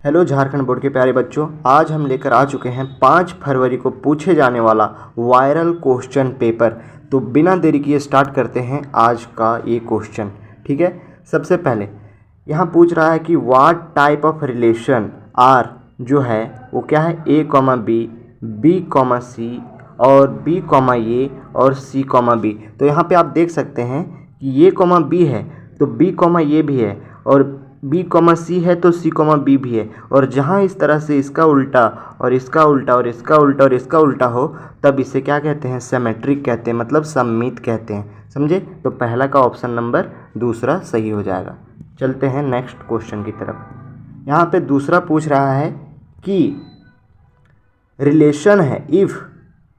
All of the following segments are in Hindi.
हेलो झारखंड बोर्ड के प्यारे बच्चों, आज हम लेकर आ चुके हैं 5 फरवरी को पूछे जाने वाला वायरल क्वेश्चन पेपर। तो बिना देरी किए स्टार्ट करते हैं आज का ये क्वेश्चन। ठीक है, सबसे पहले यहाँ पूछ रहा है कि what type of relation R जो है वो क्या है, A comma B comma C और बी कॉमा ए और सी कॉमा बी। तो यहाँ पे आप देख सकते हैं कि ए कॉमा बी है तो बी कॉमा ए भी है और बी कॉमा सी है तो सी कॉमा बी भी है। और जहाँ इस तरह से इसका उल्टा और इसका उल्टा और इसका उल्टा और इसका उल्टा हो तब इसे क्या कहते हैं, सिमेट्रिक कहते हैं, मतलब सममित कहते हैं। समझे? तो पहला का ऑप्शन नंबर दूसरा सही हो जाएगा। चलते हैं नेक्स्ट क्वेश्चन की तरफ। यहाँ पे दूसरा पूछ रहा है कि रिलेशन है, इफ़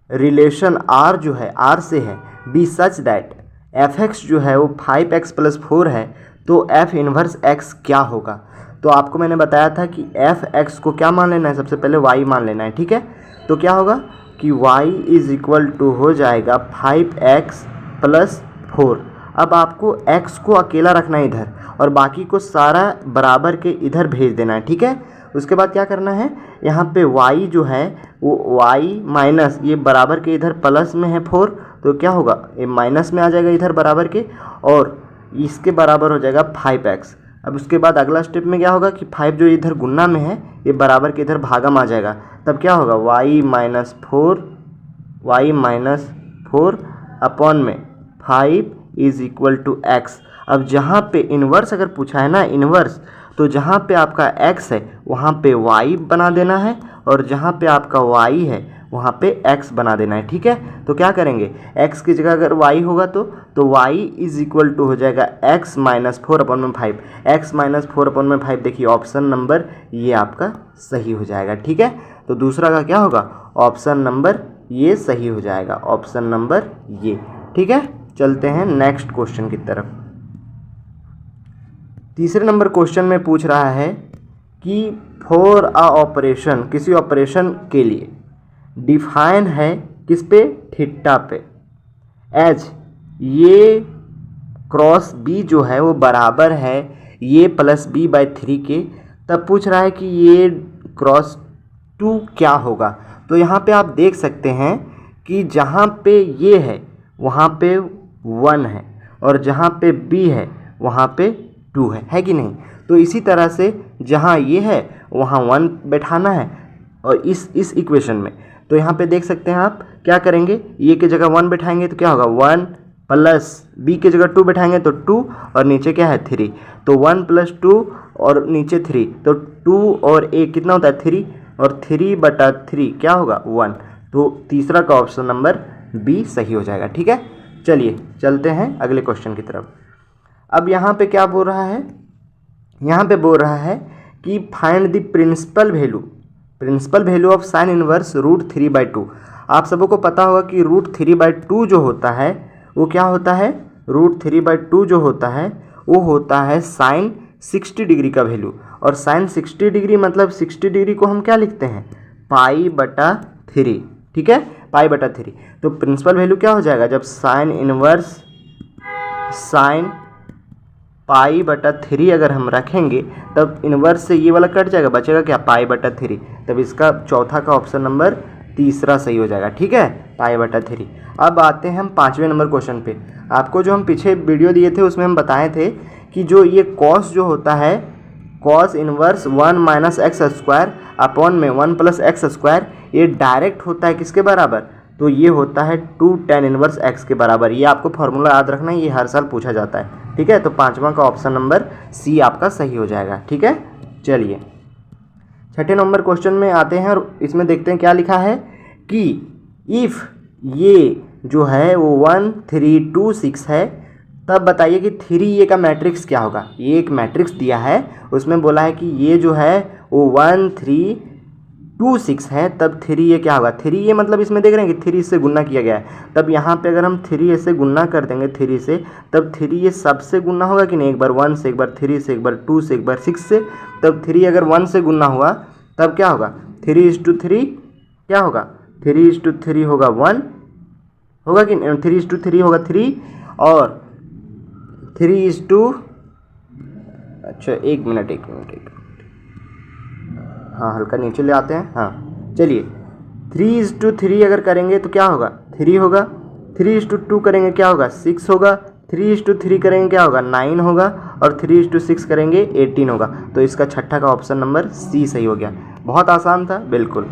रिलेशन आर जो है आर से है B such that f x जो है वो 5x + 4 है तो एफ इन्वर्स एक्स क्या होगा। तो आपको मैंने बताया था कि एफ एक्स को क्या मान लेना है, सबसे पहले वाई मान लेना है। ठीक है, तो क्या होगा कि वाई = हो जाएगा 5x + 4। अब आपको x को अकेला रखना है इधर और बाकी को सारा बराबर के इधर भेज देना है। ठीक है, उसके बाद क्या करना है, यहाँ पे y जो है वो y माइनस ये बराबर के इधर प्लस में है 4 तो क्या होगा, ये माइनस में आ जाएगा इधर बराबर के और इसके बराबर हो जाएगा 5x। अब उसके बाद अगला स्टेप में क्या होगा कि 5 जो इधर गुना में है ये बराबर के इधर भागा में आ जाएगा। तब क्या होगा y - 4 अपॉन में 5 = x। अब जहाँ पे इन्वर्स अगर पूछा है ना, इन्वर्स, तो जहाँ पे आपका x है वहाँ पे y बना देना है और जहाँ पे आपका y है वहाँ पे x बना देना है। ठीक है, तो क्या करेंगे, x की जगह अगर y होगा तो y = हो जाएगा x - 4/5। x - 4/5 देखिए ऑप्शन नंबर ये आपका सही हो जाएगा। ठीक है, तो दूसरा का क्या होगा, ऑप्शन नंबर ये सही हो जाएगा, ऑप्शन नंबर ये। ठीक है, चलते हैं नेक्स्ट क्वेश्चन की तरफ। तीसरे नंबर क्वेश्चन में पूछ रहा है कि फॉर अ ऑपरेशन, किसी ऑपरेशन के लिए डिफाइन है किस पे, थीटा पे, एज ये क्रॉस बी जो है वो बराबर है ये + b/3 के। तब पूछ रहा है कि ये क्रॉस 2 क्या होगा। तो यहाँ पे आप देख सकते हैं कि जहाँ पे ये है वहाँ पे 1 है और जहाँ पे b है वहाँ पे 2 है कि नहीं। तो इसी तरह से जहाँ ये है वहाँ 1 बैठाना है और इस इक्वेशन में। तो यहाँ पे देख सकते हैं आप क्या करेंगे, ये की जगह 1 बैठाएंगे तो क्या होगा 1 + b की जगह 2 बैठाएंगे तो 2 और नीचे क्या है 3। तो 1 + 2 और नीचे 3 तो 2 और 1 कितना होता है 3 और 3/3 क्या होगा 1। तो तीसरा का ऑप्शन नंबर बी सही हो जाएगा। ठीक है, चलिए चलते हैं अगले क्वेश्चन की तरफ। अब यहाँ पे क्या बोल रहा है, यहाँ पे बोल रहा है कि find the principal value of sine inverse √3/2। आप सबों को पता होगा कि √3/2 जो होता है वो क्या होता है, √3/2 जो होता है वो होता है साइन 60 डिग्री का वैल्यू। और साइन 60 डिग्री मतलब 60 डिग्री को हम क्या लिखते हैं, π/3। ठीक है, π/3। तो प्रिंसिपल वैल्यू क्या हो जाएगा, जब साइन इनवर्स साइन π/3 अगर हम रखेंगे तब इन्वर्स से ये वाला कट जाएगा, बचेगा क्या π/3। तब इसका चौथा का ऑप्शन नंबर तीसरा सही हो जाएगा। ठीक है, π/3। अब आते हैं हम 5वें नंबर क्वेश्चन पे। आपको जो हम पीछे वीडियो दिए थे उसमें हम बताए थे कि जो ये कॉस जो होता है, कॉस इन्वर्स 1 - x² अपॉन में 1 + x², ये डायरेक्ट होता है किसके बराबर, तो ये होता है 2 tan इनवर्स x के बराबर। ये आपको फॉर्मूला याद रखना है, ये हर साल पूछा जाता है। ठीक है, तो 5वां का ऑप्शन नंबर सी आपका सही हो जाएगा। ठीक है, चलिए छठे नंबर क्वेश्चन में आते हैं और इसमें देखते हैं क्या लिखा है कि इफ़ ये जो है वो 1 3 2 6 है तब बताइए कि 3a का मैट्रिक्स क्या होगा। ये एक मैट्रिक्स दिया है, उसमें बोला है कि ये जो है वो 1 3 2 6 है तब 3a क्या होगा। 3a मतलब इसमें देख रहे हैं कि 3 से गुना किया गया है, तब यहाँ पे अगर हम 3a से गुना कर देंगे 3 से, तब 3a सबसे गुना होगा कि नहीं, एक बार 1 से, एक बार 3 से, एक बार 2 से, एक बार 6 से। तब 3 अगर 1 से गुना हुआ तब क्या होगा, 3:3 क्या होगा, 3:3 होगा 1 होगा कि 3:3 होगा 3 और 3:, अच्छा एक मिनट हाँ हल्का नीचे ले आते हैं। हाँ चलिए 3:3 अगर करेंगे तो क्या होगा 3 होगा, 3:2 करेंगे क्या होगा 6 होगा, 3:3 करेंगे क्या होगा 9 होगा, और 3:6 करेंगे 18 होगा। तो इसका छठा का ऑप्शन नंबर सी सही हो गया। बहुत आसान था बिल्कुल।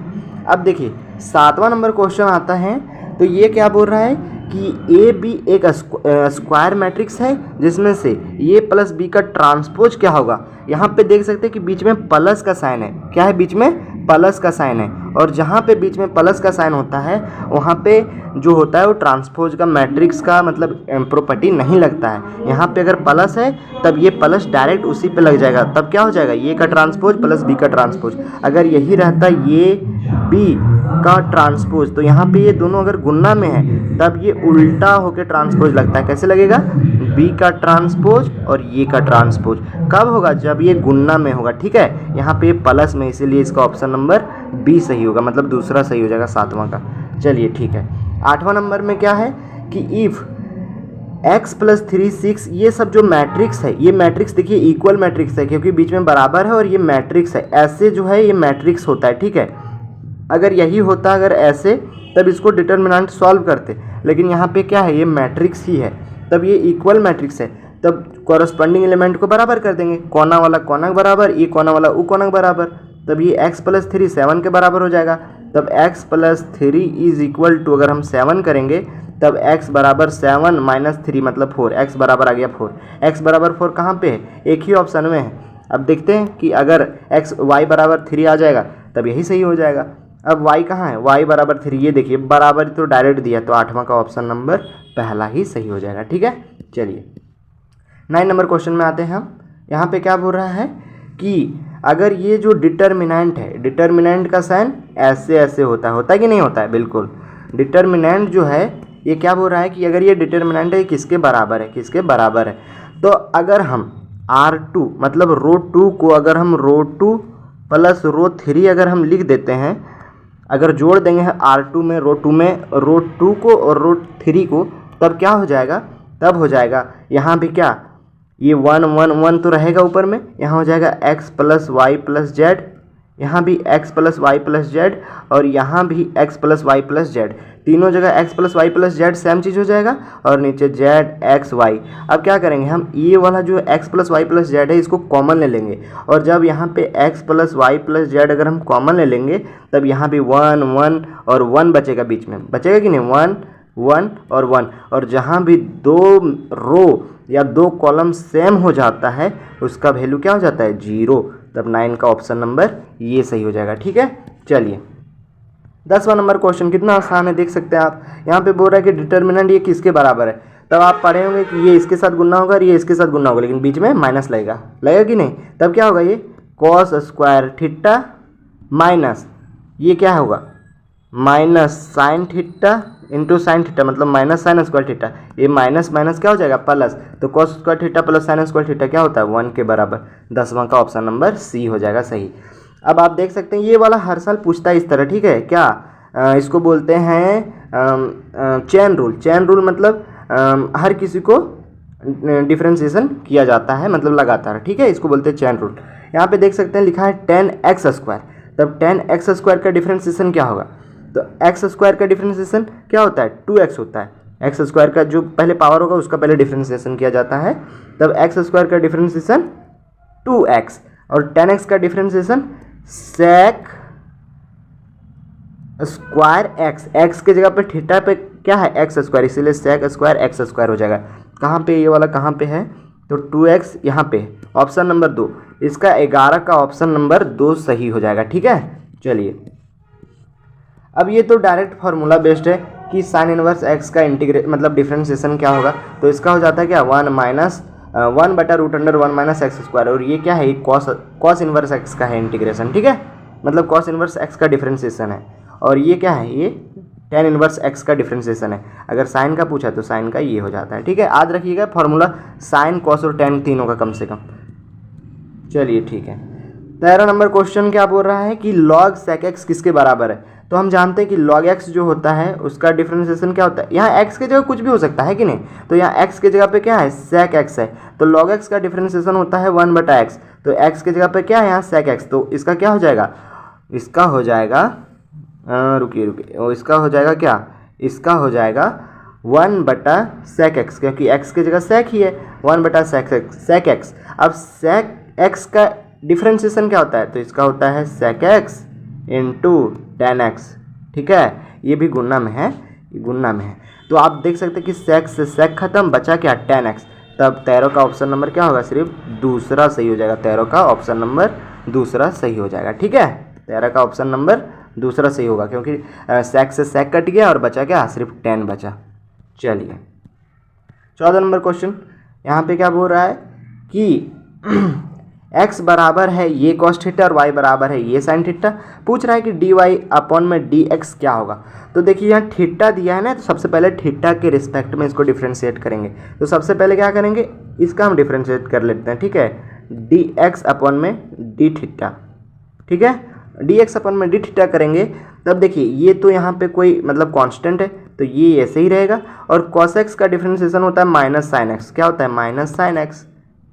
अब देखिए 7वां नंबर क्वेश्चन आता है, तो ये क्या बोल रहा है कि ए बी एक स्क्वायर मैट्रिक्स है जिसमें से ए प्लस बी का ट्रांसपोज क्या होगा। यहाँ पे देख सकते हैं कि बीच में प्लस का साइन है। क्या है बीच में प्लस का साइन है, और जहाँ पे बीच में प्लस का साइन होता है वहाँ पे जो होता है वो ट्रांसपोज का मैट्रिक्स का मतलब प्रॉपर्टी नहीं लगता है। यहाँ पे अगर प्लस है तब ये प्लस डायरेक्ट उसी पे लग जाएगा, तब क्या हो जाएगा ये का ट्रांसपोज प्लस बी का ट्रांसपोज। अगर यही रहता ये बी का ट्रांसपोज तो यहाँ पे ये दोनों अगर गुणा में है तब ये उल्टा होके ट्रांसपोज लगता है। कैसे लगेगा बी का ट्रांसपोज और ये का ट्रांसपोज कब होगा जब ये गुणा में होगा। ठीक है, यहाँ पे प्लस में, इसीलिए इसका ऑप्शन नंबर बी सही होगा, मतलब दूसरा सही हो जाएगा 7वां का। चलिए ठीक है, 8वां नंबर में क्या है कि इफ़ x + 3 6, ये सब जो मैट्रिक्स है ये मैट्रिक्स देखिए इक्वल मैट्रिक्स है क्योंकि बीच में बराबर है और ये मैट्रिक्स है, ऐसे जो है ये मैट्रिक्स होता है। ठीक है, अगर यही होता अगर ऐसे तब इसको डिटर्मिनेंट सॉल्व करते, लेकिन यहाँ पे क्या है ये मैट्रिक्स ही है, तब ये इक्वल मैट्रिक्स है, तब कॉरस्पॉन्डिंग एलिमेंट को बराबर कर देंगे, कोना वाला कोना के बराबर, ये कोना वाला वो कोना के बराबर, तब ये x + 3 7 के बराबर हो जाएगा। तब x + 3 = अगर हम 7 करेंगे तब x बराबर 7 - 3 मतलब 4, x बराबर आ गया 4। x बराबर 4 कहाँ पे है, एक ही ऑप्शन में है। अब देखते हैं कि अगर y बराबर 3 आ जाएगा तब यही सही हो जाएगा। अब y कहाँ है, y बराबर 3, ये देखिए बराबर तो डायरेक्ट दिया, तो 8वां का ऑप्शन नंबर पहला ही सही हो जाएगा। ठीक है, चलिए 9 नंबर क्वेश्चन में आते हैं हम। यहाँ पे क्या बोल रहा है कि अगर ये जो डिटर्मिनेंट है, डिटर्मिनेंट का साइन ऐसे ऐसे होता है कि नहीं होता है, बिल्कुल। डिटर्मिनेंट जो है ये क्या बोल रहा है कि अगर ये डिटर्मिनेंट है किसके बराबर है, किसके बराबर है। तो अगर हम R2 मतलब रो 2 को अगर हम रो 2 + रो 3 अगर हम लिख देते हैं, अगर जोड़ देंगे R2 में रो 2 में रो 2 को और रो 3 को, तब क्या हो जाएगा, तब हो जाएगा यहाँ भी क्या ये 1 1 1 तो रहेगा ऊपर में, यहाँ हो जाएगा x + y + z, यहाँ भी x + y + z, और यहाँ भी x + y + z, तीनों जगह x + y + z सेम चीज़ हो जाएगा, और नीचे z x y। अब क्या करेंगे हम, ये वाला जो x + y + z है इसको कॉमन ले लेंगे, और जब यहाँ पे x + y + z अगर हम कॉमन ले लेंगे तब यहाँ भी 1 1 और 1 बचेगा, बीच में बचेगा कि नहीं, 1 1 और 1, और जहाँ भी 2 रो या 2 कॉलम सेम हो जाता है उसका वैल्यू क्या हो जाता है 0, तब 9 का ऑप्शन नंबर ये सही हो जाएगा। ठीक है, चलिए 10वां नंबर क्वेश्चन कितना आसान है, देख सकते हैं आप। यहाँ पे बोल रहा है कि डिटर्मिनेंट ये किसके बराबर है, तब आप पढ़े होंगे कि ये इसके साथ गुना होगा और ये इसके साथ गुना होगा, लेकिन बीच में माइनस लगेगा, लगेगा कि नहीं, तब क्या होगा ये cos स्क्वायर थीटा माइनस ये क्या होगा minus sine theta into sine theta, मतलब माइनस साइन स्क्वायर थीटा, ये माइनस माइनस क्या हो जाएगा प्लस, तो cos square theta + sine square theta क्या होता है 1 के बराबर। 10वां का ऑप्शन नंबर सी हो जाएगा सही। अब आप देख सकते हैं ये वाला हर साल पूछता है इस तरह। ठीक है, क्या इसको बोलते हैं चेन रूल। चेन रूल मतलब हर किसी को डिफ्रेंशिएशन किया जाता है, मतलब लगातार। ठीक है, इसको बोलते हैं चेन रूल। यहाँ पे देख सकते हैं लिखा है 10x², तब 10x² का डिफ्रेंशिएशन क्या होगा, तो x² का डिफ्रेंशिएशन क्या होता है 2x होता है, x² का जो पहले पावर होगा उसका पहले डिफ्रेंशिएशन किया जाता है, तब x² का डिफ्रेंशिएशन 2x, और 10x का डिफ्रेंशिएशन sec² x, x के जगह पे थीटा पे क्या है x², इसीलिए sec² x² हो जाएगा। कहाँ पे ये वाला कहाँ पे है, तो 2x यहाँ पे, ऑप्शन नंबर 2, इसका 11 का ऑप्शन नंबर 2 सही हो जाएगा। ठीक है, चलिए अब ये तो डायरेक्ट फार्मूला बेस्ड है कि साइन इनवर्स x का इंटीग्रेट मतलब डिफ्रेंशिएशन क्या होगा, तो इसका हो जाता है क्या 1 - 1/√1 - x², और ये क्या है ये cos इनवर्स x का है इंटीग्रेशन। ठीक है, मतलब cos इनवर्स x का डिफ्रेंशिएशन है, और ये क्या है ये tan इनवर्स x का डिफ्रेंशिएशन है। अगर साइन का पूछा तो साइन का ये हो जाता है। ठीक है, याद रखिएगा फार्मूला साइन cos और tan तीनों का कम से कम। चलिए ठीक है, 13 नंबर क्वेश्चन क्या बोल रहा है कि log sec x किसके बराबर है। तो हम जानते हैं कि log x जो होता है उसका डिफ्रेंशिएशन क्या होता है, यहाँ x की जगह कुछ भी हो सकता है कि नहीं, तो यहाँ x की जगह पे क्या है sec x है, तो log x का डिफ्रेंशिएशन होता है 1/x, तो x की जगह पे क्या है यहाँ sec x, तो इसका क्या हो जाएगा इसका हो जाएगा रुकिए और इसका हो जाएगा क्या, इसका हो जाएगा 1/sec x, क्योंकि x की जगह sec ही है, 1/sec x। अब sec x का डिफ्रेंशिएशन क्या होता है, तो इसका होता है sec x into tan x। ठीक है, ये भी गुणा में है, ये गुणा में है। तो आप देख सकते हैं कि sec से sec खत्म, बचा क्या tan x। तब 13 का ऑप्शन नंबर क्या होगा, सिर्फ दूसरा सही हो जाएगा। 13 का ऑप्शन नंबर दूसरा सही हो जाएगा। ठीक है, 13 का ऑप्शन नंबर दूसरा सही होगा, क्योंकि sec से sec कट गया और बचा क्या, सिर्फ tan बचा। चलिए 14 नंबर क्वेश्चन, यहाँ पे क्या बोल रहा है कि x बराबर है ये cos थीटा और y बराबर है ये sin थीटा। पूछ रहा है कि dy अपॉन में dx क्या होगा। तो देखिए यहाँ थीटा दिया है ना, तो सबसे पहले थीटा के रिस्पेक्ट में इसको डिफ्रेंशिएट करेंगे। तो सबसे पहले क्या करेंगे, इसका हम डिफ्रेंशिएट कर लेते हैं। ठीक है, dx अपॉन में d थीटा। ठीक है, dx अपॉन में d थीटा करेंगे। तब देखिए ये तो यहाँ पे कोई मतलब कांस्टेंट है, तो ये ऐसे ही रहेगा। और cos x का डिफ्रेंशिएशन होता है माइनस साइन x। क्या होता है, minus sine x,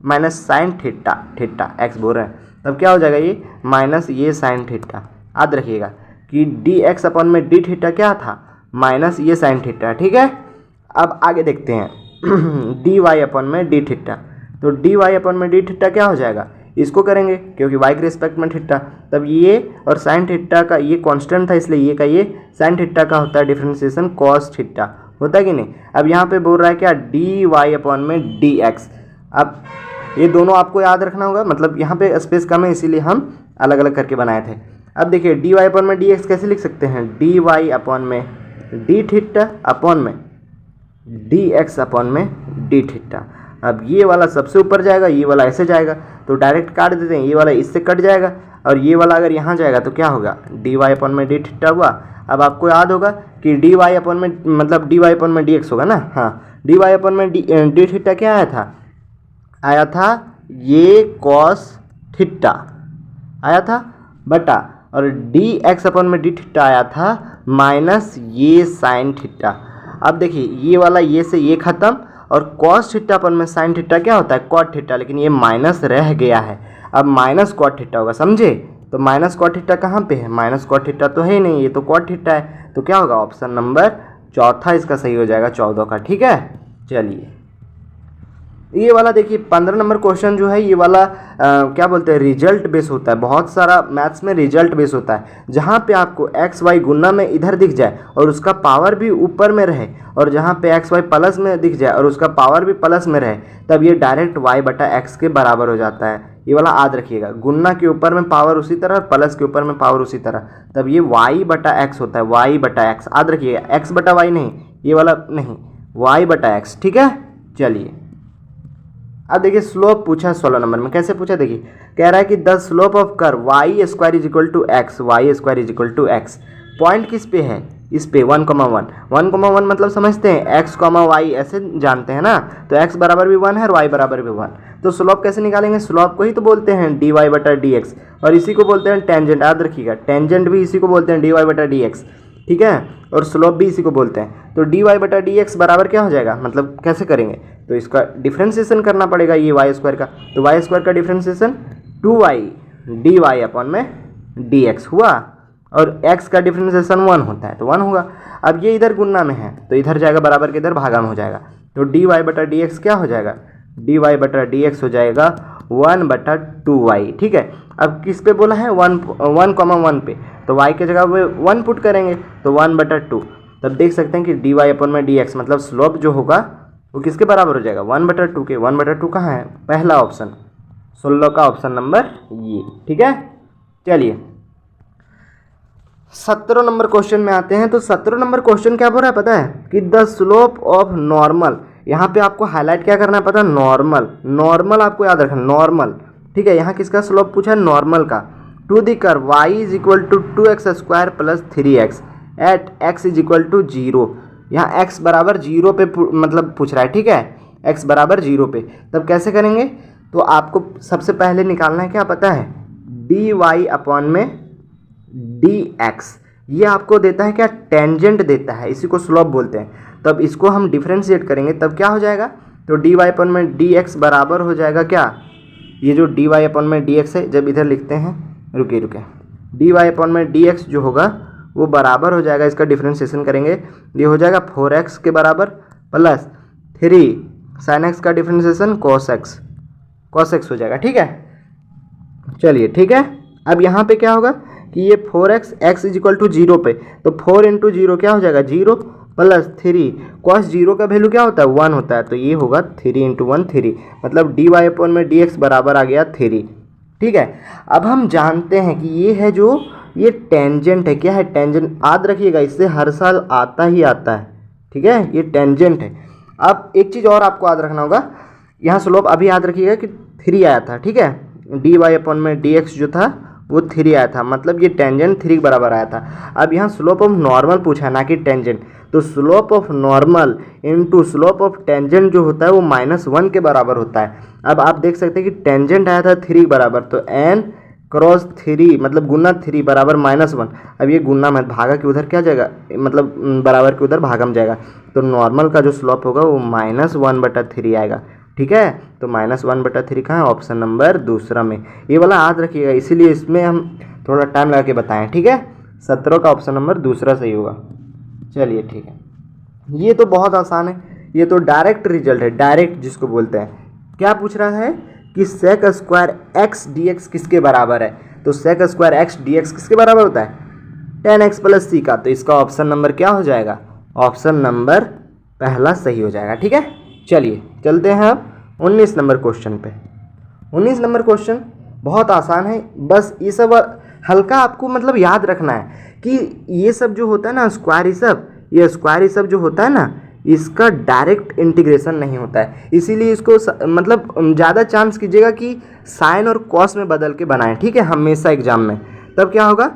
minus sine theta, theta x बोल रहे हैं। तब क्या हो जाएगा, ये माइनस ये साइन थीटा। याद रखिएगा कि dx अपॉन में d थीटा क्या था, माइनस ये साइन थीटा। ठीक है, अब आगे देखते हैं dy अपॉन में d थीटा। तो dy अपॉन में d थीटा क्या हो जाएगा, इसको करेंगे क्योंकि y के रिस्पेक्ट में थीटा। तब ये और साइन थीटा का ये कांस्टेंट था, इसलिए ये का ये साइन थीटा का होता है डिफ्रेंशिएशन cos थीटा, होता है कि नहीं। अब यहाँ पे बोल रहा है क्या, dy अपॉन में dx। अब ये दोनों आपको याद रखना होगा, मतलब यहाँ पे स्पेस कम है इसीलिए हम अलग अलग करके बनाए थे। अब देखिए dy अपॉन में dx कैसे लिख सकते हैं, dy अपॉन में d थीटा अपॉन में dx अपॉन में d थीटा। अब ये वाला सबसे ऊपर जाएगा, ये वाला ऐसे जाएगा, तो डायरेक्ट काट देते हैं, ये वाला इससे कट जाएगा और ये वाला अगर यहाँ जाएगा तो क्या होगा, dy अपॉन में d थीटा हुआ। अब आपको याद होगा कि dy अपॉन में मतलब dy अपॉन में dx होगा ना। हाँ, dy अपॉन में d थीटा क्या आया था ये cos थीटा आया था बटा, और dx अपॉन में d थीटा आया था माइनस ये साइन थीटा। अब देखिए ये वाला ये से ये खत्म, और cos थीटा अपन में sin थीटा क्या होता है, cot थीटा, लेकिन ये माइनस रह गया है। अब माइनस cot थीटा होगा, समझे। तो माइनस cot थीटा कहाँ पे है, माइनस cot थीटा तो है ही नहीं, ये तो cot थीटा है। तो क्या होगा, ऑप्शन नंबर चौथा इसका सही हो जाएगा, 14 का। ठीक है, चलिए ये वाला देखिए 15 नंबर क्वेश्चन जो है, ये वाला क्या बोलते हैं, रिजल्ट बेस होता है। बहुत सारा मैथ्स में रिजल्ट बेस होता है, जहाँ पे आपको एक्स वाई गुना में इधर दिख जाए और उसका पावर भी ऊपर में रहे, और जहाँ पे एक्स वाई प्लस में दिख जाए और उसका पावर भी प्लस में रहे, तब ये डायरेक्ट वाई बटा एक्स के बराबर हो जाता है। ये वाला याद रखिएगा, गुना के ऊपर में पावर उसी तरह, प्लस के ऊपर में पावर उसी तरह, तब ये वाई बटा एक्स होता है, वाई बटा एक्स। याद रखिएगा, एक्स बटा वाई नहीं, ये वाला नहीं, वाई बटा एक्स। ठीक है, चलिए अब देखिए स्लोप पूछा है 16 नंबर में। कैसे पूछा, देखिए कह रहा है कि the slope of curve y square is equal to x, y square is equal to x. Point किस पे है, इस पे 1,1 1,1 मतलब समझते हैं, x, y ऐसे जानते हैं ना। तो x बराबर भी 1 है और y बराबर भी 1। तो स्लोप कैसे निकालेंगे, स्लोप को ही तो बोलते हैं dy बटा dx, और इसी को बोलते हैं टेंजेंट। याद रखिएगा, टेंजेंट भी इसी को बोलते हैं dy बटा dx। ठीक है, और स्लोप भी इसी को बोलते हैं। तो dy बटा dx बराबर क्या हो जाएगा, मतलब कैसे करेंगे, तो इसका डिफ्रेंशिएशन करना पड़ेगा ये वाई स्क्वायर का। तो वाई स्क्वायर का डिफ्रेंशिएशन 2y dy अपॉन में dx हुआ, और x का डिफ्रेंशिएशन 1 होता है तो 1 होगा। अब ये इधर गुना में है तो इधर जाएगा बराबर के इधर भागा में हो जाएगा। तो dy बटा dx क्या हो जाएगा, dy बटा dx हो जाएगा 1/2y। ठीक है, अब किस पे बोला है, 1,1 पे, तो y के जगह पे 1 पुट करेंगे तो 1/2। तब देख सकते हैं कि dy अपॉन में dx मतलब स्लोप जो होगा वो किसके बराबर हो जाएगा, 1/2 के। 1/2 कहाँ है, पहला ऑप्शन, 16 का ऑप्शन नंबर ये। ठीक है, चलिए 17 नंबर क्वेश्चन में आते हैं। तो 17 नंबर क्वेश्चन क्या बोल रहा है पता है, कि द स्लोप ऑफ नॉर्मल, यहाँ पे आपको हाईलाइट क्या करना है पता है, नॉर्मल। नॉर्मल आपको याद रखना, नॉर्मल। ठीक है, यहाँ किसका स्लोप पूछा है, नॉर्मल का। To the curve y is equal to 2x square plus 3x at x is equal to 0। यहाँ x बराबर 0 पे मतलब पूछ रहा है। ठीक है, x बराबर 0 पे, तब कैसे करेंगे, तो आपको सबसे पहले निकालना है क्या पता है, dy अपॉन में dx। ये आपको देता है क्या, टेंजेंट देता है, इसी को स्लोप बोलते हैं। तब इसको हम डिफ्रेंशिएट करेंगे तब क्या हो जाएगा, तो dy अपॉन में dx बराबर हो जाएगा क्या, ये जो dy अपॉन में dx है, जब इधर लिखते हैं, रुकिए डी वाई अपॉन में डी एक्स जो होगा वो बराबर हो जाएगा, इसका डिफ्रेंशिएशन करेंगे, ये हो जाएगा 4x के बराबर प्लस 3 साइन एक्स का डिफ्रेंशिएशन कॉस एक्स हो जाएगा। ठीक है, चलिए ठीक है। अब यहाँ पे क्या होगा कि ये 4x x is equal to 0 पे, तो 4 इंटू 0 क्या हो जाएगा 0 प्लस 3 कॉस 0 का वैल्यू क्या होता है 1 होता है, तो ये होगा 3 इंटू 1 3, मतलब डी वाई अपॉन में डी एक्स बराबर आ गया 3। ठीक है, अब हम जानते हैं कि ये है जो ये टेंजेंट है, क्या है टेंजेंट, याद रखिएगा इससे हर साल आता ही आता है। ठीक है, ये टेंजेंट है। अब एक चीज़ और आपको याद रखना होगा, यहाँ स्लोप अभी याद रखिएगा कि 3 आया था। ठीक है, डी वाई अपॉन में डी एक्स जो था वो 3 आया था, मतलब ये टेंजेंट 3 के बराबर आया था। अब यहाँ स्लोप ऑफ नॉर्मल पूछा है ना कि टेंजेंट, तो slope of normal into slope of tangent जो होता है वो -1 के बराबर होता है। अब आप देख सकते हैं कि टेंजेंट आया था 3 के बराबर, तो n क्रॉस 3 मतलब गुना 3 बराबर -1। अब ये गुना मत भागा के उधर क्या जाएगा, मतलब बराबर के उधर भागम जाएगा, तो नॉर्मल का जो स्लोप होगा वो -1/3 आएगा। ठीक है, तो -1/3 कहाँ है, ऑप्शन नंबर दूसरा में। ये वाला याद रखिएगा, इसीलिए इसमें हम थोड़ा टाइम लगा के बताएं। ठीक है, 17 का ऑप्शन नंबर दूसरा सही होगा। चलिए ठीक है, ये तो बहुत आसान है, ये तो डायरेक्ट रिजल्ट है, डायरेक्ट जिसको बोलते हैं। क्या पूछ रहा है कि sec square x d x किसके बराबर है, तो sec square x d x किसके बराबर होता है 10x प्लस सी का, तो इसका ऑप्शन नंबर क्या हो जाएगा, ऑप्शन नंबर पहला सही हो जाएगा। ठीक है, चलिए चलते हैं अब 19 नंबर क्वेश्चन पे। 19 नंबर क्वेश्चन बहुत आसान है, बस ये सब हल्का आपको मतलब याद रखना है कि ये सब जो होता है ना स्क्वायर, ये स्क्वायर सब जो होता है ना इसका डायरेक्ट इंटीग्रेशन नहीं होता है, इसीलिए इसको मतलब ज़्यादा चांस कीजिएगा कि साइन और कॉस में बदल के बनाएं। ठीक है, हमेशा एग्जाम में। तब क्या होगा,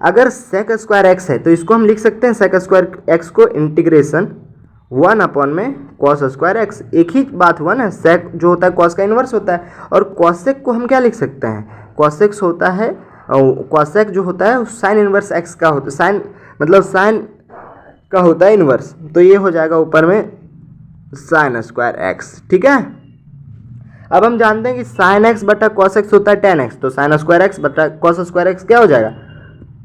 अगर सेक स्क्वायर एक्स है तो इसको हम लिख सकते हैं सेक स्क्वायर एक्स को इंटीग्रेशन 1 अपॉन में कॉस स्क्वायर एक्स। एक ही बात हुआ ना, सेक जो होता है कॉस का इन्वर्स होता है, और कॉसेक को हम क्या लिख सकते हैं, कॉसेक्स होता है, कॉसेक जो होता है साइन इन्वर्स एक्स का होता है, साइन मतलब साइन का होता है इन्वर्स, तो ये हो जाएगा ऊपर में साइन स्क्वायर एक्स। ठीक है, अब हम जानते हैं कि साइन एक्स बटा कॉस एक्स होता है 10x, तो साइन स्क्वायर एक्स बटा कॉस स्क्वायर एक्स क्या हो जाएगा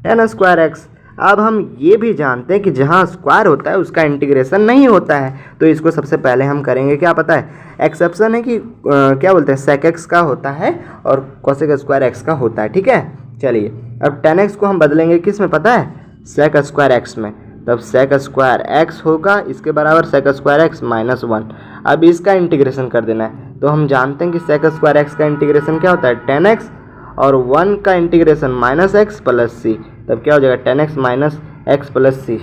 10 स्क्वायर एक्स। अब हम ये भी जानते हैं कि जहाँ स्क्वायर होता है उसका इंटीग्रेशन नहीं होता है, तो इसको सबसे पहले हम करेंगे, क्या पता है एक्सेप्शन है कि क्या बोलते हैं सेक एक्स का होता है और कॉसेक स्क्वायर एक्स का होता है। ठीक है, चलिए अब 10x को हम बदलेंगे किस में पता है, सेक स्क्वायर एक्स में, तब सेक स्क्वायर एक्स होगा इसके बराबर सेक स्क्वायर एक्स -1। अब इसका इंटीग्रेशन कर देना है, तो हम जानते हैं कि सेक स्क्वायर एक्स का इंटीग्रेशन क्या होता है 10x, और 1 का इंटीग्रेशन -x प्लस c, तब क्या हो जाएगा 10x माइनस एक्स प्लस सी।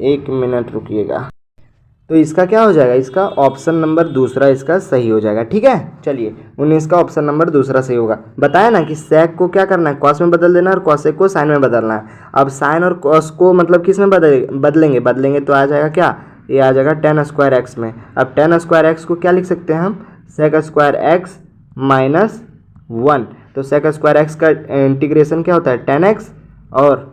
एक मिनट रुकिएगा, तो इसका क्या हो जाएगा, इसका ऑप्शन नंबर दूसरा इसका सही हो जाएगा। ठीक है, चलिए 19 का ऑप्शन नंबर दूसरा सही होगा। बताया ना कि सेक को क्या करना है कॉस में बदल देना है और कॉसेक को साइन में बदलना है। अब साइन और कॉस को मतलब किस में बदलेंगे तो आ जाएगा क्या, ये आ जाएगा 10 स्क्वायर एक्स में। अब 10 स्क्वायर एक्स को क्या लिख सकते हैं हम, सेक स्क्वायर एक्स -1, तो सेक स्क्वायर एक्स का इंटीग्रेशन क्या होता है 10x, और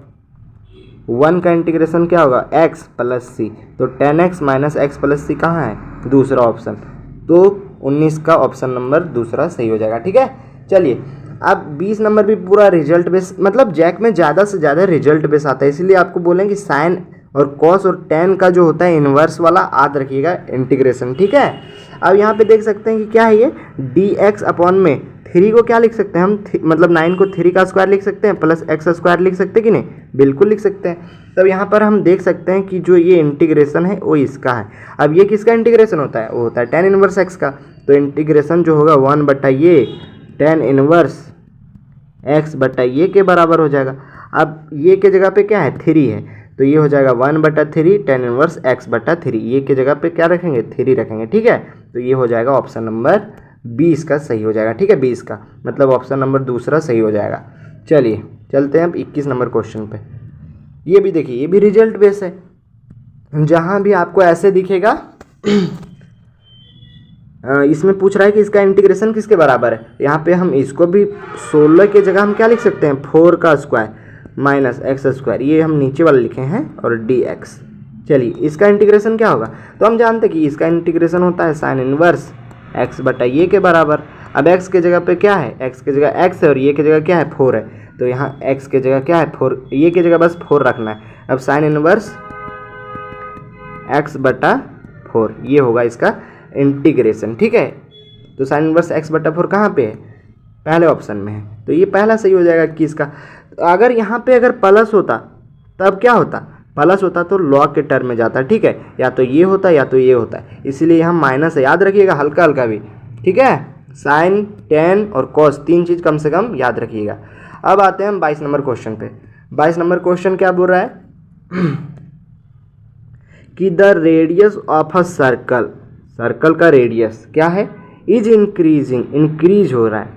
1 का इंटीग्रेशन क्या होगा x प्लस सी, तो 10x माइनस एक्स प्लस सी कहाँ है, दूसरा ऑप्शन, तो 19 का ऑप्शन नंबर दूसरा सही हो जाएगा। ठीक है, चलिए अब 20 नंबर भी पूरा रिजल्ट बेस, मतलब जैक में ज़्यादा से ज़्यादा रिजल्ट बेस आता है, इसलिए आपको बोलेंगे साइन और कॉस और टेन का जो होता है इन्वर्स वाला याद रखिएगा इंटीग्रेशन। ठीक है, अब यहाँ पे देख सकते हैं कि क्या है ये dx अपॉन में 3 को क्या लिख सकते हैं हम, मतलब 9 को 3 का स्क्वायर लिख सकते हैं प्लस एक्स स्क्वायर लिख सकते हैं कि नहीं, बिल्कुल लिख सकते हैं। तब यहाँ पर हम देख सकते हैं कि जो ये इंटीग्रेशन है वो इसका है। अब ये किसका इंटीग्रेशन होता है, वो होता है tan इनवर्स x का, तो इंटीग्रेशन जो होगा 1 बटा ये tan इनवर्स x बटा ये के बराबर हो जाएगा। अब ये के जगह पे क्या है 3 है, तो ये हो जाएगा 1/3 tan इनवर्स x बटा 3, ये के जगह पे क्या रखेंगे 3 रखेंगे। ठीक है, तो ये हो जाएगा ऑप्शन नंबर 20 का सही हो जाएगा। ठीक है, 20 का मतलब ऑप्शन नंबर दूसरा सही हो जाएगा। चलिए चलते हैं अब 21 नंबर क्वेश्चन पे। ये भी देखिए, ये भी रिजल्ट बेस है, जहाँ भी आपको ऐसे दिखेगा इसमें पूछ रहा है कि इसका इंटीग्रेशन किसके बराबर है। यहाँ पे हम इसको भी 16 के जगह हम क्या लिख सकते हैं 4 का स्क्वायर माइनस एक्स स्क्वायर, ये हम नीचे वाले लिखे हैं, और dx। चलिए इसका इंटीग्रेशन क्या होगा, तो हम जानते हैं कि इसका इंटीग्रेशन होता है साइन इनवर्स x बटा ये के बराबर। अब x के जगह पे क्या है, x के जगह x है और ये के जगह क्या है 4 है, तो यहाँ x की जगह क्या है 4, ये की जगह बस 4 रखना है। अब साइन इनवर्स x/4 ये होगा इसका इंटीग्रेशन, ठीक है। तो साइन इनवर्स x/4 कहाँ पे है, पहले ऑप्शन में है, तो ये पहला सही हो जाएगा 21 का। अगर यहाँ पे अगर प्लस होता तब क्या होता, प्लस होता तो लॉग के टर्म में जाता, ठीक है, या तो ये होता या तो ये होता, इसीलिए यहाँ माइनस है, याद रखिएगा हल्का हल्का भी, ठीक है। साइन, टेन और कॉस 3 चीज़ कम से कम याद रखिएगा। अब आते हैं हम 22 नंबर क्वेश्चन पे। 22 नंबर क्वेश्चन क्या बोल रहा है कि the radius of a circle, circle का रेडियस क्या है, इज इंक्रीजिंग, इंक्रीज हो रहा है,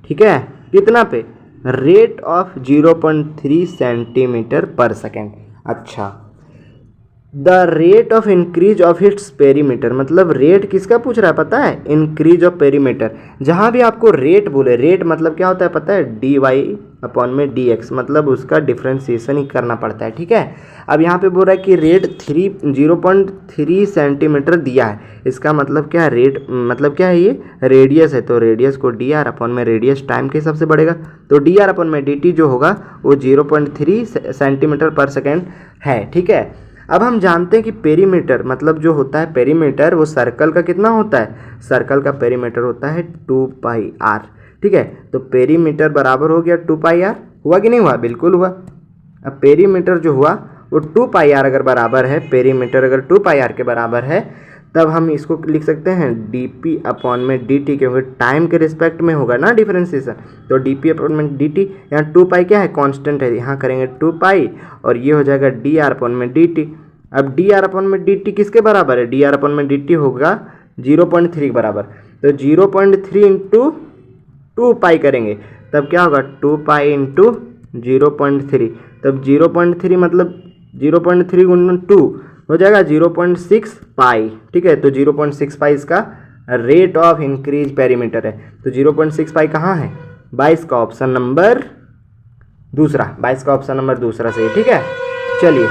ठीक है, कितना पे, रेट ऑफ 0.3 सेंटीमीटर पर सेकेंड। अच्छा, the rate of increase of its perimeter, मतलब रेट किसका पूछ रहा है पता है, इंक्रीज ऑफ पेरीमीटर। जहाँ भी आपको रेट बोले, रेट मतलब क्या होता है पता है, dy/dx, मतलब उसका डिफ्रेंसिएशन ही करना पड़ता है, ठीक है। अब यहाँ पे बोल रहा है कि रेट 0.3 सेंटीमीटर दिया है, इसका मतलब क्या है, रेट मतलब क्या है, ये रेडियस है, तो रेडियस को dr/ रेडियस टाइम के हिसाब से बढ़ेगा, तो dr/dt जो होगा वो 0.3 सेंटीमीटर पर सेकेंड है, ठीक है। अब हम जानते हैं कि पेरीमीटर मतलब जो होता है पेरीमीटर, वो सर्कल का कितना होता है, सर्कल का पेरीमीटर होता है 2πr, ठीक है। तो पेरीमीटर बराबर हो गया 2πr, हुआ कि नहीं हुआ, बिल्कुल हुआ। अब पेरीमीटर जो हुआ वो 2πr अगर बराबर है, पेरीमीटर अगर 2πr के बराबर है, तब हम इसको लिख सकते हैं dp/dt, क्योंकि टाइम के रिस्पेक्ट में होगा ना डिफरेंशिएशन, तो dp/dt, यहाँ 2π क्या है, कांस्टेंट है, यहाँ करेंगे 2π और ये हो जाएगा dr/dt। अब dr/dt किसके बराबर है, dr/dt होगा 0.3 के बराबर, तो 0.3 इंटू 2π करेंगे, तब क्या होगा 2π इंटू 0.3, तब 0.3 मतलब 0.3 गुणन 2 हो जाएगा 0.6 पाई, ठीक है। तो 0.6 पाई इसका रेट ऑफ इंक्रीज पेरीमीटर है, तो 0.6 पाई कहाँ है, 22 का ऑप्शन नंबर दूसरा, 22 का ऑप्शन नंबर दूसरा सही, ठीक है। चलिए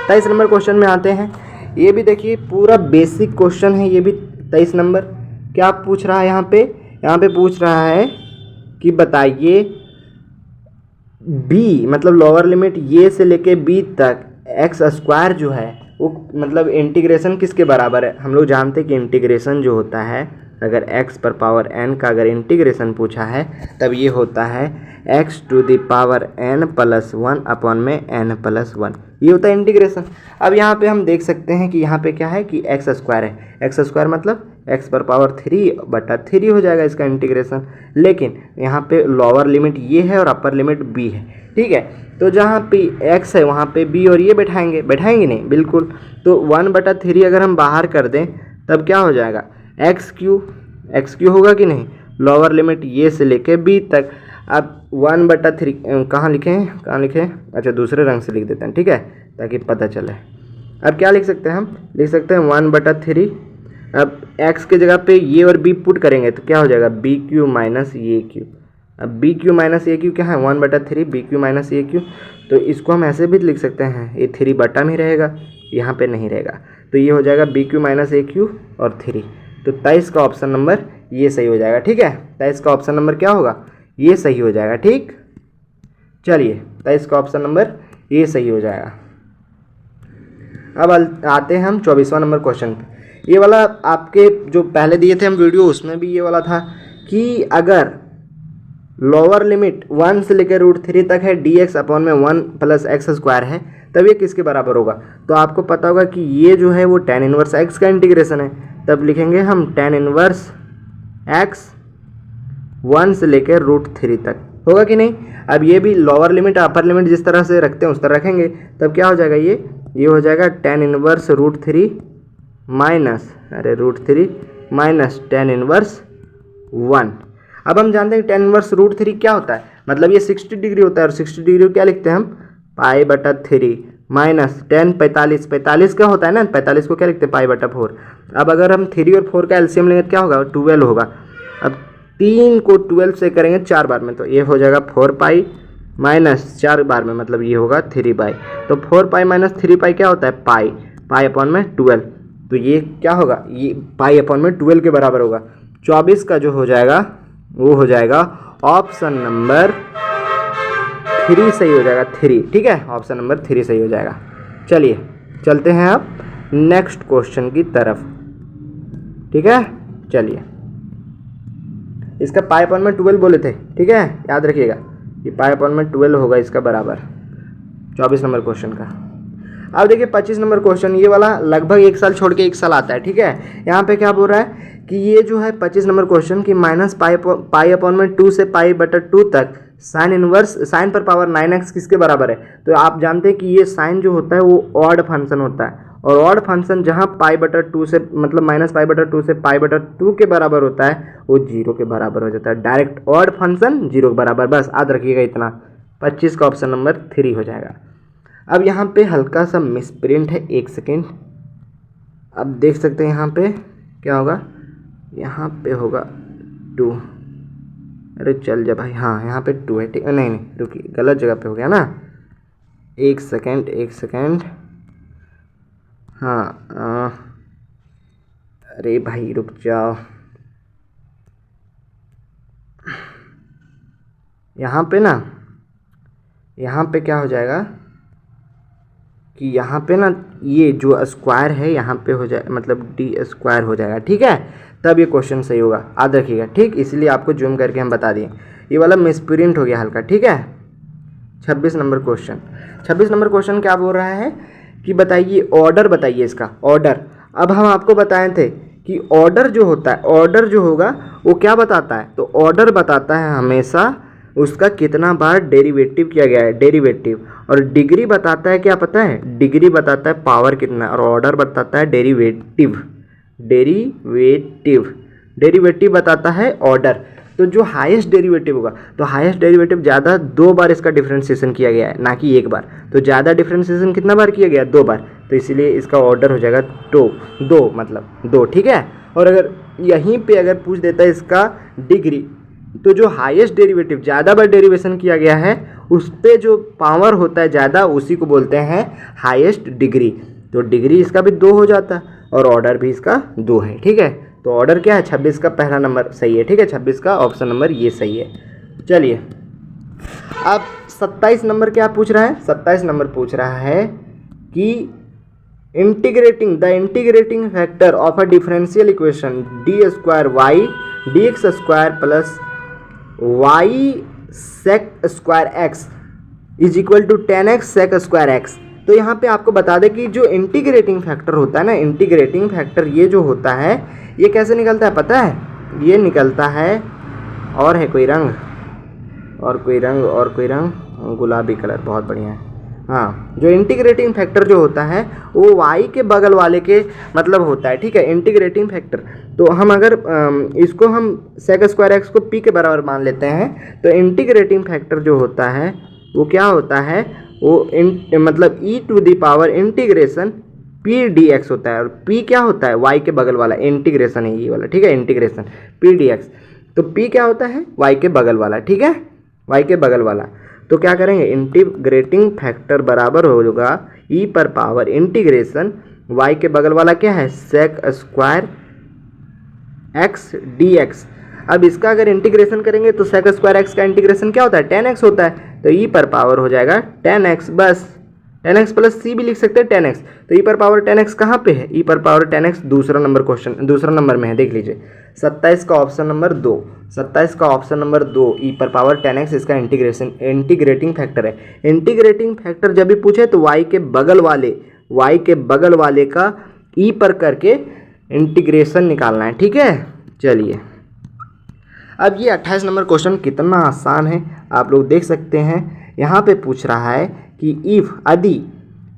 23 नंबर क्वेश्चन में आते हैं। ये भी देखिए पूरा बेसिक क्वेश्चन है, ये भी 23 नंबर। क्या पूछ रहा है यहाँ पे पूछ रहा है कि बताइए b मतलब लोअर लिमिट ये से लेके b तक x² जो है वो मतलब इंटीग्रेशन किसके बराबर है। हम लोग जानते हैं कि इंटीग्रेशन जो होता है, अगर x⁴n का अगर इंटीग्रेशन पूछा है तब ये होता है x⁴n+1/n+1, ये होता है इंटीग्रेशन। अब यहाँ पे हम देख सकते हैं कि यहाँ पे क्या है कि x² है, x² मतलब x⁻³ हो जाएगा इसका इंटीग्रेशन, लेकिन यहाँ पे लोअर लिमिट ये है और अपर लिमिट b है, ठीक है। तो जहाँ पे x है वहाँ पे b और ये बैठाएंगे नहीं, बिल्कुल। तो 1/3 अगर हम बाहर कर दें तब क्या हो जाएगा, x³ होगा कि नहीं, लोअर लिमिट ये से लेके b तक। अब 1/3 कहाँ लिखें, अच्छा दूसरे रंग से लिख देते हैं, ठीक है, ताकि पता चले। अब क्या लिख सकते हैं, हम लिख सकते हैं 1/3, अब x के जगह पे ये और b पुट करेंगे तो क्या हो जाएगा, bq माइनस ये q। अब bq माइनस ए क्यू क्या है, 1/3 bq माइनस ए क्यू, तो इसको हम ऐसे भी लिख सकते हैं, ये 3 बटा में रहेगा, यहाँ पे नहीं रहेगा, तो ये हो जाएगा bq माइनस ए क्यू और 3। तो 23 का ऑप्शन नंबर ये सही हो जाएगा, ठीक है। 23 का ऑप्शन नंबर क्या होगा, ये सही हो जाएगा, ठीक। चलिए 23 का ऑप्शन नंबर ये सही हो जाएगा। अब आते हैं हम 24वां नंबर क्वेश्चन पे। ये वाला आपके जो पहले दिए थे हम वीडियो, उसमें भी ये वाला था कि अगर लोअर लिमिट 1 से लेकर √3 तक है dx/1 + x² है, तब ये किसके बराबर होगा। तो आपको पता होगा कि ये जो है वो tan 1x का इंटीग्रेशन है, तब लिखेंगे हम tan 1x 1 से लेकर √3 तक, होगा कि नहीं। अब ये भी लोअर लिमिट अपर लिमिट जिस तरह से रखते हैं उस तरह रखेंगे, तब क्या हो जाएगा, ये हो जाएगा tan 1 √3 माइनस √3 माइनस tan 1। अब हम जानते हैं कि tan 1 √3 क्या होता है, मतलब ये 60 डिग्री होता है, और 60 डिग्री को क्या लिखते हैं हम, π/3 माइनस tan 45 क्या होता है ना, 45 को क्या लिखते हैं, π/4। अब अगर हम 3 और 4 का एलसीएम लेंगे तो क्या होगा, 12 होगा। अब 3 को 12 से करेंगे 4 बार में, तो ये हो जाएगा 4π माइनस 4 बार में, मतलब ये होगा 3π। तो 4π माइनस 3π क्या होता है, π/12। तो ये क्या होगा, ये π/12 के बराबर होगा। 24 का जो हो जाएगा वो हो जाएगा ऑप्शन नंबर 3 सही हो जाएगा, 3, ठीक है, ऑप्शन नंबर 3 सही हो जाएगा। चलिए चलते हैं अब नेक्स्ट क्वेश्चन की तरफ, ठीक है। चलिए, इसका पाई अपॉन में 12 बोले थे, ठीक है, याद रखिएगा कि पाई अपॉन में 12 होगा इसका बराबर 24 नंबर क्वेश्चन का। अब देखिए 25 नंबर क्वेश्चन, ये वाला लगभग 1 साल छोड़ के 1 साल आता है, ठीक है। यहाँ पे क्या बोल रहा है कि ये जो है 25 नंबर क्वेश्चन की माइनस पाई अपॉन में 2 से पाई बटा 2 तक साइन इनवर्स साइन पर पावर 9x किसके बराबर है। तो आप जानते हैं कि ये साइन जो होता है वो ऑड फंक्शन होता है, और ऑड फंक्शन जहाँ पाई बटा 2 से मतलब माइनस पाई बटा 2 से पाई बटा 2 के बराबर होता है वो 0 के बराबर हो जाता है। डायरेक्ट ऑड फंक्शन 0 के बराबर, बस याद रखिएगा इतना। 25 का ऑप्शन नंबर 3 हो जाएगा। अब यहाँ पे हल्का सा मिसप्रिंट है, 1 सेकेंड। अब देख सकते हैं यहाँ पे क्या होगा, यहाँ पे होगा 2। अरे चल जा भाई, हाँ यहाँ पे 2 है, ठीक है। नहीं रुकिए, गलत जगह पे हो गया ना, 1 सेकेंड। हाँ अरे भाई रुक जाओ, यहाँ पे ना, यहाँ पे क्या हो जाएगा कि यहाँ पे ना ये जो स्क्वायर है यहाँ पे हो जाए, मतलब डी स्क्वायर हो जाएगा, ठीक है, तब ये क्वेश्चन सही होगा, याद रखिएगा, ठीक। इसलिए आपको जूम करके हम बता दिए, ये वाला मिसप्रिंट हो गया हल्का, ठीक है। 26 नंबर क्वेश्चन क्या बोल रहा है कि बताइए ऑर्डर, बताइए इसका ऑर्डर। अब हम आपको बताए थे कि ऑर्डर जो होता है, ऑर्डर जो होगा वो क्या बताता है, तो ऑर्डर बताता है हमेशा उसका कितना बार डेरिवेटिव किया गया है, डेरिवेटिव। और डिग्री बताता है क्या पता है, डिग्री बताता है पावर कितना, और ऑर्डर बताता है डेरिवेटिव बताता है ऑर्डर। तो जो हाईएस्ट डेरिवेटिव होगा, तो हाईएस्ट डेरिवेटिव ज़्यादा 2 बार इसका डिफ्रेंशिएशन किया गया है, ना कि 1 बार। तो ज़्यादा डिफ्रेंशिएशन कितना बार किया गया, 2 बार, तो इसीलिए इसका ऑर्डर हो जाएगा 2 मतलब 2, ठीक है। और अगर यहीं पे अगर पूछ देता है इसका डिग्री, तो जो हाईएस्ट डेरिवेटिव ज़्यादा बार डेरिवेशन किया गया है उस पर जो पावर होता है ज़्यादा, उसी को बोलते हैं हाईएस्ट डिग्री। तो डिग्री इसका भी 2 हो जाता है और ऑर्डर भी इसका 2 है, ठीक है। तो ऑर्डर क्या है, 26 का पहला नंबर सही है, ठीक है, 26 का ऑप्शन नंबर ये सही है। चलिए अब 27 नंबर क्या पूछ रहा है, 27 नंबर पूछ रहा है कि integrating factor of a differential equation d square y d x square plus y sec square x is equal to 10x sec square x. तो यहाँ पे आपको बता दें कि जो इंटीग्रेटिंग फैक्टर होता है ना, इंटीग्रेटिंग फैक्टर ये जो होता है ये कैसे निकलता है पता है, ये निकलता है, और है कोई रंग, और कोई रंग गुलाबी कलर, बहुत बढ़िया है। हाँ, जो इंटीग्रेटिंग फैक्टर जो होता है वो y के बगल वाले के मतलब होता है, ठीक है, इंटीग्रेटिंग फैक्टर। तो हम अगर इसको हम सेक स्क्वायर एक्स को p के बराबर मान लेते हैं, तो इंटीग्रेटिंग फैक्टर जो होता है वो क्या होता है, वो मतलब e to the power integration p dx होता है। और p क्या होता है, y के बगल वाला, इंटीग्रेशन है ये वाला, ठीक है, इंटीग्रेशन p dx। तो p क्या होता है, y के बगल वाला, ठीक है, y के बगल वाला। तो क्या करेंगे, इंटीग्रेटिंग फैक्टर बराबर होगा e पर पावर इंटीग्रेशन y के बगल वाला क्या है, सेक स्क्वायर x dx। अब इसका अगर इंटीग्रेशन करेंगे तो सेक स्क्वायर एक्स का इंटीग्रेशन क्या होता है, 10x होता है। तो e पर पावर हो जाएगा 10x, बस 10x प्लस c भी लिख सकते हैं 10x। तो e पर पावर 10x कहाँ पे है, e पर पावर 10x दूसरा नंबर में है, देख लीजिए 27 का ऑप्शन नंबर 2, 27 का ऑप्शन नंबर 2 e पर पावर 10x इसका इंटीग्रेटिंग फैक्टर है। इंटीग्रेटिंग फैक्टर जब भी पूछे तो y के बगल वाले का e पर करके इंटीग्रेशन निकालना है, ठीक है। चलिए अब ये 28 नंबर क्वेश्चन कितना आसान है आप लोग देख सकते हैं। यहाँ पे पूछ रहा है कि इफ यदि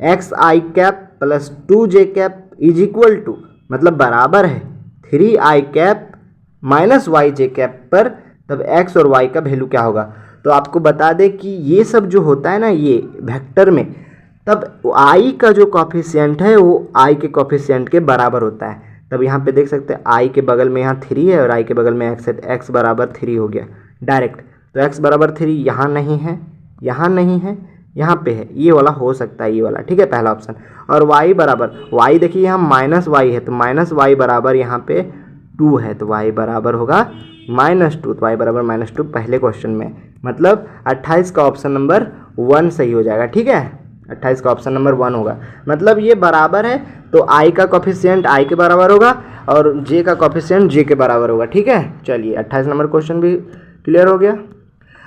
xi cap plus 2j cap is equal to, मतलब बराबर है 3i cap minus yj cap पर, तब x और y का वैल्यू क्या होगा। तो आपको बता दें कि ये सब जो होता है ना ये वेक्टर में, तब i का जो कॉफिशिएंट है वो i के कॉफिशिएंट के बराबर होता है। तब यहाँ पे देख सकते हैं i के बगल में यहाँ 3 है और i के बगल में x है, तो x बराबर 3 हो गया डायरेक्ट। तो x बराबर 3 यहाँ नहीं है, यहाँ पे है, ये वाला हो सकता है, ये वाला, ठीक है, पहला ऑप्शन। और y बराबर, y देखिए यहाँ माइनस y है, तो माइनस y बराबर यहाँ पे 2 है, तो y बराबर होगा -2, तो y बराबर -2 पहले क्वेश्चन में। मतलब 28 का ऑप्शन नंबर 1 सही हो जाएगा। ठीक है, 28 का ऑप्शन नंबर 1 होगा। मतलब ये बराबर है तो आई का कोफिशिएंट आई के बराबर होगा और जे का कोफिशिएंट जे के बराबर होगा। ठीक है, चलिए 28 नंबर क्वेश्चन भी क्लियर हो गया।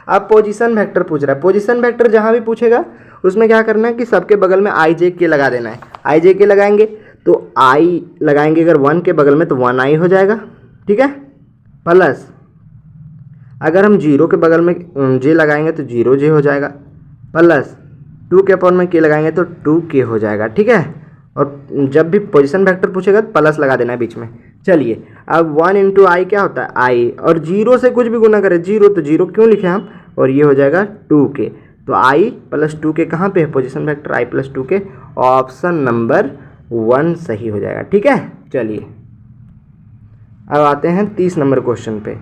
अब पोजीशन वेक्टर पूछ रहा है। पोजीशन वेक्टर जहाँ भी पूछेगा उसमें क्या करना है कि सबके बगल में आई जे के लगा देना है। आई जे के लगाएंगे तो आई लगाएंगे अगर 1 के बगल में तो 1 आई हो जाएगा। ठीक है, प्लस अगर हम 0 के बगल में जे लगाएंगे तो 0 जे हो जाएगा, प्लस 2 के अपॉन में के लगाएंगे तो 2 के हो जाएगा। ठीक है, और जब भी पोजीशन वेक्टर पूछेगा तो प्लस लगा देना है बीच में। चलिए अब 1 इंटू आई क्या होता है आई, और 0 से कुछ भी गुना करें 0 तो 0 क्यों लिखे हम, और ये हो जाएगा 2 के। तो आई प्लस 2 के कहाँ पे है पोजीशन वेक्टर, आई प्लस 2 के, ऑप्शन नंबर 1 सही हो जाएगा। ठीक है, चलिए अब आते हैं 30 नंबर क्वेश्चन पे।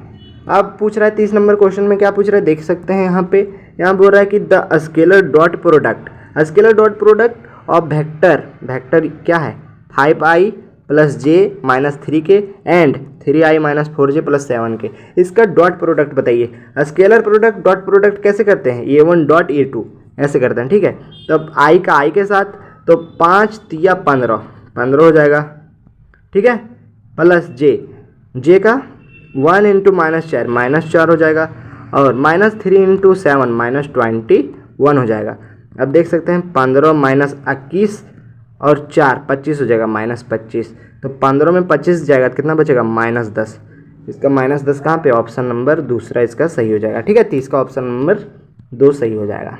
अब पूछ रहा है 30 नंबर क्वेश्चन में क्या पूछ रहा है देख सकते हैं यहाँ पे। यहाँ बोल रहा है कि the scaler dot product, scaler dot product of vector, vector क्या है 5i प्लस जे माइनस 3 के and 3i minus 4j plus 7 के, इसका डॉट प्रोडक्ट बताइए। स्केलर प्रोडक्ट डॉट प्रोडक्ट कैसे करते हैं, a1 डॉट a2 ऐसे करते हैं। ठीक है, तो अब i का i के साथ तो 5 तिया 15 15 हो जाएगा। ठीक है, प्लस जे का 1 इंटू -4 -4 हो जाएगा, और -3 इंटू 7 -21 हो जाएगा। अब देख सकते हैं 15 माइनस 21 और 4 25 हो जाएगा -25, तो 15 में 25 जाएगा तो कितना बचेगा -10। इसका -10 कहाँ पे, ऑप्शन नंबर दूसरा इसका सही हो जाएगा। ठीक है, 30 का ऑप्शन नंबर 2 सही हो जाएगा।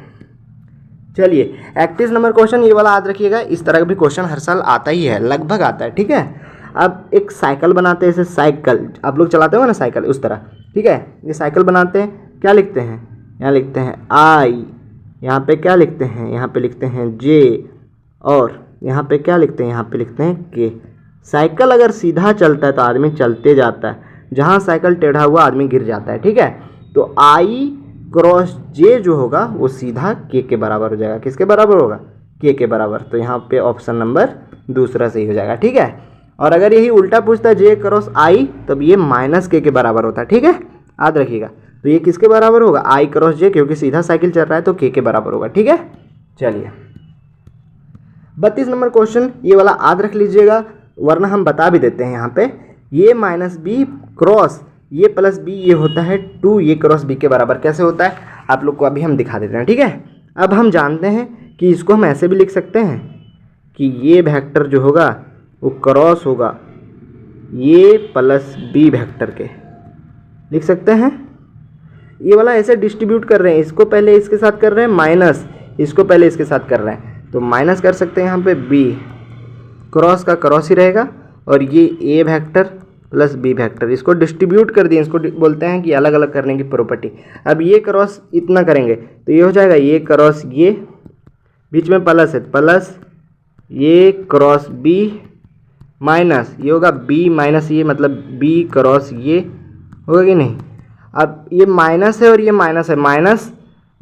चलिए 31 नंबर क्वेश्चन, ये वाला याद रखिएगा, इस तरह का भी क्वेश्चन हर साल आता ही है, लगभग आता है। ठीक है, अब एक साइकिल बनाते हैं, जैसे साइकिल आप लोग चलाते हो ना साइकिल उस तरह। ठीक है, ये साइकिल बनाते हैं, क्या लिखते हैं, यहाँ लिखते हैं आई, यहाँ पे क्या लिखते हैं, यहाँ पे लिखते हैं जे, और यहाँ पे क्या लिखते हैं, यहाँ पे लिखते हैं के। साइकिल अगर सीधा चलता है तो आदमी चलते जाता है, जहाँ साइकिल टेढ़ा हुआ आदमी गिर जाता है। ठीक है, तो आई क्रॉस जे जो होगा वो सीधा के बराबर हो जाएगा। किसके बराबर होगा, के बराबर। तो यहाँ पे ऑप्शन नंबर दूसरा सही हो जाएगा। ठीक है, और अगर यही उल्टा पूछता है जे क्रॉस आई तब ये माइनस के बराबर होता है। ठीक है, याद रखिएगा। तो ये किसके बराबर होगा, आई क्रॉस जे, क्योंकि सीधा साइकिल चल रहा है तो के बराबर होगा। ठीक है, चलिए 32 नंबर क्वेश्चन, ये वाला याद रख लीजिएगा वरना हम बता भी देते हैं। यहाँ पे ये माइनस बी क्रॉस ये प्लस बी ये होता है 2 ये क्रॉस बी के बराबर। कैसे होता है आप लोग को अभी हम दिखा देते हैं। ठीक है, अब हम जानते हैं कि इसको हम ऐसे भी लिख सकते हैं कि ये वेक्टर जो होगा वो क्रॉस होगा ये प्लस बी वेक्टर के, लिख सकते हैं। ये वाला ऐसे डिस्ट्रीब्यूट कर रहे हैं, इसको पहले इसके साथ कर रहे हैं माइनस, इसको पहले इसके साथ कर रहे हैं, तो माइनस कर सकते हैं यहाँ पे बी, क्रॉस का क्रॉस ही रहेगा, और ये ए वेक्टर प्लस बी वेक्टर, इसको डिस्ट्रीब्यूट कर दिए, इसको बोलते हैं कि अलग अलग करने की प्रॉपर्टी। अब ये क्रॉस इतना करेंगे तो ये हो जाएगा ये क्रॉस ये, बीच में प्लस है प्लस ये क्रॉस बी माइनस ये होगा बी माइनस ये, मतलब बी क्रॉस ये होगा कि नहीं। अब ये माइनस है और ये माइनस है, minus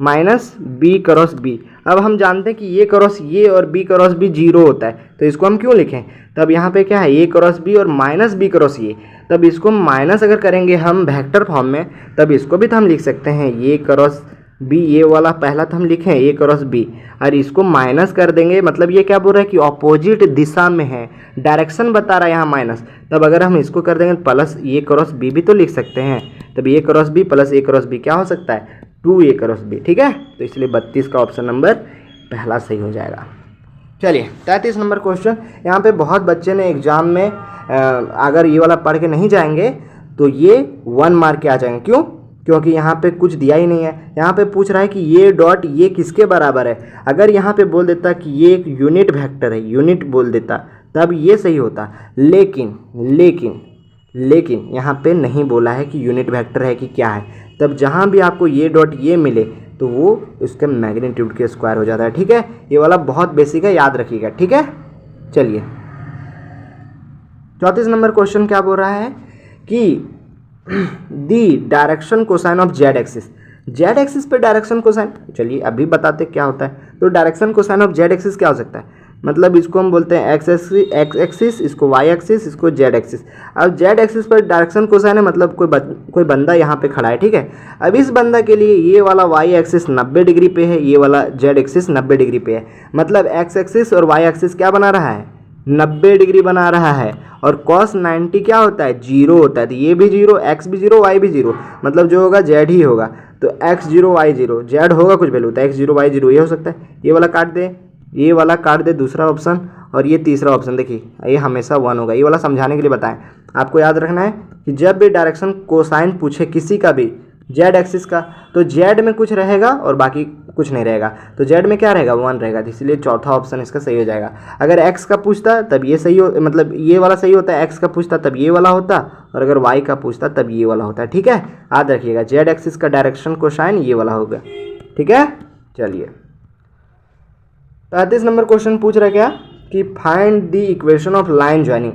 minus B cross B. अब हम जानते हैं कि ये क्रॉस ये और बी क्रॉस बी 0 होता है, तो इसको हम क्यों लिखें। तब यहाँ पे क्या है ए क्रॉस बी और माइनस बी क्रॉस ये, तब इसको माइनस अगर करेंगे हम वेक्टर फॉर्म में तब इसको भी तो हम लिख सकते हैं ये क्रॉस बी, ये वाला पहला तो हम लिखें ए क्रॉस बी, और इसको माइनस कर देंगे, मतलब ये क्या बोल रहा है कि ऑपोजिट दिशा में है, डायरेक्शन बता रहा है यहाँ माइनस। तब अगर हम इसको कर देंगे प्लस ए क्रॉस बी भी तो लिख सकते हैं, तब ए क्रॉस बी प्लस ए क्रॉस बी क्या हो सकता है 2 ए क्रॉस बी। ठीक है, तो इसलिए 32 का ऑप्शन नंबर पहला सही हो जाएगा। चलिए 33 नंबर क्वेश्चन, यहाँ पे बहुत बच्चे ने एग्जाम में अगर ये वाला पढ़ के नहीं जाएंगे तो ये 1 मार्क के आ जाएंगे। क्यों, क्योंकि यहाँ पे कुछ दिया ही नहीं है। यहाँ पे पूछ रहा है कि ये डॉट ये किसके बराबर है। अगर यहाँ पे बोल देता कि ये एक यूनिट वेक्टर है, यूनिट बोल देता तब ये सही होता, लेकिन लेकिन लेकिन यहाँ पे नहीं बोला है कि यूनिट वेक्टर है कि क्या है। तब जहाँ भी आपको ये डॉट ये मिले तो वो उसके मैग्नीट्यूड के स्क्वायर हो जाता है। ठीक है, ये वाला बहुत बेसिक है, याद रखिएगा। ठीक है, चलिए 34 नंबर क्वेश्चन क्या बोल रहा है कि the direction cosine of Z axis, Z axis पे डायरेक्शन कोसाइन। चलिए अभी बताते क्या होता है। तो direction cosine of Z axis क्या हो सकता है, मतलब इसको हम बोलते हैं एक्स एक्सिस, इसको वाई एक्सिस, इसको जेड एक्सिस। अब जेड एक्सिस पर डायरेक्शन कोसाइन है, मतलब कोई बंदा यहाँ पे खड़ा है, ठीक है। अब इस बंदा के लिए ये वाला वाई एक्सिस 90 डिग्री पे है, ये वाला जेड एक्सिस 90 डिग्री पे है, मतलब एक्स एक्सिस और वाई एक्सिस क्या बना रहा है, 90 डिग्री बना रहा है। और कॉस 90 क्या होता है, जीरो होता है, तो ये भी जीरो, एक्स भी जीरो, वाई भी जीरो, मतलब जो होगा जेड ही होगा। तो x zero y zero, z होगा कुछ वैल्यू, तो एक्स जीरो वाई जीरो ये हो सकता है। ये वाला काट दे, ये वाला काट दे, दूसरा ऑप्शन, और ये तीसरा ऑप्शन देखिए ये हमेशा 1 होगा। ये वाला समझाने के लिए बताएं, आपको याद रखना है कि जब भी डायरेक्शन कोसाइन पूछे किसी का भी जेड एक्सिस का, तो जेड में कुछ रहेगा और बाकी कुछ नहीं रहेगा। तो जेड में क्या रहेगा, 1 रहेगा, इसलिए चौथा ऑप्शन इसका सही हो जाएगा। अगर एक्स का पूछता तब ये सही हो, मतलब ये वाला सही होता है, एक्स का पूछता तब ये वाला होता, और अगर वाई का पूछता तब ये वाला होता है, ठीक है। याद रखिएगा जेड एक्सिस का डायरेक्शन कोसाइन ये वाला होगा, ठीक है। चलिए 35 नंबर क्वेश्चन पूछ रहा है क्या कि find the equation of line joining.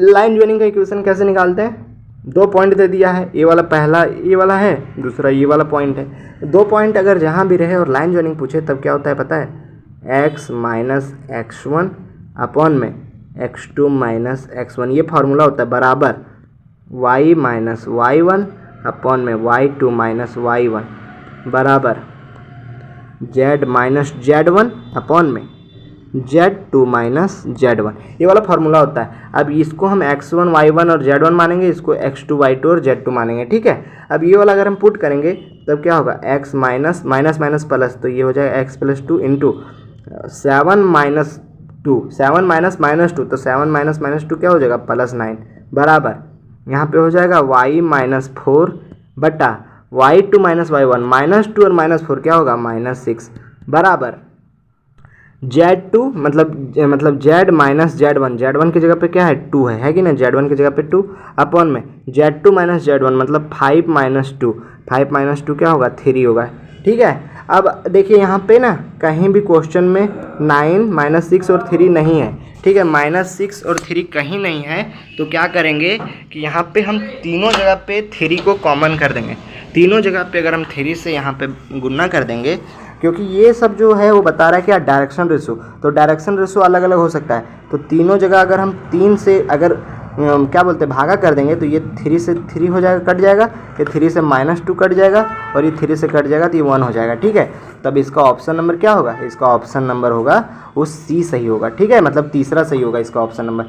Line joining का इक्वेशन कैसे निकालते हैं, 2 पॉइंट दे दिया है, ये वाला पहला ये वाला है, दूसरा ये वाला पॉइंट है। 2 पॉइंट अगर जहाँ भी रहे और लाइन ज्वाइनिंग पूछे तब क्या होता है पता है, x माइनस x1 अपॉन में x2 माइनस x1, ये फार्मूला होता है, बराबर y माइनस y1 अपॉन में y2 माइनस y1 बराबर z माइनस z1 अपॉन में z2 माइनस z1, ये वाला फार्मूला होता है। अब इसको हम x1 y1 और z1 मानेंगे, इसको x2 y2 और z2 मानेंगे, ठीक है। अब ये वाला अगर हम पुट करेंगे तब क्या होगा, x minus minus minus plus, तो ये हो जाएगा x plus 2 into 7 minus 2, 7 minus minus 2, तो 7 माइनस माइनस 2 क्या हो जाएगा, प्लस 9 बराबर यहाँ पे हो जाएगा y माइनस 4 बटा y2 माइनस y1, माइनस 2 और माइनस 4 क्या होगा, माइनस 6 बराबर Z2 मतलब Z माइनस Z1, Z1 की जगह पे क्या है 2 है कि ना, Z1 की जगह पे 2 अपॉन में Z2 माइनस Z1 मतलब 5 माइनस 2, 5 माइनस 2 क्या होगा, 3 होगा, ठीक है। अब देखिए यहाँ पे ना कहीं भी क्वेश्चन में 9 माइनस 6 और 3 नहीं है, ठीक है, माइनस 6 और 3 कहीं नहीं है, तो क्या करेंगे कि यहाँ पे हम तीनों जगह पे 3 को कॉमन कर देंगे। तीनों जगह पे अगर हम 3 से यहाँ पे गुना कर देंगे, क्योंकि ये सब जो है वो बता रहा है क्या, डायरेक्शन रेशो, तो डायरेक्शन रेशो अलग अलग हो सकता है। तो तीनों जगह अगर हम 3 से अगर क्या बोलते हैं भागा कर देंगे, तो ये 3 से 3 हो जाएगा, कट जाएगा, ये 3 से माइनस 2 कट जाएगा, और ये 3 से कट जाएगा, तो ये 1 हो जाएगा, ठीक है। तब इसका ऑप्शन नंबर क्या होगा, इसका ऑप्शन नंबर होगा वो सी सही होगा, ठीक है, मतलब तीसरा सही होगा इसका ऑप्शन नंबर।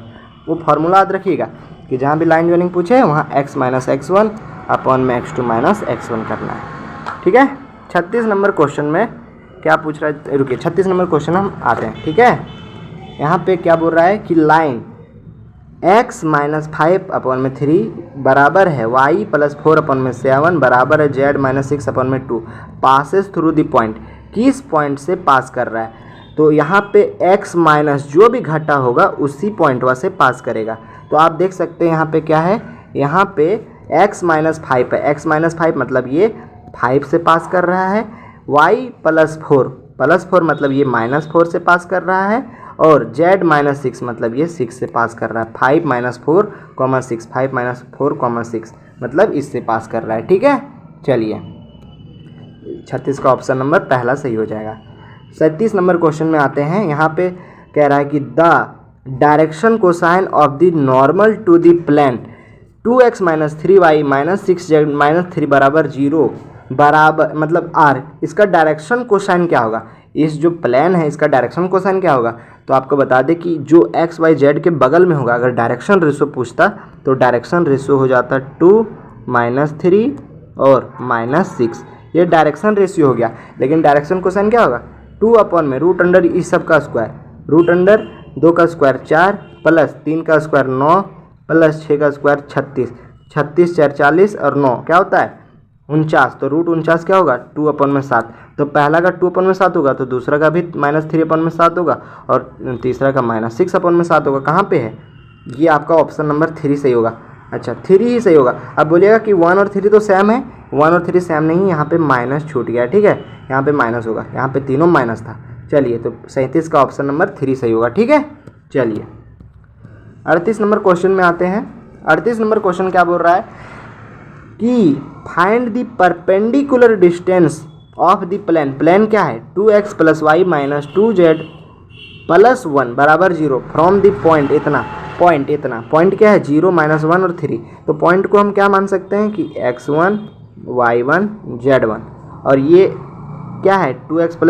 वो फार्मूला याद रखिएगा कि जहाँ भी लाइन ज्वाइनिंग पूछे वहाँ x माइनस x1 अपॉन में x2 माइनस x1 करना है, ठीक है। 36 नंबर क्वेश्चन में क्या पूछ रहा है, रुकिए 36 नंबर क्वेश्चन हम आते हैं, ठीक है। यहाँ पे क्या बोल रहा है कि लाइन x माइनस 5 अपॉन में 3 बराबर है y प्लस 4 अपॉन में 7 बराबर है z माइनस 6 अपॉन में 2 पासेस थ्रू द पॉइंट, किस पॉइंट से पास कर रहा है। तो यहाँ पे x माइनस जो भी घटा होगा उसी पॉइंट से पास करेगा। तो आप देख सकते हैं यहाँ पे क्या है, यहाँ पे x माइनस 5 है, x माइनस 5 मतलब ये 5 से पास कर रहा है, y प्लस 4 मतलब ये माइनस 4 से पास कर रहा है, और z माइनस 6 मतलब ये 6 से पास कर रहा है। 5 माइनस 4 कॉमा 6, 5 माइनस 4 कॉमा 6 मतलब इससे पास कर रहा है, ठीक है। चलिए 36 का ऑप्शन नंबर पहला सही हो जाएगा। 37 नंबर क्वेश्चन में आते हैं। यहाँ पे कह रहा है कि the direction cosine of the normal to the plane 2x minus 3y minus 6z minus 3 बराबर 0 बराबर मतलब r, इसका डायरेक्शन कोसाइन क्या होगा, इस जो प्लेन है इसका डायरेक्शन कोसाइन क्या होगा। तो आपको बता दें कि जो x y z के बगल में होगा, अगर डायरेक्शन रेशो पूछता तो डायरेक्शन रेशो हो जाता 2 माइनस 3 और माइनस 6, ये डायरेक्शन रेशियो हो गया। लेकिन डायरेक्शन कोसाइन क्या होगा, 2 अपॉन में रूट अंडर इस सब का स्क्वायर, रूट अंडर 2 का स्क्वायर 4 प्लस 3 का स्क्वायर 9 प्लस 6 का स्क्वायर 36, 36 4 40 और 9 क्या होता है 49, तो रूट 49 क्या होगा 2 अपॉन में 7। तो पहला का 2 अपॉन में 7 होगा, तो दूसरा का भी माइनस 3 अपॉन में 7 होगा, और तीसरा का माइनस 6 अपॉन में 7 होगा। कहाँ पे है ये, आपका ऑप्शन नंबर 3 सही होगा। अच्छा 3 ही सही होगा। अब बोलिएगा कि 1 और 3 तो सेम है, 1 और 3 सेम नहीं, यहाँ पे माइनस छूट गया, ठीक है, यहाँ पे माइनस होगा, यहाँ पे तीनों माइनस था। चलिए तो 37 का ऑप्शन नंबर 3 सही होगा, ठीक है। चलिए 38 नंबर क्वेश्चन में आते हैं। 38 नंबर क्वेश्चन क्या बोल रहा है कि find the perpendicular distance of the plane, plane क्या है 2x plus Y minus 2z +1 बराबर 0 फ्रॉम द पॉइंट इतना, पॉइंट क्या है 0, -1 और 3। तो पॉइंट को हम क्या मान सकते हैं कि x1 y1 z1, और ये क्या है 2x +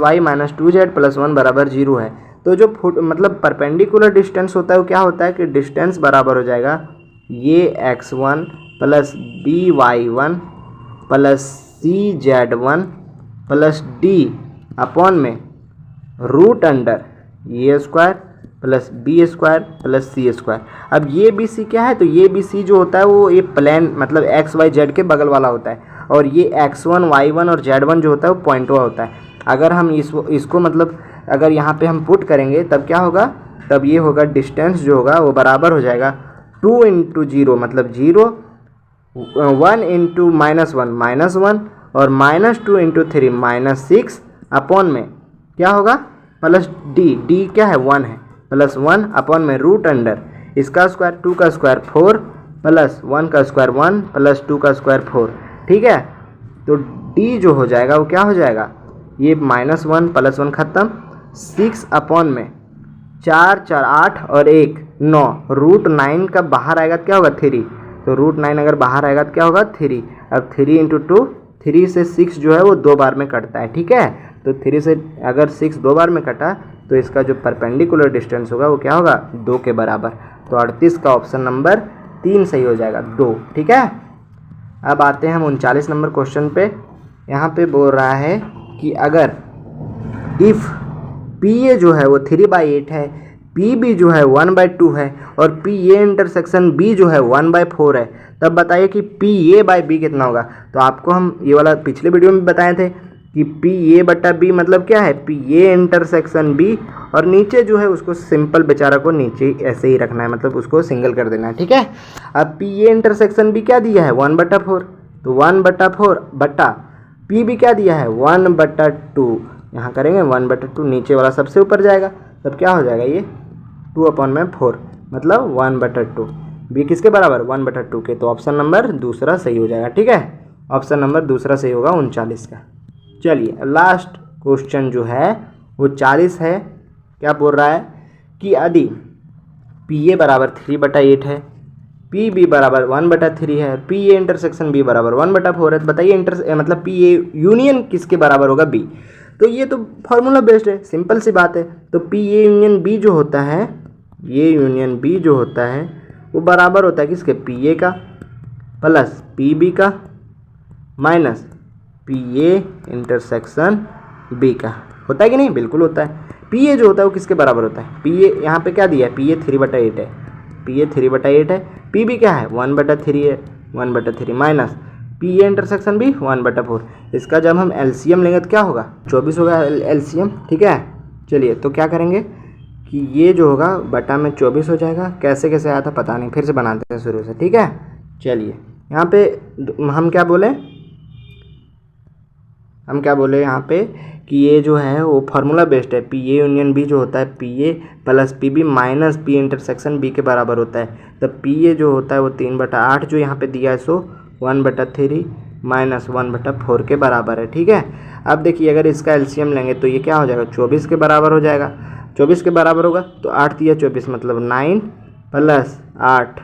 y - 2z + 1 बराबर 0 है। तो जो मतलब परपेंडिकुलर डिस्टेंस होता है वो क्या होता है कि डिस्टेंस बराबर हो जाएगा ये x1 + by1 + cz1 + d upon में √अंडर a² + b² + c²। अब ये बी सी क्या है, तो ये बी सी जो होता है वो ये प्लेन मतलब एक्स वाई जेड के बगल वाला होता है, और ये x1 y1 और z1 जो होता है वो पॉइंट हुआ होता है। अगर हम इसको मतलब अगर यहाँ पे हम पुट करेंगे तब क्या होगा, तब ये होगा डिस्टेंस जो होगा वो बराबर हो जाएगा 2 × 0 मतलब 0, 1 × -1 और -2 × 3 -6 अपॉन में क्या होगा प्लस डी क्या है 1 है, +1 अपॉन में √अंडर इसका स्क्वायर 2 का स्क्वायर 4 + 1 का स्क्वायर 1 + 2 का स्क्वायर 4। ठीक है, तो डी जो हो जाएगा वो क्या हो जाएगा, ये -1 + 1 खत्म, 6 अपॉन में 4 4 8 और 1 9, √9 का बाहर आएगा तो क्या होगा 3, तो √9 अगर बाहर आएगा तो क्या होगा 3। अब 3 × 2, 3 से 6 जो है वो 2 बार में कटता है। ठीक है, तो 3 से अगर 6 2 बार में कटा तो इसका जो परपेंडिकुलर डिस्टेंस होगा वो क्या होगा 2 के बराबर। तो 38 का ऑप्शन नंबर 3 सही हो जाएगा 2। ठीक है, अब आते हैं हम 39 नंबर क्वेश्चन पे। यहाँ पे बोल रहा है कि अगर इफ़ पी ए जो है वो 3/8 है, पी बी जो है 1/2 है और पी ए इंटरसेक्शन बी जो है 1/4 है, तब बताइए कि पी ए बाई बी कितना होगा। तो आपको हम ये वाला पिछले वीडियो में बताए थे कि पी ए बटा बी मतलब क्या है पी ए इंटरसेक्शन बी, और नीचे जो है उसको सिंपल बेचारा को नीचे ऐसे ही रखना है, मतलब उसको सिंगल कर देना है। ठीक है, अब पी ए इंटरसेक्शन बी क्या दिया है 1/4, तो 1/4 बटा पी बी क्या दिया है 1/2, यहाँ करेंगे 1/2, नीचे वाला सबसे ऊपर जाएगा, तब क्या हो जाएगा ये 2/4 मतलब 1/2। बी किसके बराबर 1/2 के, तो ऑप्शन नंबर दूसरा सही हो जाएगा। ठीक है, ऑप्शन नंबर दूसरा सही होगा 39 का। चलिए लास्ट क्वेश्चन जो है वो 40 है। क्या बोल रहा है कि यदि पी ए बराबर 3/8 है, पी बी बराबर 1/3 है, पी ए इंटरसेक्शन बी बराबर 1/4 है, तो बताइए मतलब पी ए यूनियन किसके बराबर होगा बी। तो ये तो फॉर्मूला बेस्ड है, सिंपल सी बात है। तो पी ए यूनियन बी जो होता है, ये यूनियन बी जो होता है वो बराबर होता है किसके पी ए का प्लस पी बी का minus P A intersection B का। होता है कि नहीं, बिल्कुल होता है। पी ए जो होता है वो किसके बराबर होता है, पी ए यहाँ पे क्या दिया है पी ए 3/8 है, पी ए 3/8 है, पी बी क्या है 1/3 है, 1/3 minus P A intersection B 1/4। इसका जब हम एलसीएम लेंगे तो क्या होगा 24 होगा एलसीएम। ठीक है, चलिए तो क्या करेंगे कि ये जो होगा बटा में 24 हो जाएगा। कैसे कैसे आया था पता नहीं, फिर से बनाते हैं शुरू से। ठीक है, चलिए यहाँ पे हम क्या बोले यहाँ पे कि ये जो है वो फार्मूला बेस्ड है। पी ए यूनियन बी जो होता है P A plus P B minus P intersection B के बराबर होता है। तब पी ए जो होता है वो 3/8 जो यहाँ पे दिया है सो 1/3 माइनस 1/4 के बराबर है। ठीक है, अब देखिए अगर इसका एलसीएम लेंगे तो ये क्या हो जाएगा 24 के बराबर हो जाएगा। 24 के बराबर होगा तो 8 × 24 मतलब 9 प्लस 8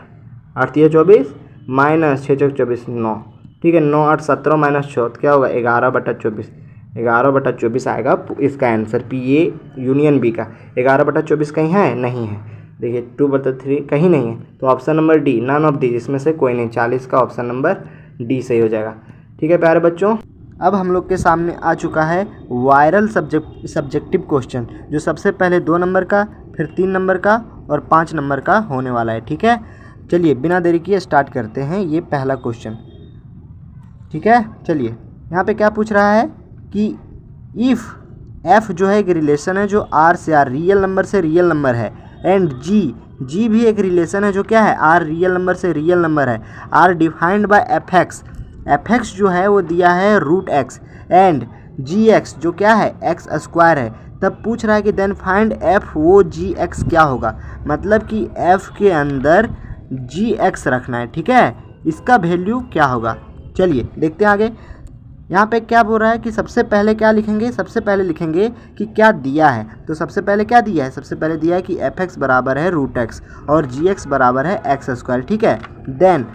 8 × 24 माइनस 6 × 24 9। ठीक है, 9 8 17 माइनस 4 क्या होगा 11/24, 11/24 आएगा इसका answer P A union B का। 11/24 कहीं है नहीं है, देखिए 2/3 कहीं नहीं है, तो option number D none of the, जिसमें से कोई नहीं। 40 का ऑप्शन नंबर डी सही हो जाएगा। ठीक है प्यारे बच्चों, अब हम लोग के सामने आ चुका है वायरल सब्जेक्टिव क्वेश्चन, जो सबसे पहले 2 नंबर का, फिर 3 नंबर का और 5 नंबर का होने वाला है। ठीक है, चलिए बिना देरी किए स्टार्ट करते हैं ये पहला क्वेश्चन। ठीक है, चलिए यहाँ पे क्या पूछ रहा है कि इफ़ एफ जो है एक रिलेशन है जो आर से आर रियल नंबर से रियल नंबर है, एंड जी भी एक रिलेशन है जो क्या है आर रियल नंबर से रियल नंबर है, R defined by f x जो है वो दिया है √x, एंड जी एक्स जो क्या है x² है। तब पूछ रहा है कि देन फाइंड एफ वो जी एक्स क्या होगा, मतलब कि एफ के अंदर जी एक्स रखना है। ठीक है, इसका वैल्यू क्या होगा, चलिए देखते हैं आगे। यहाँ पे क्या बोल रहा है कि सबसे पहले क्या लिखेंगे, सबसे पहले लिखेंगे कि क्या दिया है। तो सबसे पहले क्या दिया है, सबसे पहले दिया है कि f(x) बराबर है √x और gx बराबर है x², ठीक है। देन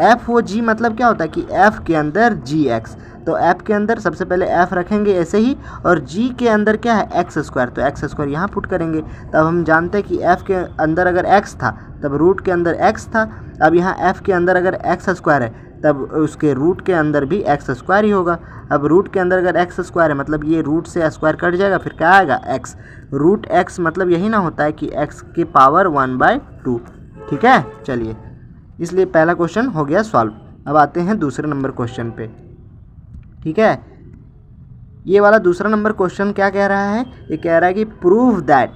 f वो g मतलब क्या होता है कि f के अंदर gx, तो f के अंदर सबसे पहले f रखेंगे ऐसे ही, और g के अंदर क्या है x², तो x² यहाँ पुट करेंगे। तब हम जानते हैं कि f के अंदर अगर x था तब रूट के अंदर x था। अब यहाँ f के अंदर अगर x² है तब उसके रूट के अंदर भी x² ही होगा। अब रूट के अंदर अगर x² है मतलब ये रूट से स्क्वायर कट जाएगा, फिर क्या आएगा x। रूट x मतलब यही ना होता है कि x की पावर 1/2, ठीक है। चलिए, इसलिए पहला क्वेश्चन हो गया सॉल्व। अब आते हैं दूसरे नंबर क्वेश्चन पे, ठीक है। ये वाला दूसरा नंबर क्वेश्चन क्या कह रहा है, ये कह रहा है कि prove that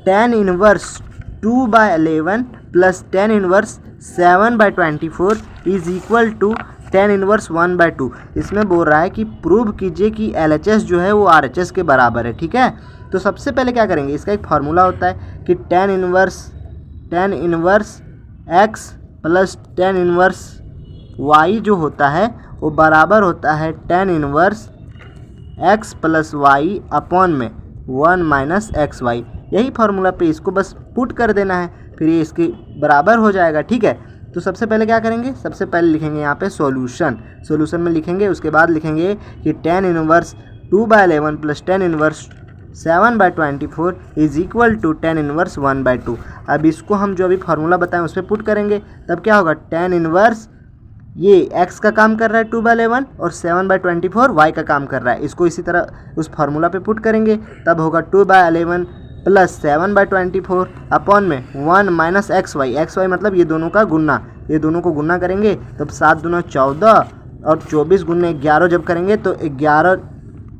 tan inverse 2/11 plus tan inverse 7/24 is equal to tan inverse 1/2। इसमें बोल रहा है कि प्रूव कीजिए कि LHS जो है वो RHS के बराबर है, ठीक है। तो सबसे पहले क्या करेंगे, इसका एक फार्मूला होता है कि tan inverse x plus tan inverse y जो होता है वो बराबर होता है tan inverse x plus y upon में 1 - xy। यही फार्मूला पे इसको बस पुट कर देना है, फिर ये इसके बराबर हो जाएगा, ठीक है। तो सबसे पहले क्या करेंगे, सबसे पहले लिखेंगे यहाँ पे सॉल्यूशन में लिखेंगे। उसके बाद लिखेंगे कि tan inverse 2/11 plus tan inverse 7/24 is equal to tan inverse 1/2। अब इसको हम जो अभी फार्मूला बताएं उस पर पुट करेंगे, तब क्या होगा, tan इनवर्स ये x का काम कर रहा है 2/11 और 7/24 y का काम कर रहा है। इसको इसी तरह उस फार्मूला पे पुट करेंगे, तब होगा 2/11 प्लस 7/24 अपॉन में 1 - xy मतलब ये दोनों का गुन्ना, ये दोनों को गुन्ना करेंगे तब 7 दूना 14 और 24 गुने 11 जब करेंगे तो 11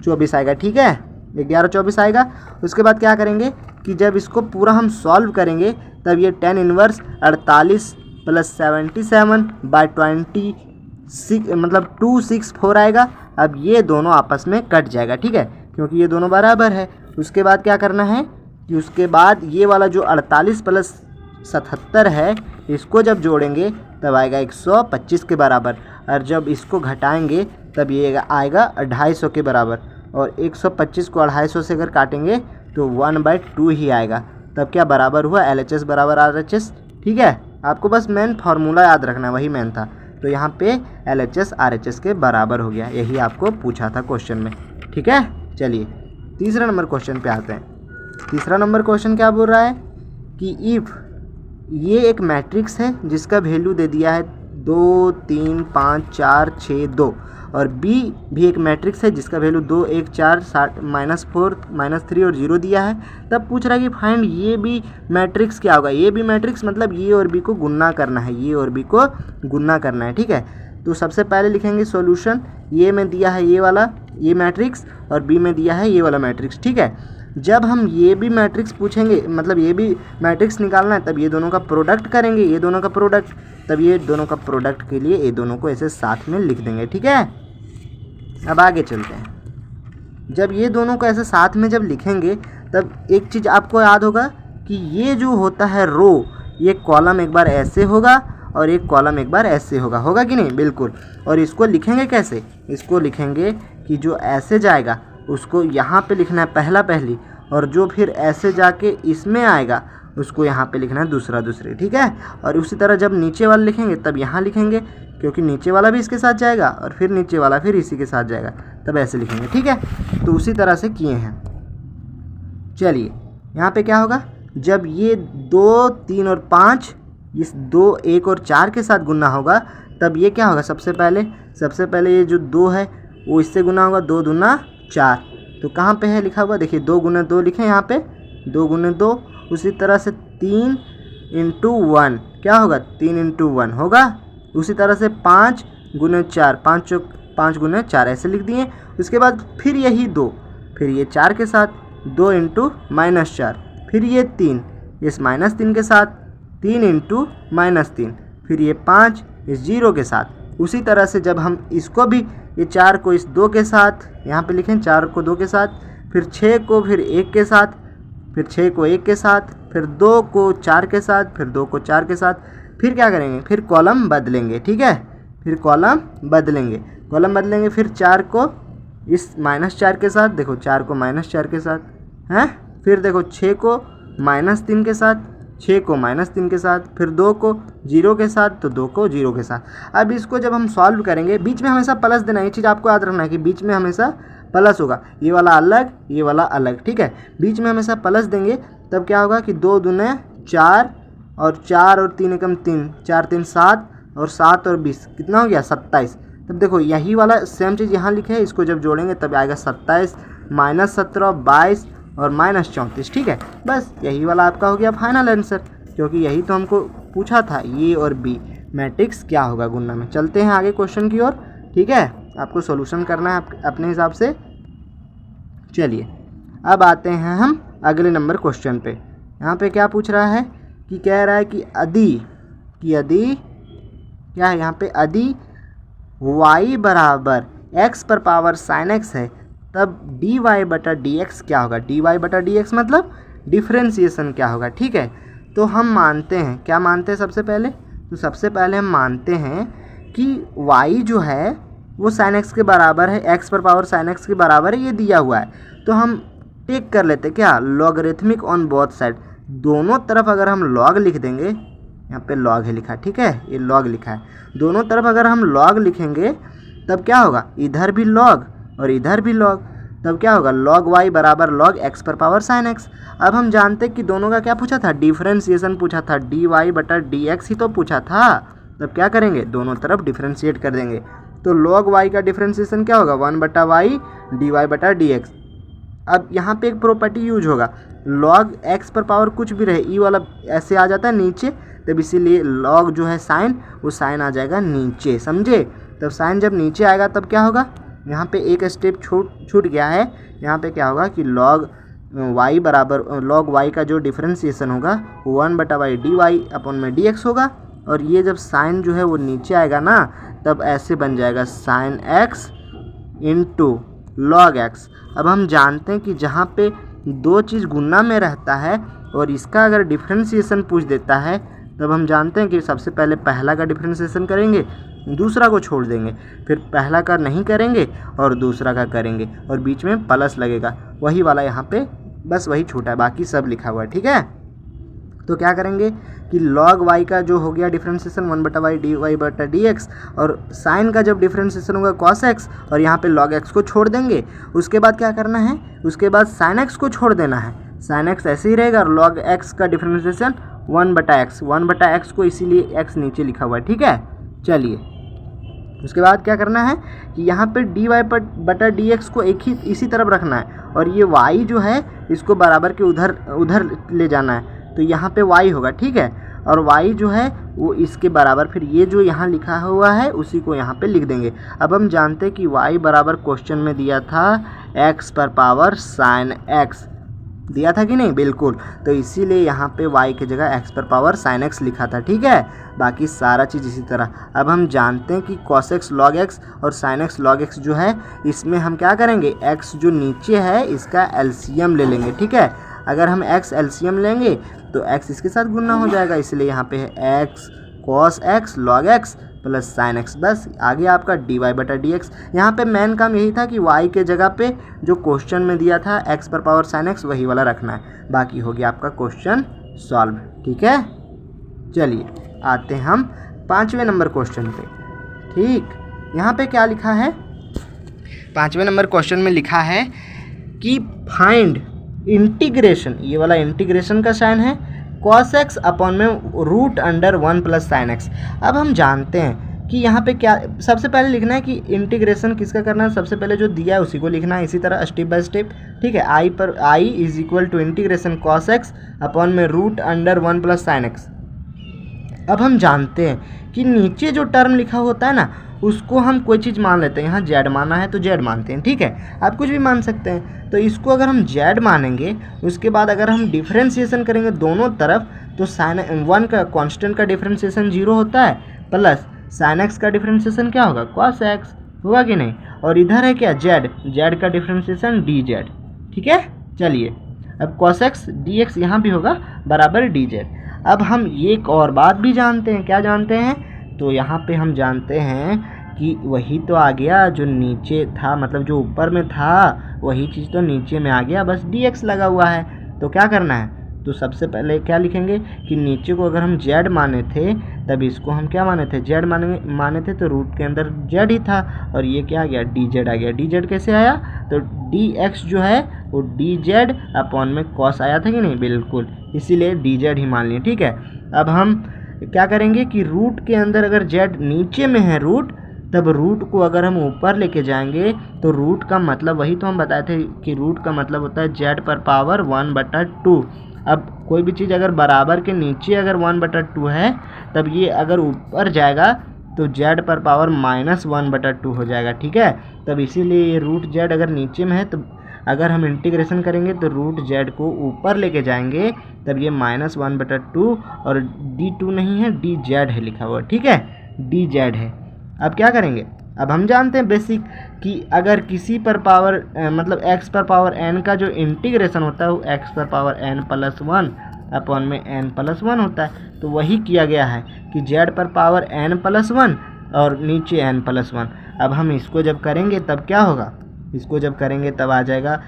24 आएगा, ठीक है। 11 24 आएगा। उसके बाद क्या करेंगे कि जब इसको पूरा हम सॉल्व करेंगे तब ये tan इनवर्स 48 प्लस 77/26 मतलब 264 आएगा। अब ये दोनों आपस में कट जाएगा, ठीक है, क्योंकि ये दोनों बराबर है। उसके बाद क्या करना है कि उसके बाद ये वाला जो 48 प्लस 77 है इसको जब जोड़ेंगे तब आएगा 125 के बराबर, और जब इसको घटाएंगे तब ये आएगा 250 के बराबर, और 125 को 250 से अगर काटेंगे तो 1/2 ही आएगा। तब क्या बराबर हुआ, LHS बराबर RHS, ठीक है। आपको बस मेन फार्मूला याद रखना, वही मेन था। तो यहाँ पे LHS RHS के बराबर हो गया, यही आपको पूछा था क्वेश्चन में, ठीक है। चलिए तीसरा नंबर क्वेश्चन पे आते हैं। तीसरा नंबर क्वेश्चन क्या बोल रहा है कि इफ़ ये एक मैट्रिक्स है जिसका वैल्यू दे दिया है 2 3 5 4 6 2, और B भी एक मैट्रिक्स है जिसका वैल्यू 2 1 4 7 -4 -3 और 0 दिया है। तब पूछ रहा है कि फाइंड ये भी मैट्रिक्स क्या होगा। ये भी मैट्रिक्स मतलब ये और बी को गुन्ना करना है, ये और बी को गुन्ना करना है, ठीक है। तो सबसे पहले लिखेंगे सॉल्यूशन, ये में दिया है ये वाला ये मैट्रिक्स और बी में दिया है ये वाला मैट्रिक्स, ठीक है। जब हम ये भी मैट्रिक्स पूछेंगे मतलब ये भी मैट्रिक्स निकालना है तब ये दोनों का प्रोडक्ट करेंगे, ये दोनों का प्रोडक्ट, तब ये दोनों का प्रोडक्ट के लिए ये दोनों को ऐसे साथ में लिख देंगे, ठीक है। अब आगे चलते हैं। जब ये दोनों को ऐसे साथ में जब लिखेंगे तब एक चीज़ आपको याद होगा कि ये जो होता है रो, ये कॉलम एक बार ऐसे होगा और एक कॉलम एक बार ऐसे होगा, होगा कि नहीं, बिल्कुल। और इसको लिखेंगे कैसे, इसको लिखेंगे कि जो ऐसे जाएगा उसको यहाँ पे लिखना है पहला पहली, और जो फिर ऐसे जाके इसमें आएगा उसको यहाँ पे लिखना है दूसरा दूसरे, ठीक है। और उसी तरह जब नीचे वाला लिखेंगे तब यहाँ लिखेंगे, क्योंकि नीचे वाला भी इसके साथ जाएगा और फिर नीचे वाला फिर इसी के साथ जाएगा, तब ऐसे लिखेंगे, ठीक है। तो उसी तरह से किए हैं। चलिए यहाँ पे क्या होगा, जब ये 2 3 और 5 इस 2 1 और 4 के साथ गुना होगा तब ये क्या होगा, सबसे पहले ये जो 2 है वो इससे गुना होगा, 2 दूना 4। तो कहाँ पे है लिखा हुआ, देखिए 2 गुना 2 लिखे यहाँ पे, 2 गुना 2। उसी तरह से 3 × 1 क्या होगा, 3 × 1 होगा। उसी तरह से 5 गुना 4 5 गुना 4 ऐसे लिख दिए। उसके बाद फिर यही 2, फिर ये 4 के साथ 2 × -4, फिर ये 3 इस -3 के साथ 3 × -3, फिर ये 5 इस 0 के साथ। उसी तरह से जब हम इसको भी ये 4 को इस 2 के साथ यहाँ पे लिखें, 4 को 2 के साथ, फिर 6 को फिर 1 के साथ, फिर 6 को 1 के साथ, फिर 2 को 4 के साथ, फिर 2 को 4 के साथ, फिर क्या करेंगे, फिर कॉलम बदलेंगे, ठीक है, फिर कॉलम बदलेंगे। कॉलम बदलेंगे, फिर 4 को इस -4 के साथ, देखो 4 को -4 के साथ हैं, फिर देखो 6 को -3 के साथ, 6 को -3 के साथ, फिर 2 को 0 के साथ, तो 2 को 0 के साथ। अब इसको जब हम सॉल्व करेंगे, बीच में हमेशा प्लस देना है, ये चीज़ आपको याद रखना है कि बीच में हमेशा प्लस होगा, ये वाला अलग, ये वाला अलग, ठीक है। बीच में हमेशा प्लस देंगे, तब क्या होगा कि 2 दूने 4 और 4 और 3 एकम 3, 4 3 7 और 7 और 20 कितना हो गया 27। तब देखो यही वाला सेम चीज़ यहाँ लिखे है, इसको जब जोड़ेंगे तब आएगा 27 -17 22 और -34, ठीक है। बस यही वाला आपका हो गया फाइनल आंसर, क्योंकि यही तो हमको पूछा था, ए और बी मैट्रिक्स क्या होगा गुणा में। चलते हैं आगे क्वेश्चन की ओर, ठीक है। आपको सॉल्यूशन करना है अपने हिसाब से। चलिए अब आते हैं हम अगले नंबर क्वेश्चन पे। यहाँ पे क्या पूछ रहा है कि कह रहा है कि यदि क्या है यहाँ पे, यदि y बराबर x पर पावर sin x है, तब dy/dx क्या होगा। dy/dx मतलब डिफ्रेंशिएशन क्या होगा, ठीक है। तो हम मानते हैं, क्या मानते हैं सबसे पहले, तो सबसे पहले हम मानते हैं कि y जो है वो sin x के बराबर है, x पर पावर sin x के बराबर है, ये दिया हुआ है। तो हम टेक कर लेते क्या, लॉगरिथमिक ऑन बोथ साइड, दोनों तरफ अगर हम लॉग लिख देंगे, यहाँ पे लॉग है लिखा, ठीक है, ये लॉग लिखा है, दोनों तरफ अगर हम लॉग लिखेंगे तब क्या होगा, इधर भी लॉग और इधर भी लॉग, तब क्या होगा log y बराबर log x पर पावर sin x। अब हम जानते हैं कि दोनों का क्या पूछा था, डिफ्रेंशिएशन पूछा था, dy/dx ही तो पूछा था। तब क्या करेंगे, दोनों तरफ डिफ्रेंशिएट कर देंगे, तो log y का डिफ्रेंशिएशन क्या होगा 1/y dy/dx। अब यहाँ पे एक प्रॉपर्टी यूज होगा, log x पर पावर कुछ भी रहे, ई वाला ऐसे आ जाता है नीचे, तब इसीलिए log जो है साइन, वो साइन आ जाएगा नीचे, समझे। तब साइन जब नीचे आएगा तब क्या होगा, यहाँ पे एक स्टेप छूट गया है, यहाँ पे क्या होगा कि log y बराबर log y का जो डिफ्रेंशिएशन होगा 1/y dy/dx होगा, और ये जब साइन जो है वो नीचे आएगा ना, तब ऐसे बन जाएगा sin x into log x। अब हम जानते हैं कि जहाँ पे दो चीज़ गुना में रहता है और इसका अगर डिफ्रेंशिएशन पूछ देता है, तब हम जानते हैं कि सबसे पहले पहला का डिफ्रेंशिएशन करेंगे, दूसरा को छोड़ देंगे, फिर पहला का नहीं करेंगे और दूसरा का करेंगे, और बीच में प्लस लगेगा, वही वाला यहाँ पे बस वही छूटा है, बाकी सब लिखा हुआ है, ठीक है। तो क्या करेंगे कि log y का जो हो गया डिफ्रेंशिएशन 1/y dy/dx, और साइन का जब डिफ्रेंशिएशन होगा cos x, और यहाँ पे log x को छोड़ देंगे। उसके बाद क्या करना है, उसके बाद sin x को छोड़ देना है, sin x ऐसे ही रहेगा, और log x का डिफ्रेंशिएशन 1/x को इसीलिए x नीचे लिखा हुआ है, ठीक है। चलिए उसके बाद क्या करना है कि यहाँ पे dy/dx को एक ही इसी तरफ रखना है, और ये y जो है इसको बराबर के उधर ले जाना है, तो यहाँ पे y होगा, ठीक है। और y जो है वो इसके बराबर, फिर ये जो यहाँ लिखा हुआ है उसी को यहाँ पे लिख देंगे। अब हम जानते हैं कि y बराबर क्वेश्चन में दिया था x पर पावर sin x, दिया था कि नहीं, बिल्कुल। तो इसीलिए यहाँ पे y की जगह x पर पावर sin x लिखा था, ठीक है। बाकी सारा चीज़ इसी तरह। अब हम जानते हैं कि cos x log x और sin x log x जो है, इसमें हम क्या करेंगे, x जो नीचे है इसका एलसीएम ले लेंगे, ठीक है। अगर हम x एलसीएम लेंगे तो x इसके साथ गुना हो जाएगा, इसलिए यहाँ पे है x cos x log x plus sin x। बस आगे आपका dy/dx। यहाँ पे मेन काम यही था कि y के जगह पे जो क्वेश्चन में दिया था x पर पावर sin x वही वाला रखना है। बाकी हो गया आपका क्वेश्चन सॉल्व, ठीक है। चलिए आते हैं हम 5वें नंबर क्वेश्चन पे, ठीक। यहाँ पे क्या लिखा है, 5वें नंबर क्वेश्चन में लिखा है कि फाइंड इंटीग्रेशन, ये वाला इंटीग्रेशन का साइन है, cos x अपॉन में √1 प्लस sin x। अब हम जानते हैं कि यहाँ पे क्या सबसे पहले लिखना है कि इंटीग्रेशन किसका करना है, सबसे पहले जो दिया है उसी को लिखना है, इसी तरह स्टेप बाय स्टेप, ठीक है। i is equal to integration cos x upon में √1 प्लस sin x। अब हम जानते हैं कि नीचे जो टर्म लिखा होता है ना, उसको हम कोई चीज़ मान लेते हैं, यहाँ z माना है तो z मानते हैं, ठीक है। आप कुछ भी मान सकते हैं, तो इसको अगर हम z मानेंगे, उसके बाद अगर हम डिफ्रेंशिएशन करेंगे दोनों तरफ, तो sin 1 का कांस्टेंट का डिफ्रेंशिएशन 0 होता है, प्लस sin x का डिफ्रेंशिएशन क्या होगा cos x, होगा कि नहीं। और इधर है क्या z का डिफ्रेंशिएशन dz, ठीक है। चलिए अब cos x dx यहाँ भी होगा बराबर dz। अब हम एक और बात भी जानते हैं, क्या जानते हैं, तो यहाँ पे हम जानते हैं कि वही तो आ गया जो नीचे था, मतलब जो ऊपर में था वही चीज़ तो नीचे में आ गया, बस dx लगा हुआ है। तो क्या करना है, तो सबसे पहले क्या लिखेंगे कि नीचे को अगर हम z माने थे तब इसको हम क्या माने थे, z माने थे, तो रूट के अंदर z ही था और ये क्या आ गया, dz आ गया। dz कैसे आया, तो dx जो है वो dz अपॉन में cos आया था कि नहीं, बिल्कुल, इसीलिए dz ही मान लिए। ठीक है, अब हम क्या करेंगे कि रूट के अंदर अगर z नीचे में है रूट, तब रूट को अगर हम ऊपर लेके जाएंगे तो रूट का मतलब वही तो हम बताए थे कि रूट का मतलब होता है z पर पावर 1/2। अब कोई भी चीज़ अगर बराबर के नीचे अगर 1/2 है तब ये अगर ऊपर जाएगा तो z पर पावर -1/2 हो जाएगा। ठीक है, तब इसीलिए ये रूट z अगर नीचे में है तो अगर हम इंटीग्रेशन करेंगे तो रूट z को ऊपर लेके जाएंगे तब ये -1/2 और d2 नहीं है dz है लिखा हुआ। ठीक है, dz है। अब क्या करेंगे, अब हम जानते हैं बेसिक कि अगर किसी पर पावर मतलब x पर पावर n का जो इंटीग्रेशन होता है वो x पर पावर n+1 अपॉन में n+1 होता है, तो वही किया गया है कि z पर पावर n+1 और नीचे n+1। अब हम इसको जब करेंगे तब क्या होगा, इसको जब करेंगे तब आ जाएगा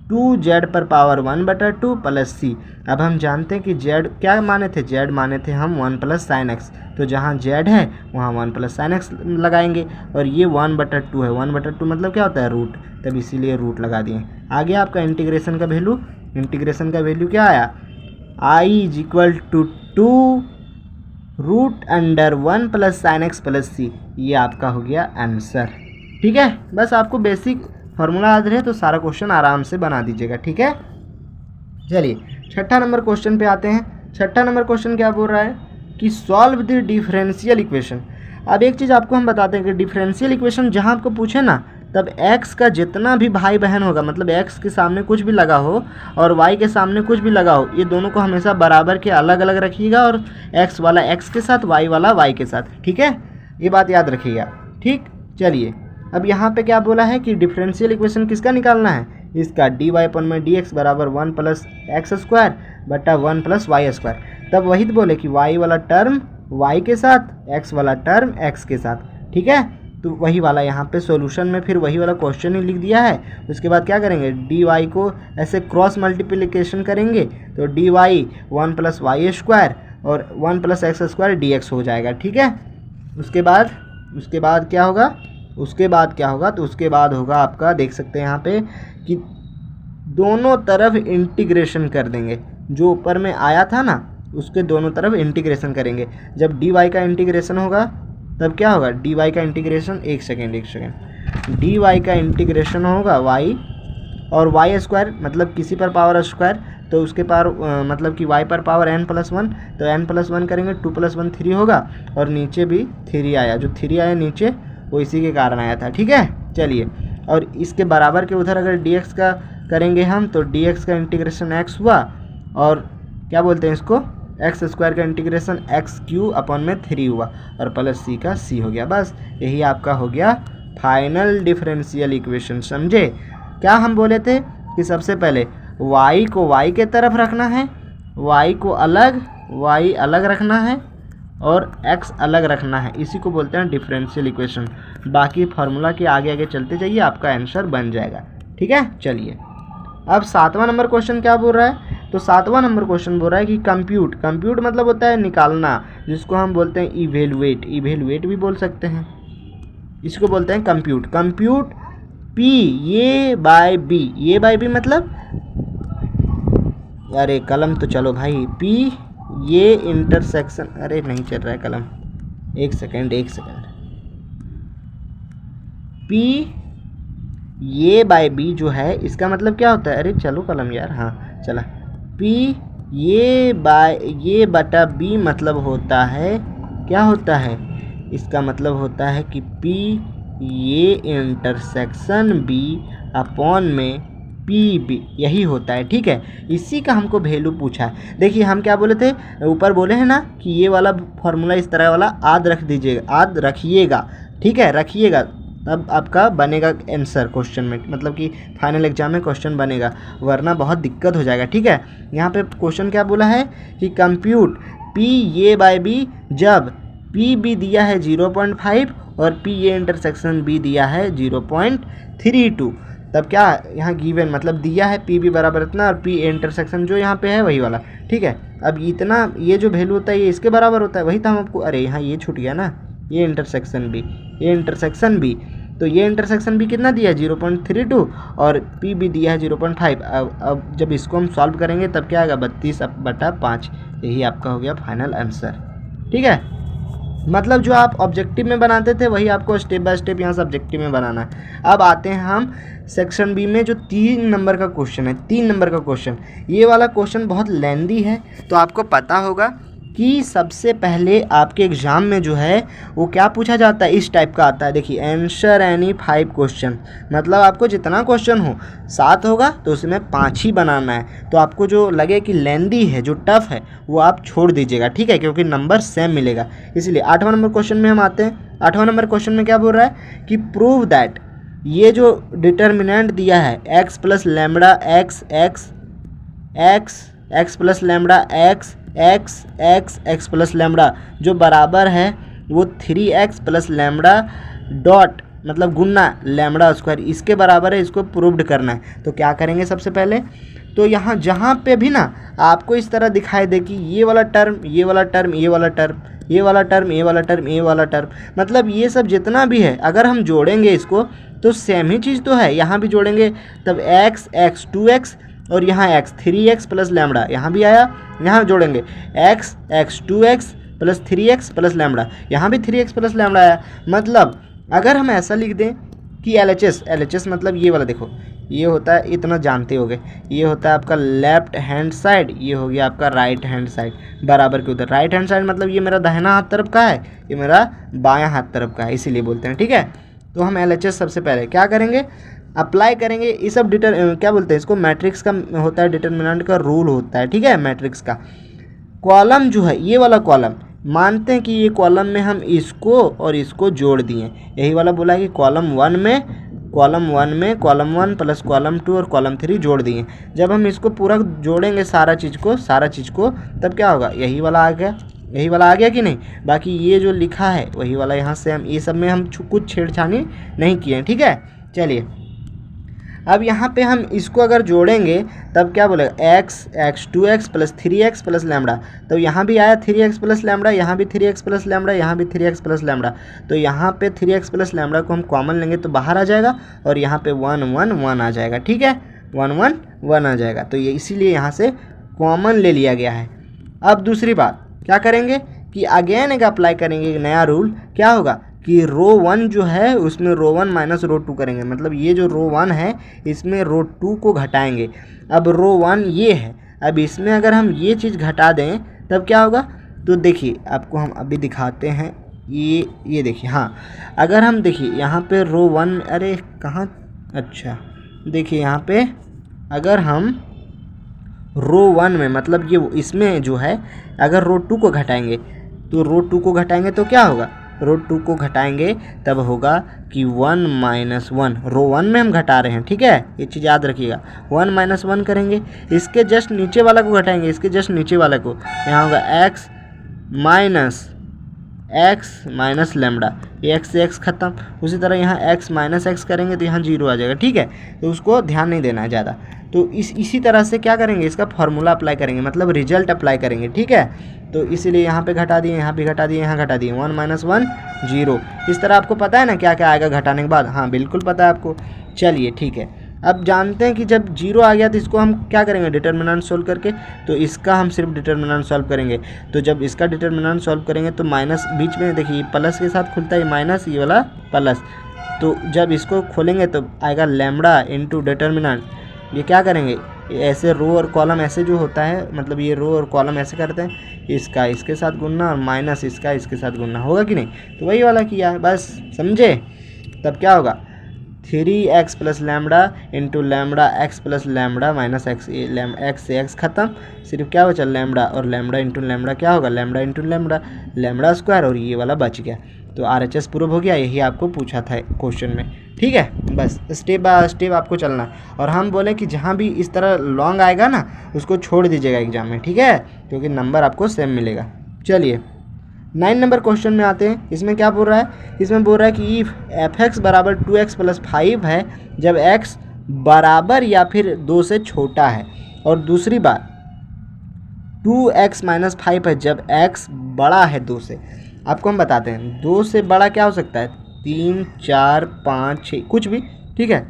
2z पर पावर 1/2 प्लस c। अब हम जानते हैं कि z क्या माने थे, z माने थे हम 1 + sin x, तो जहाँ z है वहाँ 1 + sin x लगाएंगे और ये 1/2 है, 1/2 मतलब क्या होता है रूट, तब इसीलिए रूट लगा दिए। आगे आपका इंटीग्रेशन का वैल्यू, इंटीग्रेशन का वैल्यू क्या आया, i = 2 √(1 + sin x + c), ये आपका हो गया आंसर। ठीक है, बस आपको बेसिक फार्मूला याद रहे तो सारा क्वेश्चन आराम से बना दीजिएगा। ठीक है, चलिए छठा नंबर क्वेश्चन पे आते हैं। छठा नंबर क्वेश्चन क्या बोल रहा है कि सॉल्व द डिफरेंशियल इक्वेशन। अब एक चीज़ आपको हम बताते हैं कि डिफरेंशियल इक्वेशन जहाँ आपको पूछे ना तब x का जितना भी भाई बहन होगा, मतलब x के सामने कुछ भी लगा हो और y के सामने कुछ भी लगा हो, ये दोनों को हमेशा बराबर के अलग अलग रखिएगा और x वाला x के साथ, y वाला y के साथ। ठीक है, ये बात याद रखिएगा। ठीक, चलिए अब यहाँ पे क्या बोला है कि डिफरेंशियल इक्वेशन किसका निकालना है, इसका dy/dx बराबर 1 + x² बटा 1 + y²। तब वही तो बोले कि y वाला टर्म y के साथ, x वाला टर्म x के साथ। ठीक है, तो वही वाला यहाँ पे सॉल्यूशन में फिर वही वाला क्वेश्चन ही लिख दिया है। उसके बाद क्या करेंगे, dy को ऐसे क्रॉस मल्टीप्लिकेशन करेंगे तो dy 1 + y² और 1 + x² dx हो जाएगा। ठीक है, उसके बाद क्या होगा, तो उसके बाद होगा आपका, देख सकते हैं यहाँ पे कि दोनों तरफ इंटीग्रेशन कर देंगे, जो ऊपर में आया था ना उसके दोनों तरफ इंटीग्रेशन करेंगे। जब dy का इंटीग्रेशन होगा तब क्या होगा, dy का इंटीग्रेशन, एक सेकेंड dy का इंटीग्रेशन होगा y और y² मतलब किसी पर पावर स्क्वायर, तो उसके पावर मतलब कि y पर पावर n+1, तो n+1 करेंगे 2 + 1 3 होगा और नीचे भी 3 आया, जो 3 आया नीचे वो इसी के कारण आया था। ठीक है, चलिए, और इसके बराबर के उधर अगर dx का करेंगे हम तो dx का इंटीग्रेशन x हुआ और क्या बोलते हैं इसको, x² का इंटीग्रेशन x³ अपॉन में 3 हुआ और प्लस c का c हो गया। बस यही आपका हो गया फाइनल डिफरेंशियल इक्वेशन। समझे, क्या हम बोले थे कि सबसे पहले y को y के तरफ रखना है, y को अलग, y अलग रखना है और x अलग रखना है, इसी को बोलते हैं डिफरेंशियल इक्वेशन। बाकी फार्मूला के आगे आगे चलते जाइए, आपका आंसर बन जाएगा। ठीक है, चलिए अब 7वां नंबर क्वेश्चन क्या बोल रहा है, तो 7वां नंबर क्वेश्चन बोल रहा है कि कंप्यूट मतलब होता है निकालना, जिसको हम बोलते हैं इवेलुएट भी बोल सकते हैं, इसको बोलते हैं कंप्यूट p a/b मतलब, अरे कलम तो चलो भाई, p ये इंटरसेक्शन, अरे नहीं चल रहा है कलम, एक सेकेंड p a/b जो है इसका मतलब क्या होता है, अरे चलो कलम यार, हाँ चला, p a/b मतलब होता है, क्या होता है, इसका मतलब होता है कि p ये इंटरसेक्शन b अपॉन में pb, यही होता है। ठीक है, इसी का हमको वैल्यू पूछा है। देखिए हम क्या बोले थे, ऊपर बोले हैं ना कि ये वाला फॉर्मूला इस तरह वाला याद रखिएगा। ठीक है, रखिएगा, तब आपका बनेगा आंसर क्वेश्चन में, मतलब कि फाइनल एग्जाम में क्वेश्चन बनेगा, वरना बहुत दिक्कत हो जाएगा। ठीक है, यहाँ पे क्वेश्चन क्या बोला है कि कंप्यूट p a/b जब pb दिया है 0.5 और P ये इंटरसेक्शन B दिया है 0.32, तब क्या यहाँ गिवन मतलब दिया है P भी बराबर इतना और P इंटरसेक्शन जो यहाँ पे है वही वाला, ठीक है। अब इतना ये जो वैल्यू होता है ये इसके बराबर होता है, वही था हम आपको, अरे यहाँ ये छूट गया ना, ये इंटरसेक्शन B, ये इंटरसेक्शन B, तो ये इंटरसेक्शन भी कितना दिया है 0.32 और P भी दिया है 0.5। अब जब इसको हम सॉल्व करेंगे तब क्या आएगा 32/5, यही आपका हो गया फाइनल आंसर, ठीक है। मतलब जो आप ऑब्जेक्टिव में बनाते थे वही आपको स्टेप बाय स्टेप यहाँ सब्जेक्टिव में बनाना है। अब आते हैं हम सेक्शन बी में जो 3 नंबर का क्वेश्चन है, 3 नंबर का क्वेश्चन, ये वाला क्वेश्चन बहुत लेंदी है, तो आपको पता होगा कि सबसे पहले आपके एग्ज़ाम में जो है वो क्या पूछा जाता है, इस टाइप का आता है। देखिए आंसर एनी 5 क्वेश्चन, मतलब आपको जितना क्वेश्चन हो 7 होगा तो उसमें 5 ही बनाना है। तो आपको जो लगे कि लेंदी है, जो टफ है, वो आप छोड़ दीजिएगा, ठीक है, क्योंकि नंबर सेम मिलेगा। इसलिए 8वां नंबर क्वेश्चन में हम आते हैं। 8वां नंबर क्वेश्चन में क्या बोल रहा है कि प्रूव दैट, ये जो डिटर्मिनेंट दिया है x plus lambda x x x x plus lambda x x x x plus lambda जो बराबर है वो 3x प्लस लैम्बडा डॉट मतलब गुना लैम्बडा स्क्वायर, इसके बराबर है, इसको प्रूव्ड करना है। तो क्या करेंगे सबसे पहले, तो यहाँ जहाँ पे भी ना आपको इस तरह दिखाई दे कि ये वाला टर्म ये वाला टर्म ये वाला टर्म ये वाला टर्म ये वाला टर्म ये वाला टर्म, मतलब ये सब जितना भी है अगर हम जोड़ेंगे इसको तो सेम ही चीज़ तो है, यहाँ भी जोड़ेंगे तब x x 2x और यहाँ x 3x प्लस लैम्बडा, यहाँ भी आया, यहाँ जोड़ेंगे x x 2x plus 3x plus lambda, यहाँ भी 3x प्लस लैम्बडा आया। मतलब अगर हम ऐसा लिख दें कि LHS मतलब ये वाला, देखो ये होता है, इतना जानते होगे, ये होता है आपका लेफ्ट हैंड साइड, ये हो गया आपका राइट हैंड साइड, बराबर के उधर। राइट हैंड साइड मतलब ये मेरा दाहिना हाथ तरफ का है, ये मेरा बायां हाथ तरफ का है, इसीलिए बोलते हैं, ठीक है। तो हम LHS सबसे पहले क्या करेंगे, अप्लाई करेंगे। ये सब क्या बोलते हैं इसको, मैट्रिक्स का होता है, डिटर्मिनेंट का रूल होता है, ठीक है, मैट्रिक्स का। कॉलम जो है ये वाला कॉलम, मानते हैं कि ये कॉलम में हम इसको और इसको जोड़ दिए, यही वाला बोला है कि कॉलम 1 में कॉलम 1 प्लस कॉलम 2 और कॉलम 3 जोड़ दिए। जब हम इसको पूरा जोड़ेंगे सारा चीज़ को तब क्या होगा, यही वाला आ गया कि नहीं। बाकी ये जो लिखा है वही वाला, यहाँ से हम ये सब में हम कुछ छेड़छाड़ी नहीं किए, ठीक है। चलिए अब यहाँ पे हम इसको अगर जोड़ेंगे तब क्या बोलेगा, x 2x plus 3x plus lambda, तो यहाँ भी आया 3x प्लस लैम्बडा, यहाँ भी 3x प्लस लैम्बडा, यहाँ भी 3x प्लस लैम्बडा। तो यहाँ पे 3x प्लस लैम्बडा को हम कॉमन लेंगे तो बाहर आ जाएगा और यहाँ पे 1 1 1 आ जाएगा, ठीक है, 1 1 1 आ जाएगा। तो ये इसीलिए यहाँ से कॉमन ले लिया गया है। अब दूसरी बात क्या करेंगे कि अगेन एक अप्लाई करेंगे एक नया रूल, क्या होगा कि रो 1 जो है उसमें रो 1 माइनस रो 2 करेंगे, मतलब ये जो रो 1 है इसमें रो 2 को घटाएंगे। अब रो 1 ये है, अब इसमें अगर हम ये चीज़ घटा दें तब क्या होगा, तो देखिए आपको हम अभी दिखाते हैं, ये देखिए, हाँ अगर हम देखिए यहाँ पे रो 1, अरे कहाँ, अच्छा देखिए यहाँ पे अगर हम रो 1 में मतलब ये इसमें जो है अगर रो 2 को घटाएंगे तो रो 2 को घटाएंगे तो क्या होगा, रो 2 को घटाएंगे तब होगा कि 1 माइनस 1, रो 1 में हम घटा रहे हैं, ठीक है, ये चीज़ याद रखिएगा। 1 माइनस 1 करेंगे, इसके जस्ट नीचे वाला को घटाएंगे, इसके जस्ट नीचे वाला को, यहाँ होगा x माइनस लैम्बडा, ये x से x खत्म। उसी तरह यहाँ x माइनस x करेंगे तो यहाँ 0 आ जाएगा, ठीक है, तो उसको ध्यान नहीं देना है ज़्यादा। तो इसी तरह से क्या करेंगे, इसका फार्मूला अप्लाई करेंगे, मतलब रिजल्ट अप्लाई करेंगे, ठीक है। तो इसीलिए यहाँ पे घटा दिए, यहाँ भी घटा दिए, यहाँ घटा दिए, 1 माइनस 1 0। इस तरह आपको पता है ना क्या क्या आएगा घटाने के बाद, हाँ बिल्कुल पता है आपको। चलिए ठीक है, अब जानते हैं कि जब 0 आ गया तो इसको हम क्या करेंगे, डिटर्मिनेंट सॉल्व करके, तो इसका हम सिर्फ डिटर्मिनेंट सॉल्व करेंगे। तो जब इसका डिटर्मिनेंट सॉल्व करेंगे तो माइनस बीच में देखिए प्लस के साथ खुलता है माइनस, ये वाला प्लस, तो जब इसको खोलेंगे तो आएगा लैम्बडा इंटू डिटर्मिनेंट। ये क्या करेंगे, ऐसे रो और कॉलम ऐसे जो होता है, मतलब ये रो और कॉलम ऐसे करते हैं, इसका इसके साथ गुणना और माइनस इसका इसके साथ गुणना, होगा कि नहीं, तो वही वाला किया है, बस समझे। तब क्या होगा, 3x plus lambda into lambda x plus lambda minus x, x से x खत्म, सिर्फ क्या बचा लैम्बडा, और लैम्बडा इंटू लैम्बडा क्या होगा, lambda into lambda, lambda square, और ये वाला बच गया। तो RHS प्रूव हो गया, यही आपको पूछा था क्वेश्चन में, ठीक है। बस स्टेप बाय स्टेप आपको चलना है, और हम बोले कि जहाँ भी इस तरह लॉन्ग आएगा ना उसको छोड़ दीजिएगा एग्जाम में, ठीक है, क्योंकि नंबर आपको सेम मिलेगा। चलिए 9 नंबर क्वेश्चन में आते हैं। इसमें क्या बोल रहा है, इसमें बोल रहा है कि इफ f(x) बराबर 2x + 5 है जब x बराबर या फिर 2 से छोटा है, और दूसरी बात 2x - 5 है जब x बड़ा है 2 से। आपको हम बताते हैं 2 से बड़ा क्या हो सकता है, 3, 4, 5, 6 कुछ भी, ठीक है।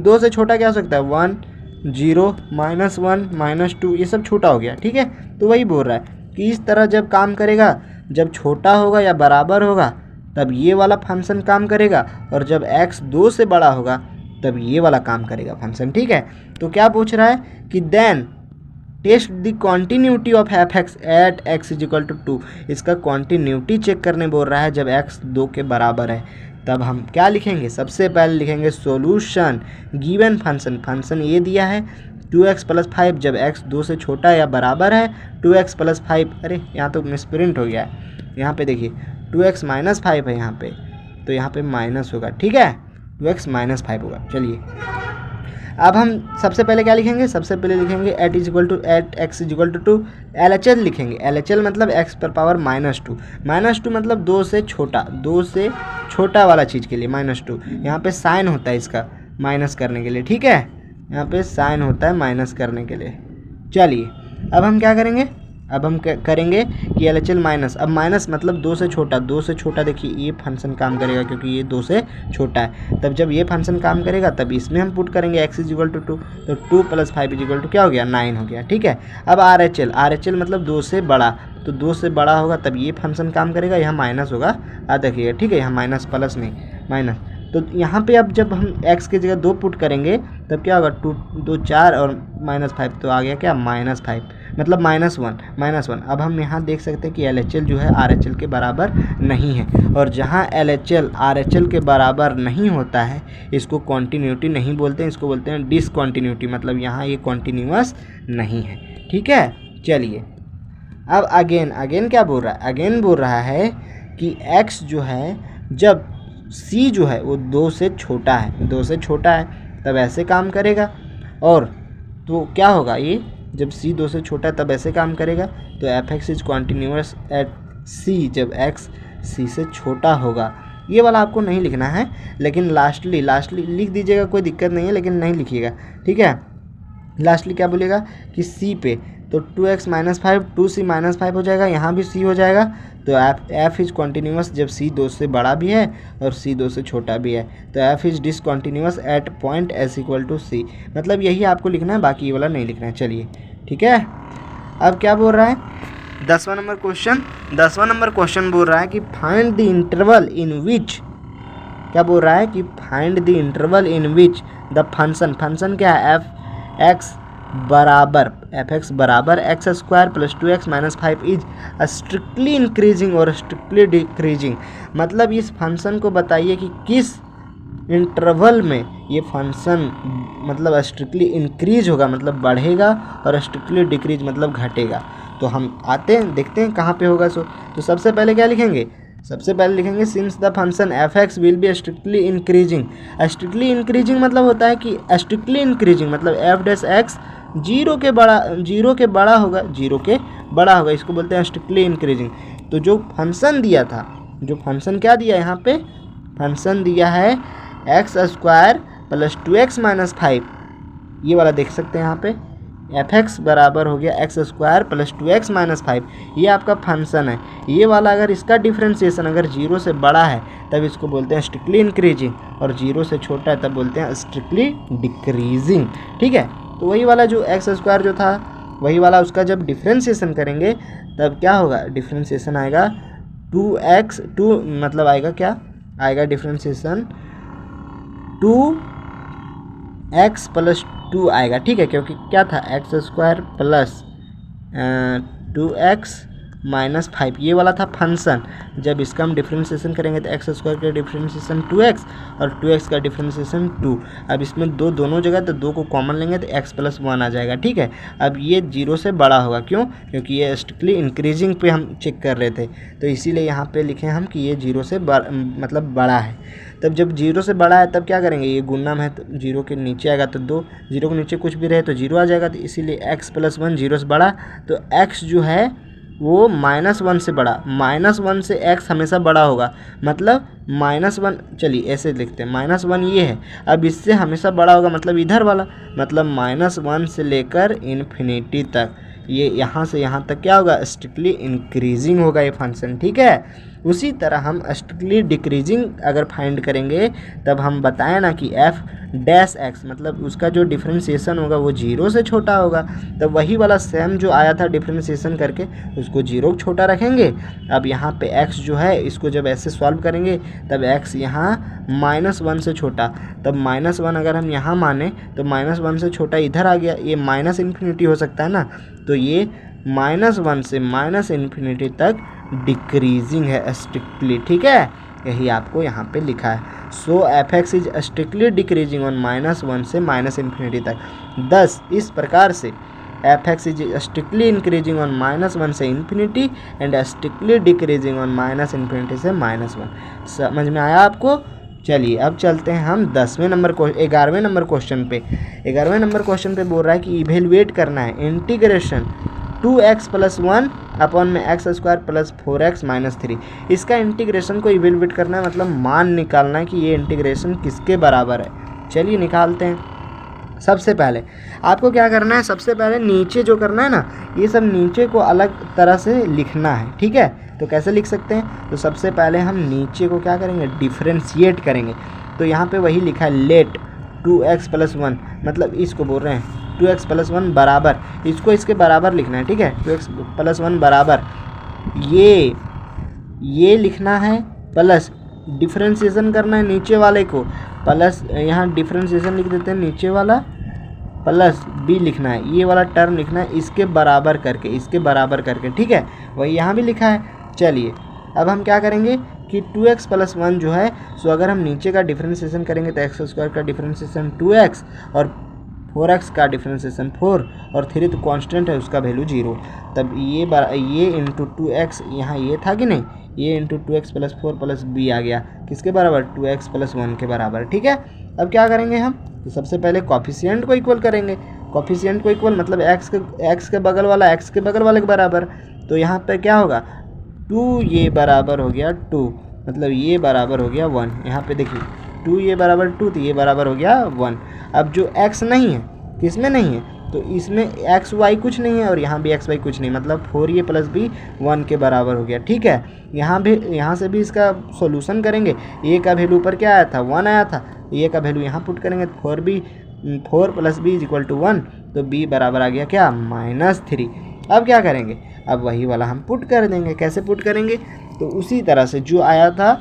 2 से छोटा क्या हो सकता है, 1, 0, -1, -2, ये सब छोटा हो गया, ठीक है। तो वही बोल रहा है कि इस तरह जब काम करेगा, जब छोटा होगा या बराबर होगा तब ये वाला फंक्शन काम करेगा, और जब x 2 से बड़ा होगा तब ये वाला काम करेगा फंक्शन, ठीक है। तो क्या पूछ रहा है कि then test the continuity of f(x) at x = 2। इसका कॉन्टीन्यूटी चेक करने बोल रहा है जब x 2 के बराबर है। तब हम क्या लिखेंगे, सबसे पहले लिखेंगे सॉल्यूशन गिवन फंक्शन ये दिया है 2x + 5 जब x 2 से छोटा या बराबर है 2x + 5, अरे यहाँ तो मिसप्रिंट हो गया है, यहाँ पे देखिए 2x - 5 है यहाँ पे, तो यहाँ पे माइनस होगा, ठीक है, 2x - 5 होगा। चलिए अब हम सबसे पहले क्या लिखेंगे, सबसे पहले लिखेंगे एट x = 2 LHL लिखेंगे। LHL मतलब x पर पावर -2, -2 मतलब 2 से छोटा, 2 से छोटा वाला चीज़ के लिए -2। यहाँ पे साइन होता है इसका माइनस करने के लिए, ठीक है, यहाँ पे साइन होता है माइनस करने के लिए। चलिए अब हम क्या करेंगे, अब हम करेंगे कि LHL माइनस, अब माइनस मतलब 2 से छोटा, 2 से छोटा देखिए ये फंक्शन काम करेगा क्योंकि ये 2 से छोटा है। तब जब ये फंक्शन काम करेगा तब इसमें हम पुट करेंगे x = 2, तो 2 + 5 = क्या हो गया, 9 हो गया, ठीक है। अब RHL मतलब 2 से बड़ा, तो 2 से बड़ा होगा तब ये फंक्शन काम करेगा, यहाँ माइनस होगा, देखिएगा, ठीक है, यहाँ माइनस प्लस नहीं माइनस। तो यहाँ पे अब जब हम x की जगह 2 पुट करेंगे तब क्या होगा, 2 2 4 और -5, तो आ गया क्या, -5 मतलब -1। अब हम यहाँ देख सकते हैं कि LHL जो है RHL के बराबर नहीं है, और जहाँ LHL RHL के बराबर नहीं होता है इसको कॉन्टीन्यूटी नहीं बोलते हैं, इसको बोलते हैं डिसकॉन्टीन्यूटी, मतलब यहाँ ये कॉन्टीन्यूअस नहीं है, ठीक है। चलिए अब अगेन क्या बोल रहा है, अगेन बोल रहा है कि x जो है जब c जो है वो 2 से छोटा है, 2 से छोटा है तब ऐसे काम करेगा, और तो क्या होगा, ये जब c 2 से छोटा है तब ऐसे काम करेगा, तो f(x) is continuous at c जब x c से छोटा होगा। ये वाला आपको नहीं लिखना है, लेकिन लास्टली लिख दीजिएगा, कोई दिक्कत नहीं है, लेकिन नहीं लिखिएगा, ठीक है। लास्टली क्या बोलेगा कि c पे, तो 2x - 5 2c - 5 हो जाएगा, यहाँ भी c हो जाएगा, तो f इज कॉन्टीन्यूअस जब c 2 से बड़ा भी है और c 2 से छोटा भी है, तो f is discontinuous at point s = c। मतलब यही आपको लिखना है, बाकी ये वाला नहीं लिखना है। चलिए ठीक है। अब क्या बोल रहा है, 10वां नंबर क्वेश्चन बोल रहा है कि फाइंड द इंटरवल इन विच, क्या बोल रहा है कि find the interval in which the function क्या है, f(x) बराबर x² + 2x - 5 is strictly increasing और स्ट्रिक्टली डिक्रीजिंग। मतलब इस फंक्शन को बताइए कि किस इंटरवल में ये फंक्शन मतलब स्ट्रिक्टली इंक्रीज होगा, मतलब बढ़ेगा, और स्ट्रिक्टली डिक्रीज मतलब घटेगा। तो हम आते हैं, देखते हैं कहाँ पे होगा। तो सबसे पहले क्या लिखेंगे, सबसे पहले लिखेंगे since the function f(x) will be strictly increasing. Strictly increasing मतलब होता है कि स्ट्रिक्टली इंक्रीजिंग मतलब f(x) 0 के बड़ा होगा, इसको बोलते हैं स्ट्रिक्टली इंक्रीजिंग। तो जो फंक्शन दिया था, जो फंक्शन क्या दिया यहाँ पे, फंक्शन दिया है x² + 2x - 5, ये वाला देख सकते हैं यहाँ पे f(x) बराबर हो गया x² + 2x - 5, ये आपका फंक्शन है। ये वाला अगर इसका डिफ्रेंशिएशन अगर 0 से बड़ा है तब इसको बोलते हैं स्ट्रिक्टली इंक्रीजिंग, और 0 से छोटा है तब बोलते हैं स्ट्रिक्टली डिक्रीजिंग, ठीक है। तो वही वाला जो x² जो था वही वाला उसका जब डिफ्रेंशिएशन करेंगे तब क्या होगा, डिफ्रेंशिएशन आएगा 2 मतलब आएगा क्या आएगा, डिफ्रेंशिएशन 2x + 2 आएगा, ठीक है, क्योंकि क्या था x² + 2x - 5 ये वाला था फंक्शन। जब इसका हम डिफ्रेंशिएशन करेंगे तो x² का डिफ्रेंशिएशन 2x और 2x का डिफ्रेंशिएशन 2। अब इसमें दोनों जगह तो 2 को कॉमन लेंगे तो x + 1 आ जाएगा, ठीक है। अब ये 0 से बड़ा होगा, क्यों, क्योंकि ये स्ट्रिक्टली इंक्रीजिंग पे हम चेक कर रहे थे, तो इसीलिए यहाँ पे लिखे हम कि ये 0 से मतलब बड़ा है। तब जब 0 से बड़ा है तब क्या करेंगे, ये गुणन है तो 0 के नीचे आएगा तो 2, 0 के नीचे कुछ भी रहे तो 0 आ जाएगा, तो इसीलिए x + 1 0 से बड़ा, तो x जो है वो -1 से बड़ा, -1 से x हमेशा बड़ा होगा, मतलब -1, चलिए ऐसे लिखते हैं, -1 ये है, अब इससे हमेशा बड़ा होगा मतलब इधर वाला, मतलब -1 से लेकर इन्फिनिटी तक, ये यहाँ से यहाँ तक क्या होगा, स्ट्रिक्टली इंक्रीजिंग होगा ये फंक्शन, ठीक है। उसी तरह हम स्ट्रिक्टली डिक्रीजिंग अगर फाइंड करेंगे तब हम बताएं ना कि f' मतलब उसका जो डिफ्रेंशिएशन होगा वो 0 से छोटा होगा, तब वही वाला सेम जो आया था डिफ्रेंशिएशन करके उसको 0 छोटा रखेंगे। अब यहाँ पे x जो है इसको जब ऐसे सॉल्व करेंगे तब x यहाँ -1 से छोटा, तब -1 अगर हम यहाँ माने तो -1 से छोटा इधर आ गया, ये माइनस इन्फिनिटी हो सकता है ना, तो ये -1 से -इन्फिनिटी तक डिक्रीजिंग है स्ट्रिक्टली, ठीक है, यही आपको यहाँ पे लिखा है। सो f(x) is strictly decreasing on -1 से -इन्फिनिटी तक। thus इस प्रकार से f(x) is strictly increasing on -1 से infinity and strictly decreasing on -infinity से -1। समझ में आया आपको? चलिए अब चलते हैं हम 11वें नंबर क्वेश्चन पे। 11वें नंबर क्वेश्चन पे बोल रहा है कि इवेलुएट करना है इंटीग्रेशन 2x + 1 अपॉन में x² + 4x - 3। इसका इंटीग्रेशन को इवेलुएट करना है, मतलब मान निकालना है कि ये इंटीग्रेशन किसके बराबर है। चलिए निकालते हैं। सबसे पहले आपको क्या करना है, सबसे पहले नीचे जो करना है ना, ये सब नीचे को अलग तरह से लिखना है, ठीक है। तो कैसे लिख सकते हैं, तो सबसे पहले हम नीचे को क्या करेंगे, डिफ्रेंशिएट करेंगे। तो यहाँ पे वही लिखा है लेट 2x + 1, मतलब इसको बोल रहे हैं 2x + 1 बराबर, इसको इसके बराबर लिखना है, ठीक है। 2x + 1 बराबर ये लिखना है, प्लस डिफ्रेंशिएशन करना है नीचे वाले को, प्लस यहाँ डिफ्रेंशिएशन लिख देते हैं नीचे वाला, प्लस b लिखना है, ये वाला टर्म लिखना है इसके बराबर करके, ठीक है। वही यहाँ भी लिखा है। चलिए अब हम क्या करेंगे कि 2x + 1 जो है, सो अगर हम नीचे का डिफ्रेंशिएशन करेंगे तो x² का डिफ्रेंशिएशन 2x और 4x का डिफ्रेंशिएशन 4 और 3 तो कांस्टेंट है उसका वैल्यू 0, तब ये इंटू 2x, यहाँ ये था कि नहीं, ये इंटू 2x + 4 + b आ गया किसके बराबर, 2x + 1 के बराबर, ठीक है। अब क्या करेंगे हम, तो सबसे पहले कॉफिशिएंट को इक्वल करेंगे। कॉफिशिएंट को इक्वल मतलब x के बगल वाला x के बगल वाले के बराबर, तो यहाँ पे क्या होगा 2 ये बराबर हो गया 2, मतलब ये बराबर हो गया 1। यहाँ पे देखिए 2 ये बराबर 2, तो ये बराबर हो गया 1। अब जो x नहीं है, किसमें नहीं है, तो इसमें एक्स वाई कुछ नहीं है और यहाँ भी एक्स वाई कुछ नहीं, मतलब 4a + b 1 के बराबर हो गया, ठीक है। यहाँ से भी इसका सॉल्यूशन करेंगे, a का वैल्यू ऊपर क्या आया था 1 आया था, a का वैल्यू यहाँ पुट करेंगे 4 + b = 1, तो b बराबर आ गया क्या -3। अब क्या करेंगे, अब वही वाला हम पुट कर देंगे। कैसे पुट करेंगे, तो उसी तरह से जो आया था,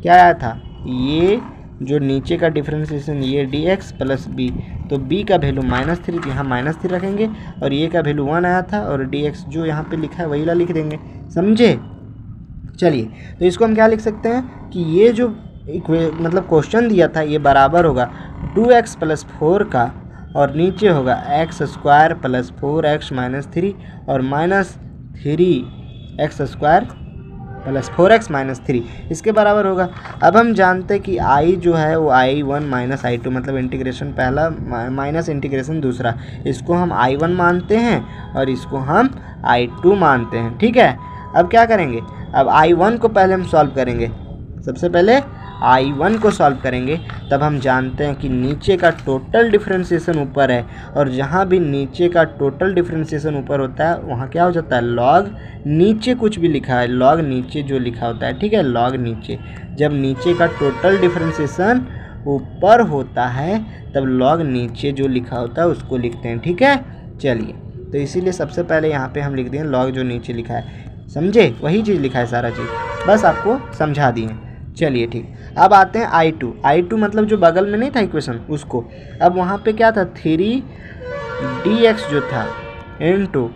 क्या आया था, ये जो नीचे का डिफ्रेंशिएशन ये dx + b, तो b का वैल्यू -3, तो यहाँ -3 रखेंगे और ये का वैल्यू 1 आया था और dx जो यहाँ पे लिखा है वही ला लिख देंगे, समझे। चलिए तो इसको हम क्या लिख सकते हैं कि ये जो मतलब क्वेश्चन दिया था ये बराबर होगा 2x + 4 का और नीचे होगा x² + 4x - 3 और -3x² + 4x - 3 इसके बराबर होगा। अब हम जानते हैं कि i जो है वो i1 - i2, मतलब इंटीग्रेशन पहला माइनस इंटीग्रेशन दूसरा, इसको हम i1 मानते हैं और इसको हम i2 मानते हैं, ठीक है। अब क्या करेंगे, अब i1 को पहले हम सॉल्व करेंगे, सबसे पहले i1 को सॉल्व करेंगे, तब हम जानते हैं कि नीचे का टोटल डिफ्रेंशिएशन ऊपर है और जहाँ भी नीचे का टोटल डिफ्रेंशिएशन ऊपर होता है वहाँ क्या हो जाता है, लॉग नीचे कुछ भी लिखा है, लॉग नीचे जो लिखा होता है, ठीक है। लॉग नीचे, जब नीचे का टोटल डिफ्रेंशिएशन ऊपर होता है तब लॉग नीचे जो लिखा होता है उसको लिखते हैं, ठीक है। चलिए तो इसीलिए सबसे पहले यहाँ पे हम लिख दें लॉग जो नीचे लिखा है, समझे, वही चीज़ लिखा है सारा चीज़, बस आपको समझा दिए। चलिए ठीक, अब आते हैं i2 मतलब जो बगल में नहीं था इक्वेशन उसको। अब वहाँ पे क्या था 3dx जो था इंटू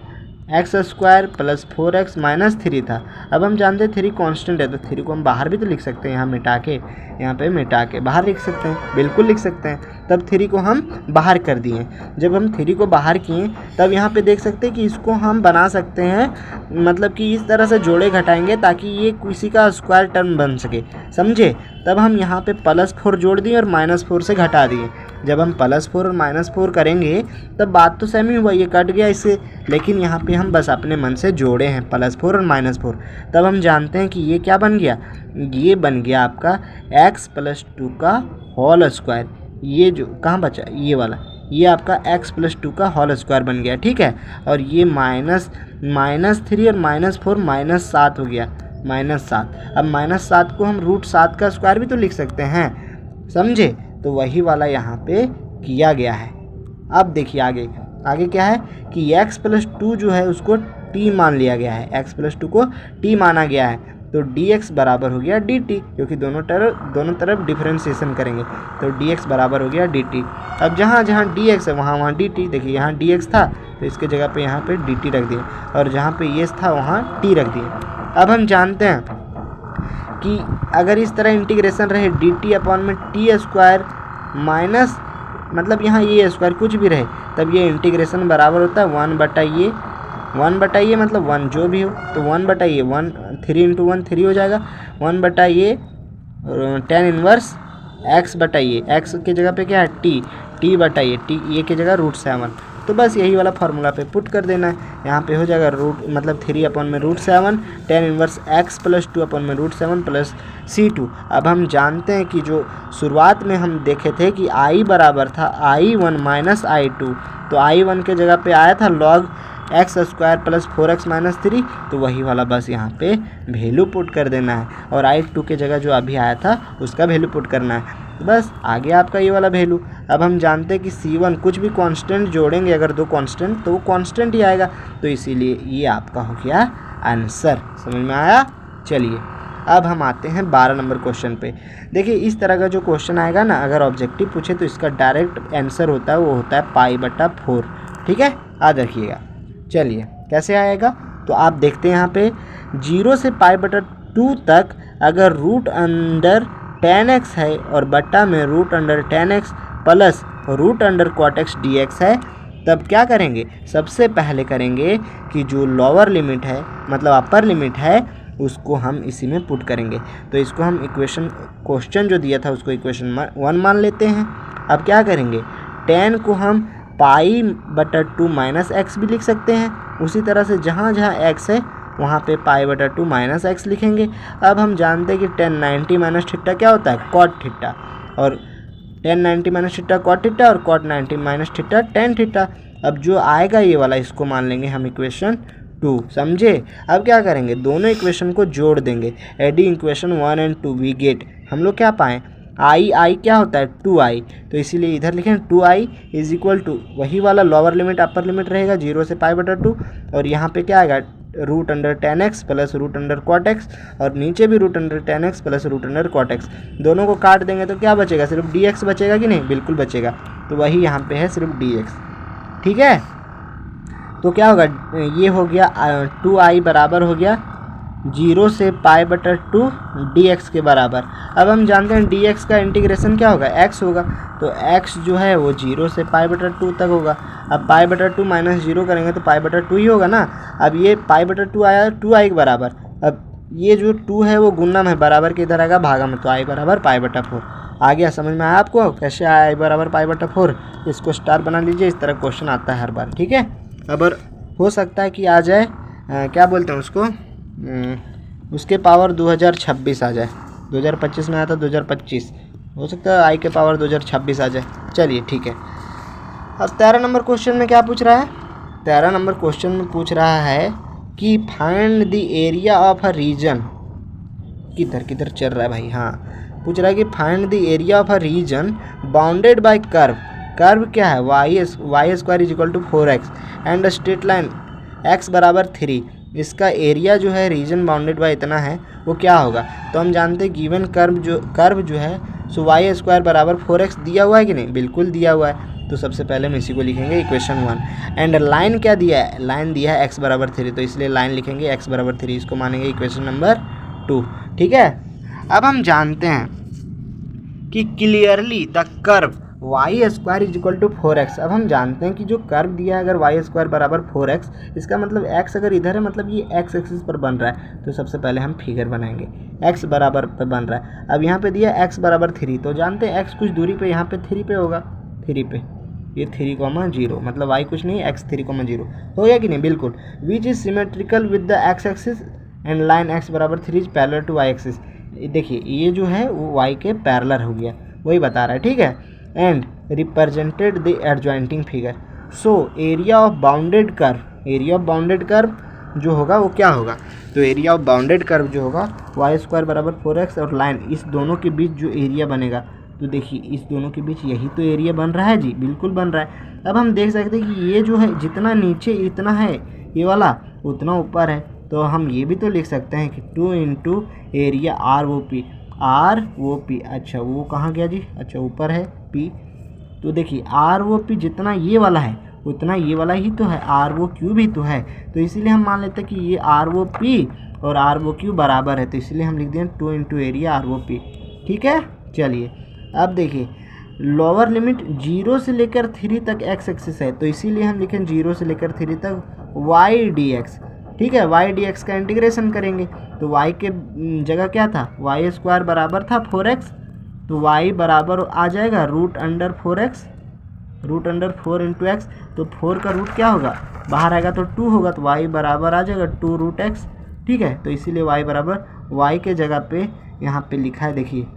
x² + 4x - 3 था। अब हम जानते हैं 3 कांस्टेंट है, तो 3 को हम बाहर भी तो लिख सकते हैं, यहाँ मिटा के, यहाँ पे मिटा के बाहर लिख सकते हैं, बिल्कुल लिख सकते हैं। तब 3 को हम बाहर कर दिए। जब हम 3 को बाहर किए तब यहाँ पे देख सकते हैं कि इसको हम बना सकते हैं, मतलब कि इस तरह से जोड़े घटाएंगे ताकि ये किसी का स्क्वायर टर्म बन सके, समझे। तब हम यहाँ पे +4 जोड़ दिए और -4 से घटा दिए, जब हम +4 और -4 करेंगे तब बात तो सेम ही हुआ, ये कट गया इससे, लेकिन यहाँ पे हम बस अपने मन से जोड़े हैं +4 और -4। तब हम जानते हैं कि ये क्या बन गया, ये बन गया आपका x + 2 का होल स्क्वायर। ये जो कहाँ बचा, ये वाला, ये आपका x + 2 का होल स्क्वायर बन गया, ठीक है। और ये -3 और -4 -7 हो गया, -7। अब -7 को हम √7 का स्क्वायर भी तो लिख सकते हैं, समझे। तो वही वाला यहाँ पे किया गया है। अब देखिए आगे क्या है कि x + 2 जो है उसको t मान लिया गया है, x + 2 को t माना गया है। तो dx बराबर हो गया dt, क्योंकि दोनों तरफ डिफरेंशिएशन करेंगे तो dx बराबर हो गया dt। अब जहाँ dx है वहाँ dt, देखिए यहाँ dx था तो इसके जगह पे यहाँ पे dt रख दिए, और जहाँ पे ये था वहाँ t रख दिए। अब हम जानते हैं कि अगर इस तरह इंटीग्रेशन रहे dt/t² माइनस, मतलब यहाँ ये स्क्वायर कुछ भी रहे, तब ये इंटीग्रेशन बराबर होता है 1/ये मतलब 1 जो भी हो, तो 1/ये 1, 3 × 1 3 हो जाएगा, 1/ये tan इनवर्स x/ये, x की जगह पे क्या है t/ये, ये की जगह √7। तो बस यही वाला फार्मूला पे पुट कर देना है, यहाँ पे हो जाएगा मतलब 3/√7 tan inverse x + 2/√7 plus c2। अब हम जानते हैं कि जो शुरुआत में हम देखे थे कि i बराबर था i1 - i2, तो i1 के जगह पे आया था log x² + 4x - 3, तो वही वाला बस यहाँ पे वैल्यू पुट कर देना है, और i2 के जगह जो अभी आया था उसका वैल्यू पुट करना है। बस आ गया आपका ये वाला वैल्यू। अब हम जानते हैं कि c1 कुछ भी कांस्टेंट जोड़ेंगे अगर दो कांस्टेंट तो वो कांस्टेंट ही आएगा, तो इसीलिए ये आपका हो गया आंसर। समझ में आया। चलिए अब हम आते हैं 12 नंबर क्वेश्चन पे। देखिए इस तरह का जो क्वेश्चन आएगा ना, अगर ऑब्जेक्टिव पूछे तो इसका डायरेक्ट आंसर होता है, वो होता है π/4, ठीक है, याद रखिएगा। चलिए कैसे आएगा, तो आप देखते हैं यहाँ पे 0 से π/2 तक अगर √tan x है और बट्टा में √tan x plus √cot x dx है, तब क्या करेंगे, सबसे पहले करेंगे कि जो लोअर लिमिट है मतलब अपर लिमिट है उसको हम इसी में पुट करेंगे। तो इसको हम क्वेश्चन जो दिया था उसको इक्वेशन 1 मान लेते हैं। अब क्या करेंगे, tan को हम π/2 - x भी लिख सकते हैं, उसी तरह से जहाँ x है वहाँ पे π/2 - x लिखेंगे। अब हम जानते हैं कि tan 90 - थीटा क्या होता है, cot थीटा, और tan 90 - थीटा cot थीटा और cot 90 - थीटा tan थीटा। अब जो आएगा ये वाला इसको मान लेंगे हम इक्वेशन 2, समझे। अब क्या करेंगे, दोनों इक्वेशन को जोड़ देंगे, एडिंग इक्वेशन 1 और 2 वी गेट, हम लोग क्या पाएँ, आई क्या होता है 2i, तो इसीलिए इधर लिखें 2i = वही वाला लोअर लिमिट अपर लिमिट रहेगा 0 से π/2, और यहाँ पे क्या आएगा √tan x plus √cot x, और नीचे भी √tan x plus √cot x। दोनों को काट देंगे तो क्या बचेगा, सिर्फ dx बचेगा कि नहीं, बिल्कुल बचेगा। तो वही यहाँ पे है सिर्फ dx, ठीक है। तो क्या होगा, ये हो गया 2i बराबर हो गया 0 से π/2 dx के बराबर। अब हम जानते हैं dx का इंटीग्रेशन क्या होगा, x होगा, तो x जो है वो 0 से π/2 तक होगा। अब π/2 - 0 करेंगे तो π/2 ही होगा ना। अब ये π/2 आया 2i के बराबर, अब ये जो 2 है वो गुणा में बराबर के इधर आएगा भागा में, तो i बराबर π/4 आ गया। समझ में आया आपको कैसे आया i बराबर π/4, इसको स्टार बना लीजिए, इस तरह क्वेश्चन आता है हर बार, ठीक है। अब हो सकता है कि आ जाए क्या बोलते हैं उसको, उसके पावर 2026 आ जाए, 2025 में आया था 2025, हो सकता है आई के पावर 2026 आ जाए। चलिए ठीक है। अब 13 नंबर क्वेश्चन में क्या पूछ रहा है, 13 नंबर क्वेश्चन में पूछ रहा है कि find the area of a region, किधर चल रहा है भाई, हाँ पूछ रहा है कि find the area of a reason bounded by curve. Curve क्या है, y² = 4x and straight line x बराबर 3। इसका एरिया जो है रीजन बाउंडेड बाय इतना है वो क्या होगा, तो हम जानते हैं गिवन कर्व जो है सो y² बराबर 4x दिया हुआ है कि नहीं, बिल्कुल दिया हुआ है। तो सबसे पहले हम इसी को लिखेंगे इक्वेशन 1, एंड लाइन क्या दिया है, लाइन दिया है x बराबर 3, तो इसलिए लाइन लिखेंगे x बराबर 3, इसको मानेंगे इक्वेशन नंबर 2, ठीक है। अब हम जानते हैं कि clearly the curve y² = 4x। अब हम जानते हैं कि जो कर्व दिया है अगर y² बराबर 4x, इसका मतलब x अगर इधर है मतलब ये x एक्सिस पर बन रहा है, तो सबसे पहले हम फिगर बनाएंगे, x बराबर पर बन रहा है। अब यहाँ पे दिया x बराबर 3, तो जानते हैं x कुछ दूरी पे यहाँ पे 3 पे होगा, 3 पे, ये 3,0 मतलब y कुछ नहीं, x 3,0 हो गया कि नहीं, बिल्कुल। Which is symmetrical with the x axis and line x बराबर 3 is parallel to y axis. देखिए ये जो है वो y के पैरेलल हो गया, वही बता रहा है, ठीक है। And represented the adjoining figure. So area of bounded curve, area of bounded curve जो होगा वो क्या होगा, तो एरिया ऑफ बाउंडेड कर्व जो होगा y² बराबर 4x और लाइन, इस दोनों के बीच जो एरिया बनेगा, तो देखिए इस दोनों के बीच यही तो एरिया बन रहा है जी, बिल्कुल बन रहा है। अब हम देख सकते हैं कि ये जो है जितना नीचे इतना है ये वाला, उतना ऊपर है, तो हम ये भी तो लिख सकते हैं कि 2 इंटू एरिया ROP। अच्छा वो कहाँ गया जी, अच्छा ऊपर है P, तो देखिए ROP जितना ये वाला है उतना ये वाला ही तो है, ROQ भी तो है, तो इसीलिए हम मान लेते हैं कि ये ROP और ROQ बराबर है, तो इसलिए हम लिख दें 2 इंटू एरिया ROP, ठीक है। चलिए अब देखिए लोअर लिमिट 0 से लेकर 3 तक x एक्सिस है, तो इसीलिए हम लिखें 0 से लेकर 3 तक y dx, ठीक है। y dx का इंटीग्रेशन करेंगे, तो y के जगह क्या था, y² बराबर था 4x, तो y बराबर आ जाएगा √4x, √4 इंटू एक्स, तो 4 का रूट क्या होगा, बाहर आएगा तो 2 होगा, तो y बराबर आ जाएगा 2√x, ठीक है। तो इसीलिए y बराबर y के जगह पे यहाँ पे लिखा है, देखिए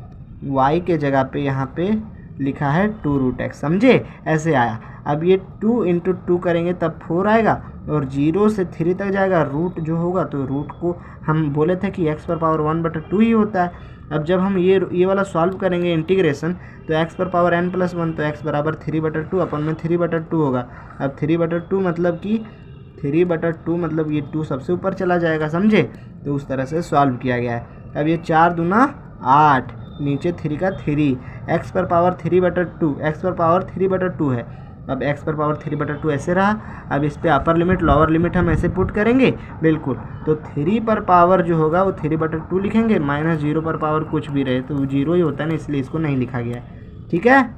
y के जगह पे यहाँ पे लिखा है 2√x, समझे, ऐसे आया। अब ये 2 इंटू 2 करेंगे तब 4 आएगा, और 0 से 3 तक जाएगा, रूट जो होगा तो रूट को हम बोले थे कि x पर पावर 1/2 ही होता है। अब जब हम ये वाला सॉल्व करेंगे इंटीग्रेशन, तो x पर पावर n+1, तो x बराबर 3/2 अपन में 3/2 होगा। अब 3/2 मतलब कि 3/2 मतलब ये 2 सबसे ऊपर चला जाएगा, समझे, तो उस तरह से सॉल्व किया गया है। अब ये 4 दूना 8, नीचे 3 का 3, x पर पावर 3/2, x पर पावर 3/2 है। अब x पर पावर 3/2 ऐसे रहा। अब इस पे अपर लिमिट लोअर लिमिट हम ऐसे पुट करेंगे, बिल्कुल, तो 3 पर पावर जो होगा वो 3/2 लिखेंगे, -0 पर पावर कुछ भी रहे तो 0 ही होता है ना, इसलिए इसको नहीं लिखा गया है, ठीक है।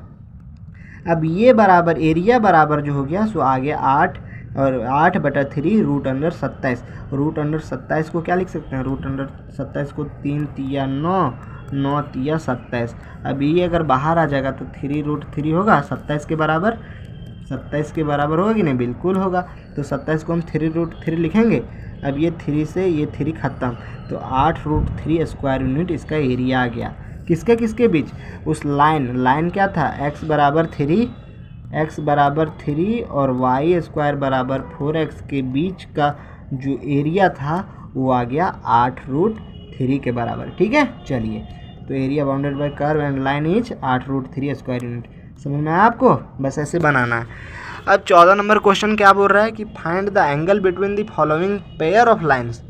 अब ये बराबर एरिया बराबर जो हो गया सो आ गया 8, और 8/3 √27, √27 को क्या लिख सकते हैं, √27 को 3 तिया 9, 9 तिया 27। अब ये अगर बाहर आ जाएगा तो 3√3 होगा, 27 के बराबर, 27 के बराबर होगा कि नहीं, बिल्कुल होगा। तो 27 को हम 3√3 लिखेंगे। अब ये 3 से ये 3 खत्म, तो 8√3 स्क्वायर यूनिट इसका एरिया आ गया। किसके किसके बीच, उस लाइन क्या था, x बराबर 3 और y² बराबर 4x के बीच का जो एरिया था वो आ गया 8√3 के बराबर, ठीक है। चलिए तो area bounded by curve and line is 8√3 square unit, समझ में आया आपको, बस ऐसे बनाना है। अब 14 नंबर क्वेश्चन क्या बोल रहा है कि find the angle between the following pair of lines,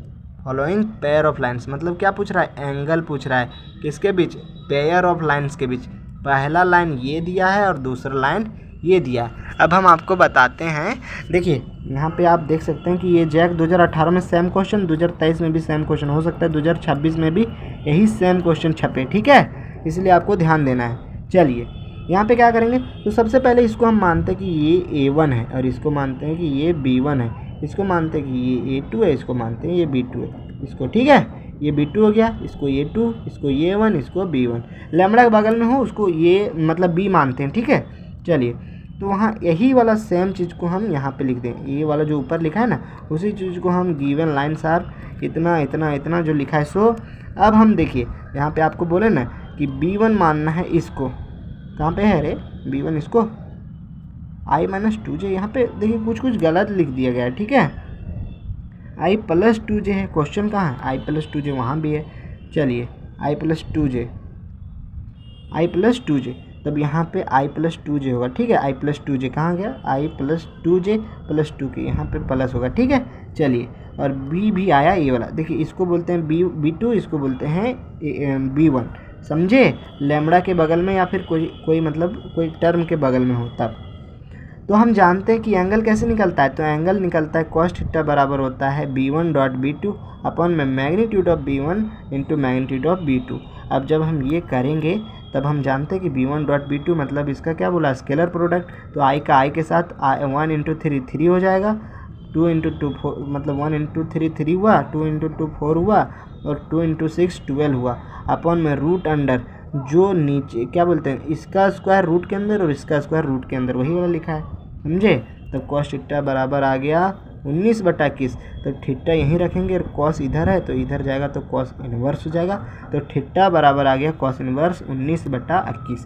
मतलब क्या पूछ रहा है, एंगल पूछ रहा है, किसके बीच, पेयर ऑफ लाइन्स के बीच। पहला लाइन ये दिया है और दूसरा लाइन ये दिया है। अब हम आपको बताते हैं, देखिए यहाँ पे आप देख सकते हैं कि ये जैक 2018 में सेम क्वेश्चन, 2023 में भी सेम क्वेश्चन हो सकता है, 2026 में भी यही सेम क्वेश्चन छपे, ठीक है, इसलिए आपको ध्यान देना है। चलिए यहाँ पे क्या करेंगे, तो सबसे पहले इसको हम मानते हैं कि ये A1 है, और इसको मानते हैं कि ये B1 है, इसको मानते हैं कि ये A2 है, इसको मानते हैं ये B2 है, इसको, ठीक है, ये B2 हो गया, इसको A2, इसको A1, इसको B1। लैम्बडा के बगल में हो उसको ये मतलब B मानते हैं, ठीक है। चलिए तो वहाँ यही वाला सेम चीज़ को हम यहाँ पे लिख दें, ये वाला जो ऊपर लिखा है ना, उसी चीज़ को हम गिवन लाइन्स आर इतना इतना इतना जो लिखा है। सो अब हम देखिए यहाँ पे आपको बोले ना कि B1 मानना है इसको, कहाँ पे है रे B1, इसको I-2j, यहाँ पे देखिए कुछ गलत लिख दिया गया है, ठीक है, I+2j है, क्वेश्चन कहाँ है, I+2j वहाँ भी है। चलिए I+2j, तब यहाँ पे I+2j होगा, ठीक है, I+2j कहाँ गया, I+2j +2 के यहाँ पे प्लस होगा, ठीक है। चलिए और B भी आया ये वाला, देखिए इसको बोलते हैं B2, इसको बोलते हैं B1, समझे, लैम्बडा के बगल में या फिर कोई मतलब कोई टर्म के बगल में हो तब। तो हम जानते हैं कि एंगल कैसे निकलता है, तो एंगल निकलता है cos थीटा बराबर होता है B1.B2 अपॉन में magnitude of B1 into magnitude of B2। अब जब हम ये करेंगे तब हम जानते हैं कि B1.B2 मतलब इसका क्या बोला, स्केलर प्रोडक्ट, तो i का i के साथ 1 इंटू 3 3 हो जाएगा, 2 इंटू 2 4 मतलब 1 इंटू 3 3 हुआ, 2 इंटू 2 4 हुआ, और 2 इंटू 6 12 हुआ, अपॉन में रूट अंडर जो नीचे क्या बोलते हैं, इसका स्क्वायर रूट के अंदर और इसका स्क्वायर रूट के अंदर, वही वाला लिखा है, समझे। तो कॉस थीटा बराबर आ गया 19/21। तो थीटा यहीं रखेंगे और कॉस इधर है तो इधर जाएगा तो कॉस इनवर्स हो जाएगा। तो थीटा बराबर आ गया कॉस इनवर्स 19/21।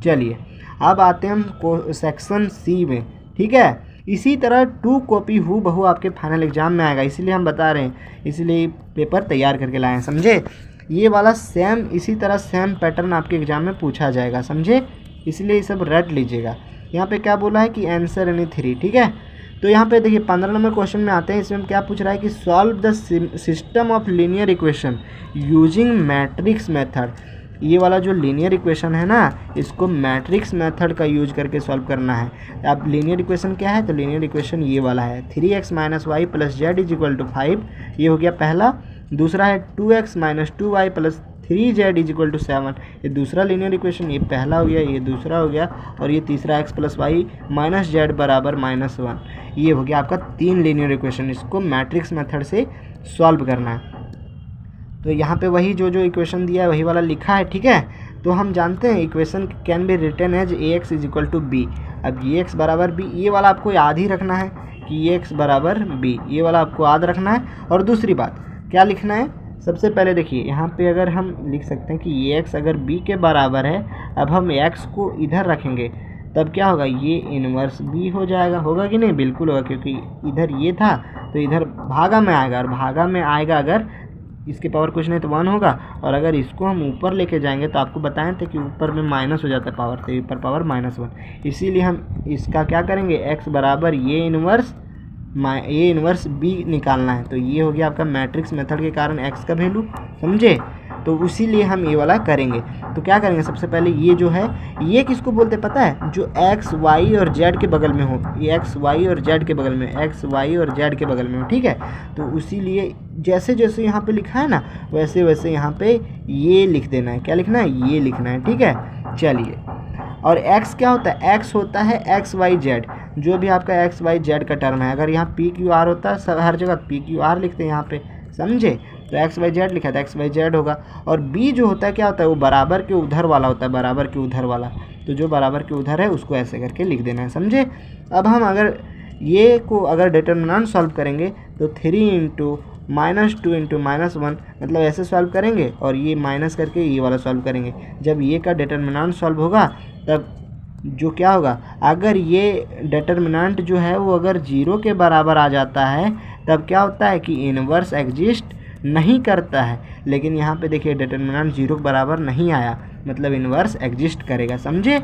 चलिए अब आते हैं हम सेक्शन सी में, ठीक है। इसी तरह 2 कॉपी हूबहू आपके फाइनल एग्जाम में आएगा, इसीलिए हम बता रहे हैं, इसलिए पेपर तैयार करके लाए हैं, समझे। ये वाला सेम इसी तरह सेम पैटर्न आपके एग्जाम में पूछा जाएगा, समझे, इसलिए ये सब रट लीजिएगा। यहाँ पे क्या बोला है कि आंसर एनी 3, ठीक है। तो यहाँ पे देखिए 15 नंबर क्वेश्चन में आते हैं। इसमें क्या पूछ रहा है कि solve the system of linear equation using matrix method. ये वाला जो लीनियर इक्वेशन है ना, इसको मैट्रिक्स मेथड का यूज करके सॉल्व करना है। अब लीनियर इक्वेशन क्या है, तो लीनियर इक्वेशन ये वाला है 3x - y + z = 5, ये हो गया पहला। दूसरा है 2x - 2y + 3z = 7, ये दूसरा लीनियर इक्वेशन, ये पहला हो गया, ये दूसरा हो गया, और ये तीसरा x + y - z = -1, ये हो गया आपका 3 लीनियर इक्वेशन। इसको मैट्रिक्स मेथड से सॉल्व करना है। तो यहाँ पे वही जो इक्वेशन दिया है वही वाला लिखा है, ठीक है। तो हम जानते हैं equation can be written as ax = b। अब ax बराबर b, ये वाला आपको याद ही रखना है कि ax बराबर b, ये वाला आपको याद रखना है। और दूसरी बात क्या लिखना है, सबसे पहले देखिए यहाँ पे अगर हम लिख सकते हैं कि ax अगर b के बराबर है, अब हम x को इधर रखेंगे तब क्या होगा, ये इन्वर्स b हो जाएगा, होगा कि नहीं, बिल्कुल होगा, क्योंकि इधर ये था तो इधर भागा में आएगा, और भागा में आएगा अगर इसके पावर कुछ नहीं तो 1 होगा, और अगर इसको हम ऊपर लेके जाएंगे तो आपको बताए थे कि ऊपर में माइनस हो जाता है पावर, तो ऊपर पावर -1, इसीलिए हम इसका क्या करेंगे, x बराबर ये इन्वर्स b निकालना है। तो ये हो गया आपका मैट्रिक्स मेथड के कारण x का वैल्यू, समझे। तो इसीलिए हम ये वाला करेंगे। तो क्या करेंगे, सबसे पहले ये जो है, ये किसको बोलते हैं पता है, जो x y और z के बगल में हो, ये x y और z के बगल में, x y और z के बगल में हो, ठीक है। तो इसीलिए जैसे जैसे यहाँ पे लिखा है ना, वैसे वैसे यहाँ पे ये लिख देना है। क्या लिखना है, ये लिखना है, ठीक है। चलिए, और x क्या होता है, x होता है x y z, जो भी आपका x y z का टर्म है। अगर यहाँ p q r होता है सब हर जगह p q r लिखते हैं यहाँ पे, समझे। तो x y z लिखा था, x y z होगा। और b जो होता है क्या होता है, वो बराबर के उधर वाला होता है, बराबर के उधर वाला। तो जो बराबर के उधर है उसको ऐसे करके लिख देना है, समझे। अब हम अगर ये को अगर डिटर्मिनेंट सॉल्व करेंगे तो 3 × -2 × -1, मतलब ऐसे सॉल्व करेंगे, और ये माइनस करके ये वाला सॉल्व करेंगे। जब ये का डिटर्मिनेंट सॉल्व होगा तब जो क्या होगा, अगर ये डिटर्मिनेंट जो है वो अगर 0 के बराबर आ जाता है तब क्या होता है कि इन्वर्स एग्जिस्ट नहीं करता है। लेकिन यहाँ पे देखिए डिटर्मिनेंट 0 के बराबर नहीं आया, मतलब इन्वर्स एग्जिस्ट करेगा, समझे।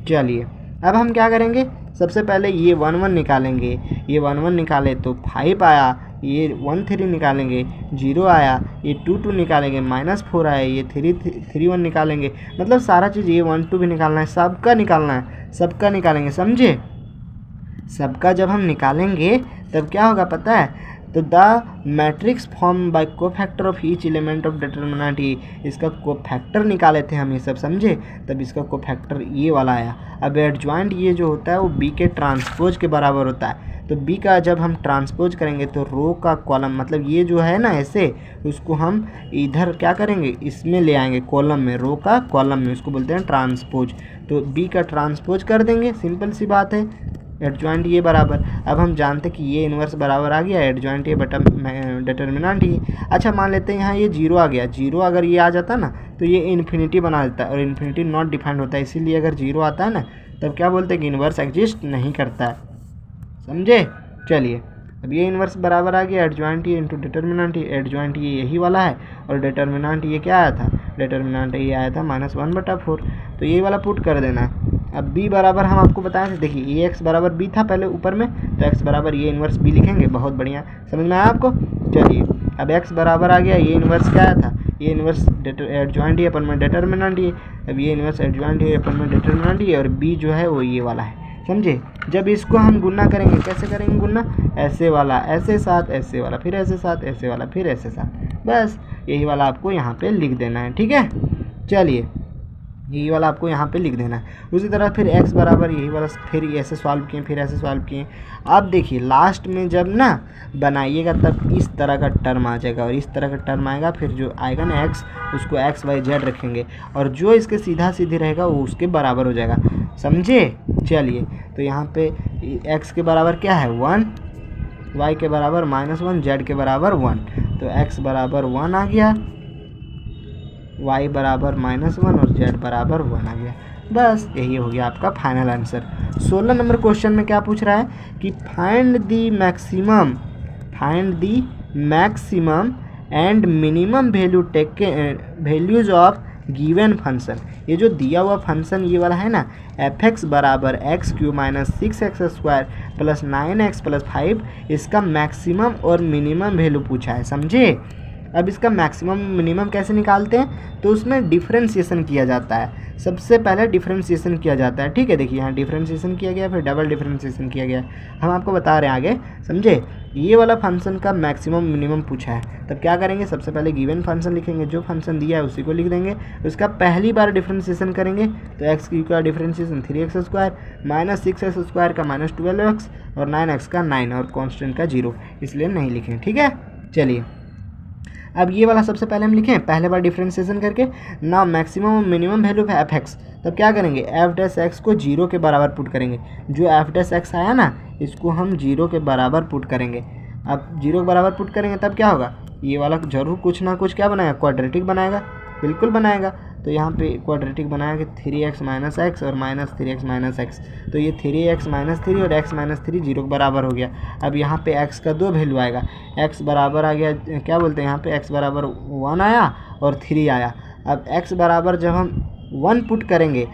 चलिए अब हम क्या करेंगे, सबसे पहले ये 1 1 निकालेंगे, ये 1 1 निकाले तो 5 आया, ये 1 3 निकालेंगे 0 आया, ये 2 2 निकालेंगे -4 आया, ये 3 1 निकालेंगे, मतलब सारा चीज़ ये 1 2 भी निकालना है, सबका निकालना है, सबका निकालेंगे, समझे। सबका जब हम निकालेंगे तब क्या होगा पता है, तो the matrix form by cofactor of each element of determinant, इसका कोफैक्टर निकाले थे हम ये सब, समझे। तब इसका कोफैक्टर ये वाला आया। अब एडजॉइंट ये जो होता है वो b के ट्रांसपोज के बराबर होता है। तो b का जब हम ट्रांसपोज करेंगे तो रो का कॉलम, मतलब ये जो है ना ऐसे, उसको हम इधर क्या करेंगे, इसमें ले आएंगे कॉलम में, रो का कॉलम में, उसको बोलते हैं ट्रांसपोज। तो b का ट्रांसपोज कर देंगे, सिंपल सी बात है। एडजॉइंट ये बराबर, अब हम जानते हैं कि ये इन्वर्स बराबर आ गया, एडजॉइंट ये बटा डिटर्मिनेंट ये। अच्छा मान लेते हैं यहाँ ये 0 आ गया, 0 अगर ये आ जाता ना तो ये इन्फिनिटी बना देता है, और इन्फिनिटी नॉट डिफाइंड होता है, इसीलिए अगर 0 आता है ना तब क्या बोलते हैं कि इन्वर्स एग्जिस्ट नहीं करता है, समझे। चलिए अब ये इन्वर्स बराबर आ गया, एडजॉइंट ये इंटू डिटर्मिनेंट, एडजॉइंट ये यही वाला है, और डिटर्मिनेंट ये क्या आया था, डिटर्मिनेंट ये आया था -1/4। तो ये वाला पुट कर देना है। अब b बराबर हम आपको बताए थे, देखिए ये x बराबर b था पहले ऊपर में, तो x बराबर ये इन्वर्स b लिखेंगे, बहुत बढ़िया, समझ में आया आपको। चलिए अब x बराबर आ गया, ये इन्वर्स क्या आया था, ये इन्वर्स एडजॉइंट ये अपन में डिटर्मिनेंट ये, अब ये इन्वर्स एडजॉइंट ये अपन में डिटर्मिनेंट ये, और b जो है वो ये वाला है, समझे। जब इसको हम गुना करेंगे, कैसे करेंगे गुना, ऐसे वाला ऐसे साथ, ऐसे वाला फिर ऐसे साथ, ऐसे वाला फिर ऐसे साथ, बस यही वाला आपको यहाँ पे लिख देना है, ठीक है। चलिए यही वाला आपको यहाँ पे लिख देना है। उसी तरह फिर x बराबर यही वाला फिर ऐसे सॉल्व किए, फिर ऐसे सॉल्व किए। अब देखिए लास्ट में जब ना बनाइएगा तब इस तरह का टर्म आ जाएगा और इस तरह का टर्म आएगा, फिर जो आएगा ना x उसको x y z रखेंगे और जो इसके सीधा सीधी रहेगा वो उसके बराबर हो जाएगा, समझे। चलिए तो यहाँ पे x के बराबर क्या है 1, y के बराबर -1, z के बराबर 1, तो x बराबर 1 आ गया, y बराबर -1 और z बराबर 1 आ गया। बस यही हो गया आपका फाइनल आंसर। 16 नंबर क्वेश्चन में क्या पूछ रहा है कि find the maximum and minimum values of given function. ये जो दिया हुआ फंक्शन ये वाला है ना f(x) बराबर x³ - 6x² + 9x + 5, इसका मैक्सिमम और मिनिमम वैल्यू पूछा है, समझे। अब इसका मैक्सिमम मिनिमम कैसे निकालते हैं, तो उसमें डिफरेंशिएशन किया जाता है। सबसे पहले डिफरेंशिएशन किया जाता है, ठीक है। देखिए यहाँ डिफरेंशिएशन किया गया, फिर डबल डिफरेंशिएशन किया गया, हम आपको बता रहे हैं आगे, समझे। ये वाला फंक्शन का मैक्सिमम मिनिमम पूछा है, तब क्या करेंगे, सबसे पहले गिवन फंक्शन लिखेंगे, जो फंक्शन दिया है उसी को लिख देंगे। उसका पहली बार डिफरेंशिएशन करेंगे तो x³ का डिफरेंशिएशन 3x² -6x² का -12x और 9x का 9 और कांस्टेंट का 0, इसलिए नहीं लिखें, ठीक है। चलिए अब ये वाला सबसे पहले हम लिखें पहले बार डिफरेंशिएशन करके। ना मैक्सिमम और मिनिमम वैल्यू है f(x), तब क्या करेंगे f'(x) को 0 के बराबर पुट करेंगे। जो f'(x) आया ना इसको हम 0 के बराबर पुट करेंगे। अब 0 के बराबर पुट करेंगे तब क्या होगा, ये वाला जरूर कुछ ना कुछ क्या बनाएगा, क्वाड्रेटिक बनाएगा, बिल्कुल बनाएगा। तो यहाँ पे क्वाड्रेटिक बनाया कि 3x - x और -3x - x, तो ये 3x - 3 और x - 3 0 के बराबर हो गया। अब यहाँ पे x का 2 वैल्यू आएगा, x बराबर आ गया, क्या बोलते हैं यहाँ पे x बराबर 1 आया और 3 आया। अब x बराबर जब हम 1 पुट करेंगे,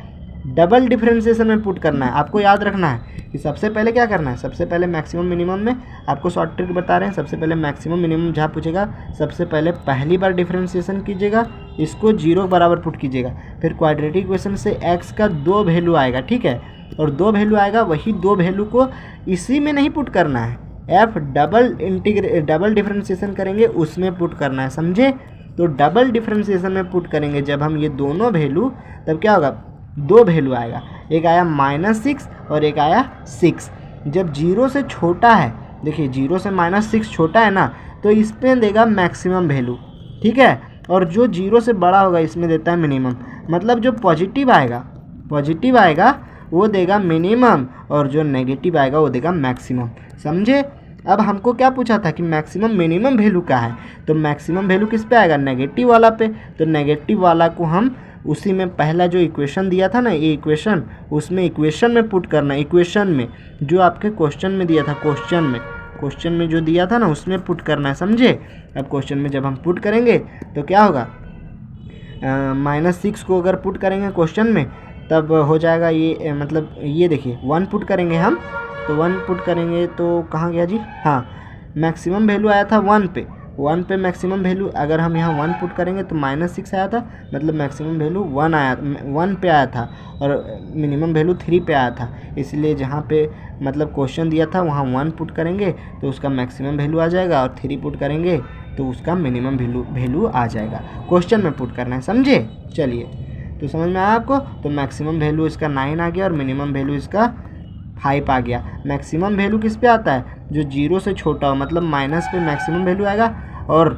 डबल डिफरेंशिएशन में पुट करना है। आपको याद रखना है कि सबसे पहले क्या करना है, सबसे पहले मैक्सिमम मिनिमम में आपको शॉर्ट ट्रिक बता रहे हैं। सबसे पहले मैक्सिमम मिनिमम जहाँ पूछेगा सबसे पहले पहली बार डिफरेंशिएशन कीजिएगा, इसको 0 बराबर पुट कीजिएगा। फिर क्वाड्रेटिक इक्वेशन से x का 2 वैल्यू आएगा, ठीक है, और 2 वैल्यू आएगा, वही 2 वैल्यू को इसी में नहीं पुट करना है, f डबल डिफरेंशिएशन करेंगे उसमें पुट करना है, समझे। तो डबल डिफरेंशिएशन में पुट करेंगे जब हम ये दोनों वैल्यू, तब क्या होगा, 2 वैल्यू आएगा, एक आया -6 और एक आया 6। जब 0 से छोटा है, देखिए 0 से -6 छोटा है ना, तो इसमें देगा मैक्सिमम वैल्यू, ठीक है, और जो 0 से बड़ा होगा इसमें देता है मिनिमम। मतलब जो पॉजिटिव आएगा वो देगा मिनिमम और जो नेगेटिव आएगा वो देगा मैक्सिमम, समझे। अब हमको क्या पूछा था कि मैक्सिमम मिनिमम वैल्यू का है, तो मैक्सिमम वैल्यू किस पे आएगा, नेगेटिव वाला पे। तो नेगेटिव वाला को हम उसी में पहला जो इक्वेशन दिया था ना, ये इक्वेशन, उसमें इक्वेशन में पुट करना है। इक्वेशन में जो आपके क्वेश्चन में दिया था, क्वेश्चन में जो दिया था ना उसमें पुट करना है, समझे। अब क्वेश्चन में जब हम पुट करेंगे तो क्या होगा, -6 को अगर पुट करेंगे क्वेश्चन में तब हो जाएगा ये, मतलब ये देखिए 1 पुट करेंगे हम, तो 1 पुट करेंगे तो कहाँ गया जी, हाँ मैक्सिमम वैल्यू आया था 1 पे मैक्सिमम वैल्यू, अगर हम यहाँ 1 पुट करेंगे तो -6 आया था, मतलब मैक्सिमम वैल्यू 1 पे आया था और मिनिमम वैल्यू 3 पे आया था। इसलिए जहाँ पे मतलब क्वेश्चन दिया था वहाँ 1 पुट करेंगे तो उसका मैक्सिमम वैल्यू आ जाएगा और 3 पुट करेंगे तो उसका मिनिमम वैल्यू आ जाएगा। क्वेश्चन में पुट करना है, समझे। चलिए तो समझ में आया आपको। तो मैक्सिमम वैल्यू इसका 9 आ गया और मिनिमम वैल्यू इसका 5 आ गया। मैक्सिमम वैल्यू किस पे आता है, जो 0 से छोटा हो, मतलब माइनस पे मैक्सिमम वैल्यू आएगा और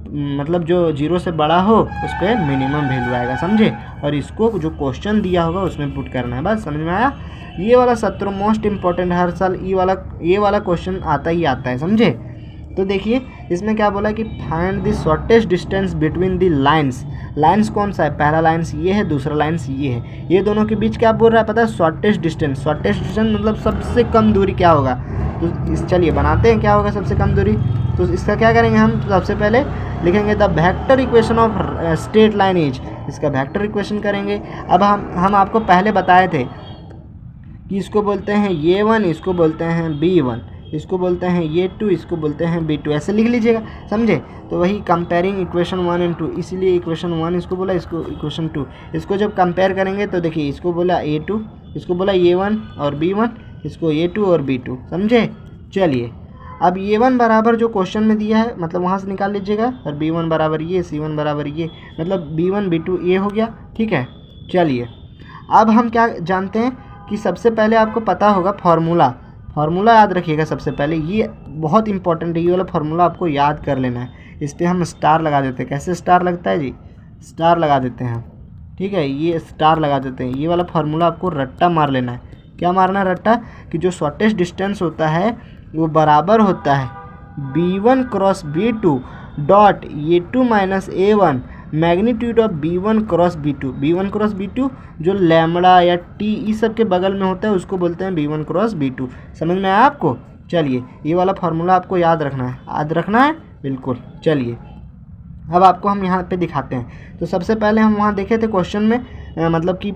मतलब जो 0 से बड़ा हो उस पर मिनिमम वैल्यू आएगा, समझे। और इसको जो क्वेश्चन दिया होगा उसमें पुट करना है, बस समझ में आया। ये वाला 17 मोस्ट इंपॉर्टेंट, हर साल ये वाला क्वेश्चन आता ही आता है, समझे। तो देखिए इसमें क्या बोला कि find the shortest distance between the lines कौन सा है, पहला लाइन्स ये है, दूसरा लाइन्स ये है, ये दोनों के बीच क्या बोल रहा है पता है, शॉर्टेस्ट डिस्टेंस मतलब सबसे कम दूरी क्या होगा। तो चलिए बनाते हैं क्या होगा सबसे कम दूरी। तो इसका क्या करेंगे हम, सबसे पहले लिखेंगे the vector equation of straight line is, इसका वेक्टर इक्वेशन करेंगे। अब हम आपको पहले बताए थे कि इसको बोलते हैं ये 1, इसको बोलते हैं B1, इसको बोलते हैं ये 2, इसको बोलते हैं B2, ऐसे लिख लीजिएगा, समझे। तो वही कंपेयरिंग इक्वेशन 1 और 2, इसीलिए इक्वेशन 1 इसको बोला, इसको इक्वेशन 2, इसको जब कंपेयर करेंगे तो देखिए इसको बोला A2, इसको बोला A1 और B1, इसको A2 और B2, समझे। चलिए अब A1 बराबर जो क्वेश्चन में दिया है मतलब वहाँ से निकाल लीजिएगा, और B1 बराबर ये, C1 बराबर ये, मतलब B1 B2 ये हो गया, ठीक है। चलिए अब हम क्या जानते हैं कि सबसे पहले आपको पता होगा फार्मूला याद रखिएगा। सबसे पहले ये बहुत इंपॉर्टेंट है, ये वाला फार्मूला आपको याद कर लेना है। इस पर हम स्टार लगा देते हैं। कैसे स्टार लगता है जी, स्टार लगा देते हैं, ठीक है, ये स्टार लगा देते हैं। ये वाला फार्मूला आपको रट्टा मार लेना है। क्या मारना है रट्टा, कि जो शॉर्टेस्ट डिस्टेंस होता है वो बराबर होता है B1 cross B2 dot A2 minus A1 magnitude of B1 cross B2। B1 cross B2 जो लैम्बडा या टी इस सब के बगल में होता है उसको बोलते हैं B1 क्रॉस B2। समझ में आया आपको? चलिए ये वाला फार्मूला आपको याद रखना है बिल्कुल। चलिए अब आपको हम यहाँ पे दिखाते हैं। तो सबसे पहले हम वहाँ देखे थे क्वेश्चन में मतलब कि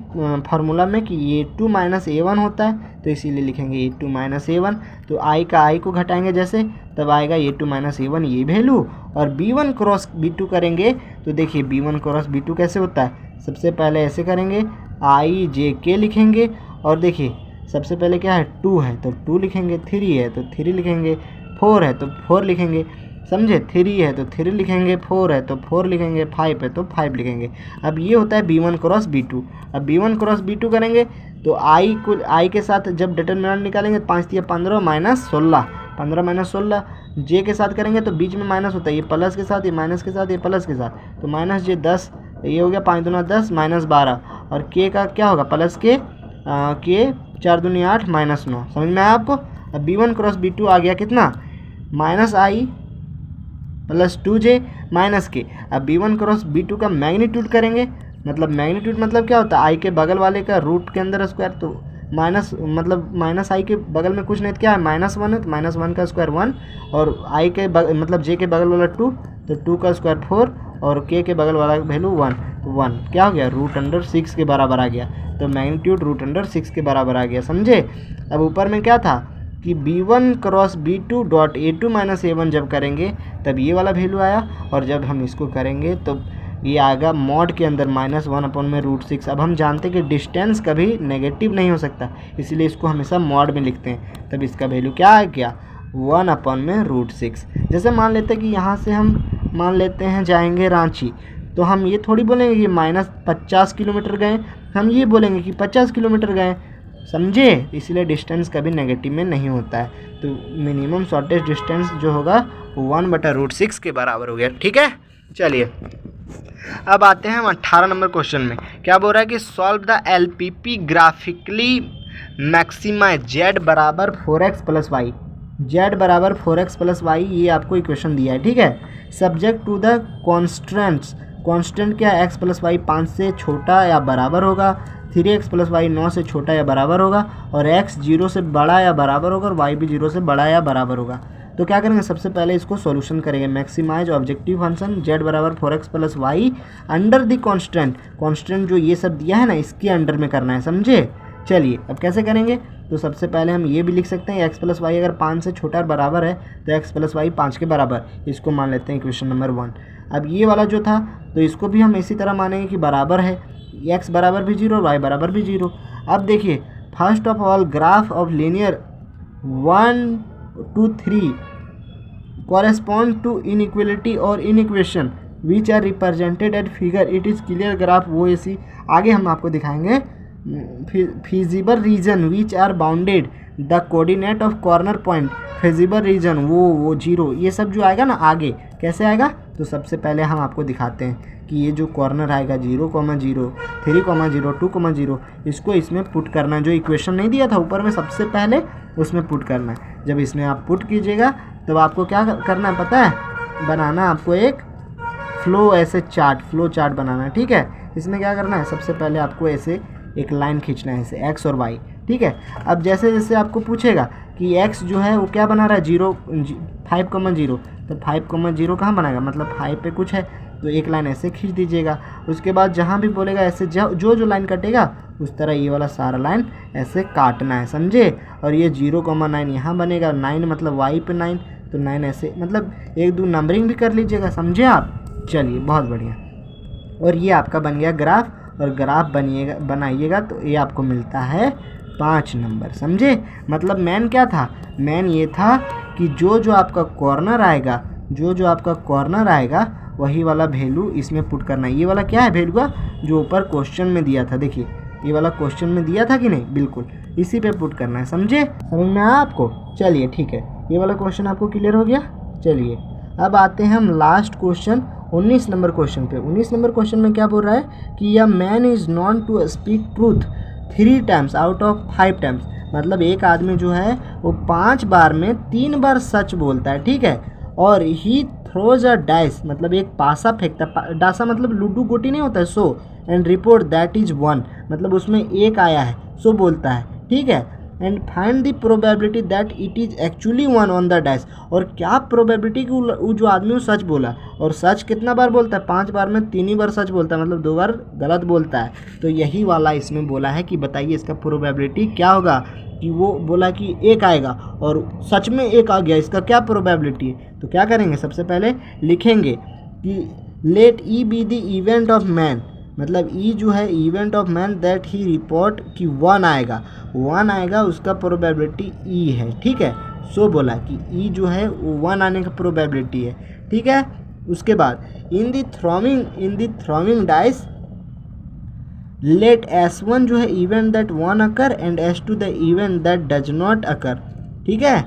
फार्मूला में कि A2 माइनस A1 होता है, तो इसीलिए लिखेंगे A2 माइनस A1। तो I को घटाएंगे जैसे, तब आएगा A2 माइनस A1 ये वैल्यू। और B1 क्रॉस B2 करेंगे तो देखिए B1 क्रॉस B2 कैसे होता है। सबसे पहले ऐसे करेंगे IJK लिखेंगे, और देखिए सबसे पहले क्या है 2 है तो 2 लिखेंगे, 3 है तो 3 लिखेंगे, 4 है तो 4 लिखेंगे, समझे, 3 है तो 3 लिखेंगे, 4 है तो 4 लिखेंगे, 5 है तो 5 लिखेंगे। अब ये होता है B1 क्रॉस B2। अब B1 क्रॉस B2 करेंगे तो I के साथ जब डिटरमिनेंट निकालेंगे 5 × 15 माइनस 16, 15 माइनस 16। J के साथ करेंगे तो बीच में माइनस होता है, ये प्लस के साथ, ये माइनस के साथ, ये प्लस के साथ, तो माइनस J 10, ये हो गया 5 दूना 10 माइनस 12। और K का क्या होगा, प्लस के K 4 दूनी 8 माइनस 9। समझ में आया आपको? अब B1 क्रॉस B2 आ गया कितना, minus I plus 2J minus के। अब B1 क्रॉस B2 का मैग्नीट्यूड करेंगे, मतलब मैग्नीट्यूड मतलब क्या होता है, I के बगल वाले का रूट के अंदर स्क्वायर, तो माइनस मतलब माइनस I के बगल में कुछ नहीं, तो क्या है -1 है, तो -1 का स्क्वायर 1, और I के मतलब J के बगल वाला 2, तो 2 का स्क्वायर 4, और K के बगल वाला वैल्यू 1, तो 1 क्या हो गया, √6 के बराबर आ गया। तो मैग्नीट्यूड √6 के बराबर आ गया, समझे। अब ऊपर में क्या था कि B1 cross B2 dot A2 minus A1 जब करेंगे तब ये वाला वैल्यू आया, और जब हम इसको करेंगे तो ये आएगा मॉड के अंदर -1/√6। अब हम जानते हैं कि डिस्टेंस कभी नेगेटिव नहीं हो सकता, इसलिए इसको हमेशा मॉड में लिखते हैं। तब इसका वैल्यू क्या आ गया, 1/√6। जैसे मान लेते हैं कि यहाँ से हम मान लेते हैं जाएंगे रांची, तो हम ये थोड़ी बोलेंगे कि -50 किलोमीटर गए, हम ये बोलेंगे कि 50 किलोमीटर गए, समझे। इसलिए डिस्टेंस कभी नेगेटिव में नहीं होता है। तो मिनिमम शॉर्टेस्ट डिस्टेंस जो होगा वो 1/√6 के बराबर हो गया, ठीक है। चलिए अब आते हैं हम 18 नंबर क्वेश्चन में। क्या बोल रहा है कि solve the LPP graphically maximise Z बराबर 4x प्लस वाई, Z बराबर 4x प्लस वाई, ये आपको इक्वेशन दिया है, ठीक है। Subject to the constants, constant क्या है, x प्लस वाई 5 से छोटा या बराबर होगा, 3x प्लस वाई 9 से छोटा या बराबर होगा, और x 0 से बड़ा या बराबर होगा, और y भी 0 से बड़ा या बराबर होगा। तो क्या करेंगे, सबसे पहले इसको सॉल्यूशन करेंगे। मैक्सिमाइज ऑब्जेक्टिव फंक्शन Z बराबर 4x plus y under the constant जो ये सब दिया है ना, इसके अंडर में करना है, समझे। चलिए अब कैसे करेंगे, तो सबसे पहले हम ये भी लिख सकते हैं x प्लस वाई अगर 5 से छोटा और बराबर है तो x प्लस वाई 5 के बराबर, इसको मान लेते हैं इक्वेशन नंबर 1। अब ये वाला जो था तो इसको भी हम इसी तरह मानेंगे कि बराबर है, x बराबर भी 0 और y बराबर भी 0। अब देखिए first of all graph of linear 1 2 3 correspond to inequality और inequation which are represented at figure, it is clear graph वो ऐसी। आगे हम आपको दिखाएंगे feasible region which are bounded the coordinate of corner point, feasible region वो 0, ये सब जो आएगा ना आगे कैसे आएगा। तो सबसे पहले हम आपको दिखाते हैं कि ये जो कॉर्नर आएगा 0, 0, 3, 0, 2, 0, इसको इसमें पुट करना है। जो इक्वेशन नहीं दिया था ऊपर में सबसे पहले उसमें पुट करना है। जब इसमें आप पुट कीजिएगा तब आपको क्या करना है पता है, बनाना आपको एक फ्लो चार्ट बनाना है, ठीक है। इसमें क्या करना है, सबसे पहले आपको ऐसे एक लाइन खींचना है, ऐसे x और y, ठीक है। अब जैसे जैसे आपको पूछेगा कि x जो है वो क्या बना रहा है 5,0, तो 5,0 कहाँ बनाएगा, मतलब 5 पे कुछ है तो एक लाइन ऐसे खींच दीजिएगा। उसके बाद जहाँ भी बोलेगा ऐसे जो लाइन कटेगा उस तरह ये वाला सारा लाइन ऐसे काटना है, समझे। और ये 0,9 यहाँ बनेगा, 9 मतलब y पे 9, तो 9 ऐसे मतलब 1 2 नंबरिंग भी कर लीजिएगा, समझे आप। चलिए बहुत बढ़िया, और ये आपका बन गया ग्राफ, और ग्राफ बनाइएगा तो ये आपको मिलता है 5 नंबर, समझे। मतलब मेन क्या था, मेन ये था कि जो आपका कॉर्नर आएगा वही वाला वैल्यू इसमें पुट करना है। ये वाला क्या है वैल्यू का, जो ऊपर क्वेश्चन में दिया था, देखिए ये वाला क्वेश्चन में दिया था कि नहीं, बिल्कुल इसी पे पुट करना है। समझे, समझ में आया आपको? चलिए ठीक है, ये वाला क्वेश्चन आपको क्लियर हो गया। चलिए अब आते हैं हम लास्ट क्वेश्चन 19 नंबर क्वेश्चन पे। 19 नंबर क्वेश्चन में क्या बोल रहा है कि a man is known to speak truth 3 times out of 5 times. मतलब एक आदमी जो है वो 5 बार में 3 बार सच बोलता है, ठीक है। और ही थ्रोज अ डाइस, मतलब एक पासा फेंकता है, डासा मतलब लूडो गोटी नहीं होता है, so and report that is 1, मतलब उसमें एक आया है, सो बोलता है, ठीक है। And find the probability that it is actually 1 on the dice. और क्या प्रोबेबिलिटी कि वो जो आदमी वो सच बोला, और सच कितना बार बोलता है, 5 बार में 3 ही बार सच बोलता है, मतलब 2 बार गलत बोलता है। तो यही वाला इसमें बोला है कि बताइए इसका प्रोबेबिलिटी क्या होगा, कि वो बोला कि एक आएगा और सच में एक आ गया, इसका क्या प्रोबेबिलिटी है। तो क्या करेंगे, सबसे पहले लिखेंगे कि let E be the event of man, मतलब ई जो है event of man that he report कि 1 आएगा, 1 आएगा, उसका प्रोबेबिलिटी ई है, ठीक है। सो बोला कि ई जो है वो 1 आने का प्रोबेबिलिटी है, ठीक है। उसके बाद in the throwing dice let S1 जो है event that 1 occur and S2 the event that does not occur, ठीक है।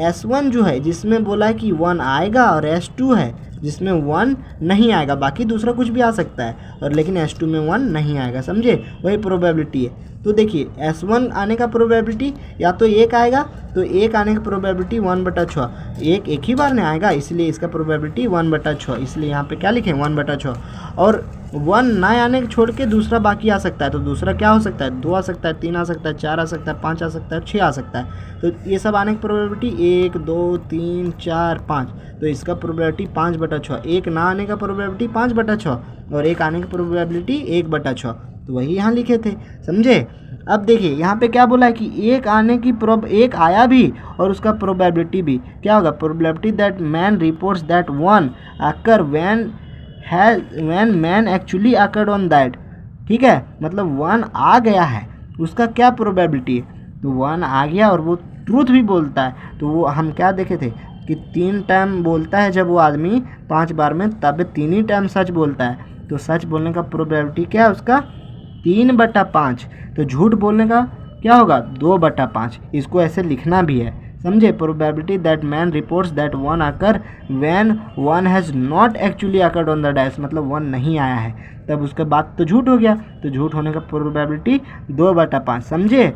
S1 जो है जिसमें बोला है कि 1 आएगा, और S2 है जिसमें 1 नहीं आएगा, बाकी दूसरा कुछ भी आ सकता है, और लेकिन S2 में 1 नहीं आएगा, समझे, वही प्रोबेबिलिटी है। तो देखिए S1 आने का प्रोबेबिलिटी या तो 1 आएगा, तो 1 आने का प्रोबेबिलिटी 1/6, एक ही बार नहीं आएगा, इसलिए इसका प्रोबेबिलिटी 1/6, इसलिए यहाँ पे क्या लिखें 1/6। और 1 ना आने छोड़ के दूसरा बाकी आ सकता है, तो दूसरा क्या हो सकता है, 2 आ सकता है, 3 आ सकता है, 4 आ सकता है, 5 आ सकता है, 6 आ सकता है। तो ये सब आने की प्रोबेबिलिटी 1 2 3 4 5, तो इसका प्रोबेबिलिटी 5/6। 1 ना आने का प्रोबेबिलिटी 5/6 और 1 आने की प्रोबेबिलिटी 1/6, तो वही यहाँ लिखे थे, समझे। अब देखिए यहाँ पे क्या बोला है कि 1 आने की एक आया भी और उसका प्रोबेबिलिटी भी क्या होगा, probability that man reports that 1 occur when man actually occurred on that, ठीक है। मतलब 1 आ गया है, उसका क्या प्रोबेबिलिटी है, तो 1 आ गया और वो ट्रूथ भी बोलता है। तो वो हम क्या देखे थे कि 3 टाइम बोलता है जब वो आदमी 5 बार में, तब 3 ही टाइम सच बोलता है। तो सच बोलने का प्रोबेबिलिटी क्या है उसका 3/5। तो झूठ बोलने का क्या होगा 2/5। इसको ऐसे लिखना भी है, समझे। Probability that man reports that 1 occur when 1 has not actually occurred on the dice, मतलब 1 नहीं आया है, तब उसके बाद तो झूठ हो गया, तो झूठ होने का प्रोबेबिलिटी 2/5, समझे।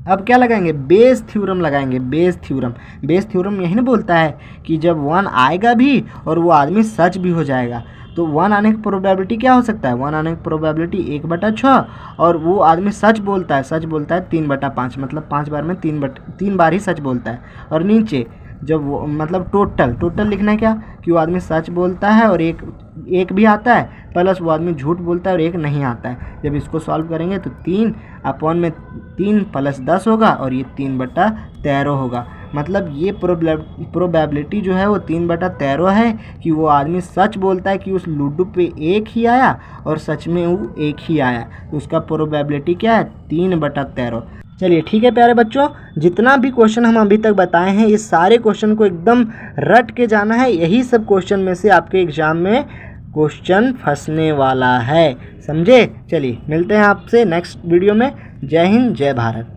अब क्या लगाएंगे, बेस थ्योरम लगाएंगे। बेस थ्योरम यही ना बोलता है कि जब 1 आएगा भी और वो आदमी सच भी हो जाएगा, तो 1 आने की प्रोबेबिलिटी क्या हो सकता है, 1 आने की प्रोबेबिलिटी 1/6, और वो आदमी सच बोलता है 3/5, मतलब 5 बार में 3 बार ही सच बोलता है। और नीचे जब वो मतलब टोटल लिखना है क्या, कि वो आदमी सच बोलता है और एक भी आता है, प्लस वो आदमी झूठ बोलता है और 1 नहीं आता है। जब इसको सॉल्व करेंगे तो 3/3 + 10 होगा, और ये 3/13 होगा। मतलब ये प्रोबेबिलिटी जो है वो 3/13 है कि वो आदमी सच बोलता है कि उस लूडो पे 1 ही आया और सच में वो 1 ही आया, तो उसका प्रोबेबिलिटी क्या है 3/13। चलिए ठीक है प्यारे बच्चों, जितना भी क्वेश्चन हम अभी तक बताए हैं ये सारे क्वेश्चन को एकदम रट के जाना है। यही सब क्वेश्चन में से आपके एग्जाम में क्वेश्चन फंसने वाला है, समझे। चलिए मिलते हैं आपसे नेक्स्ट वीडियो में। जय हिंद, जय भारत।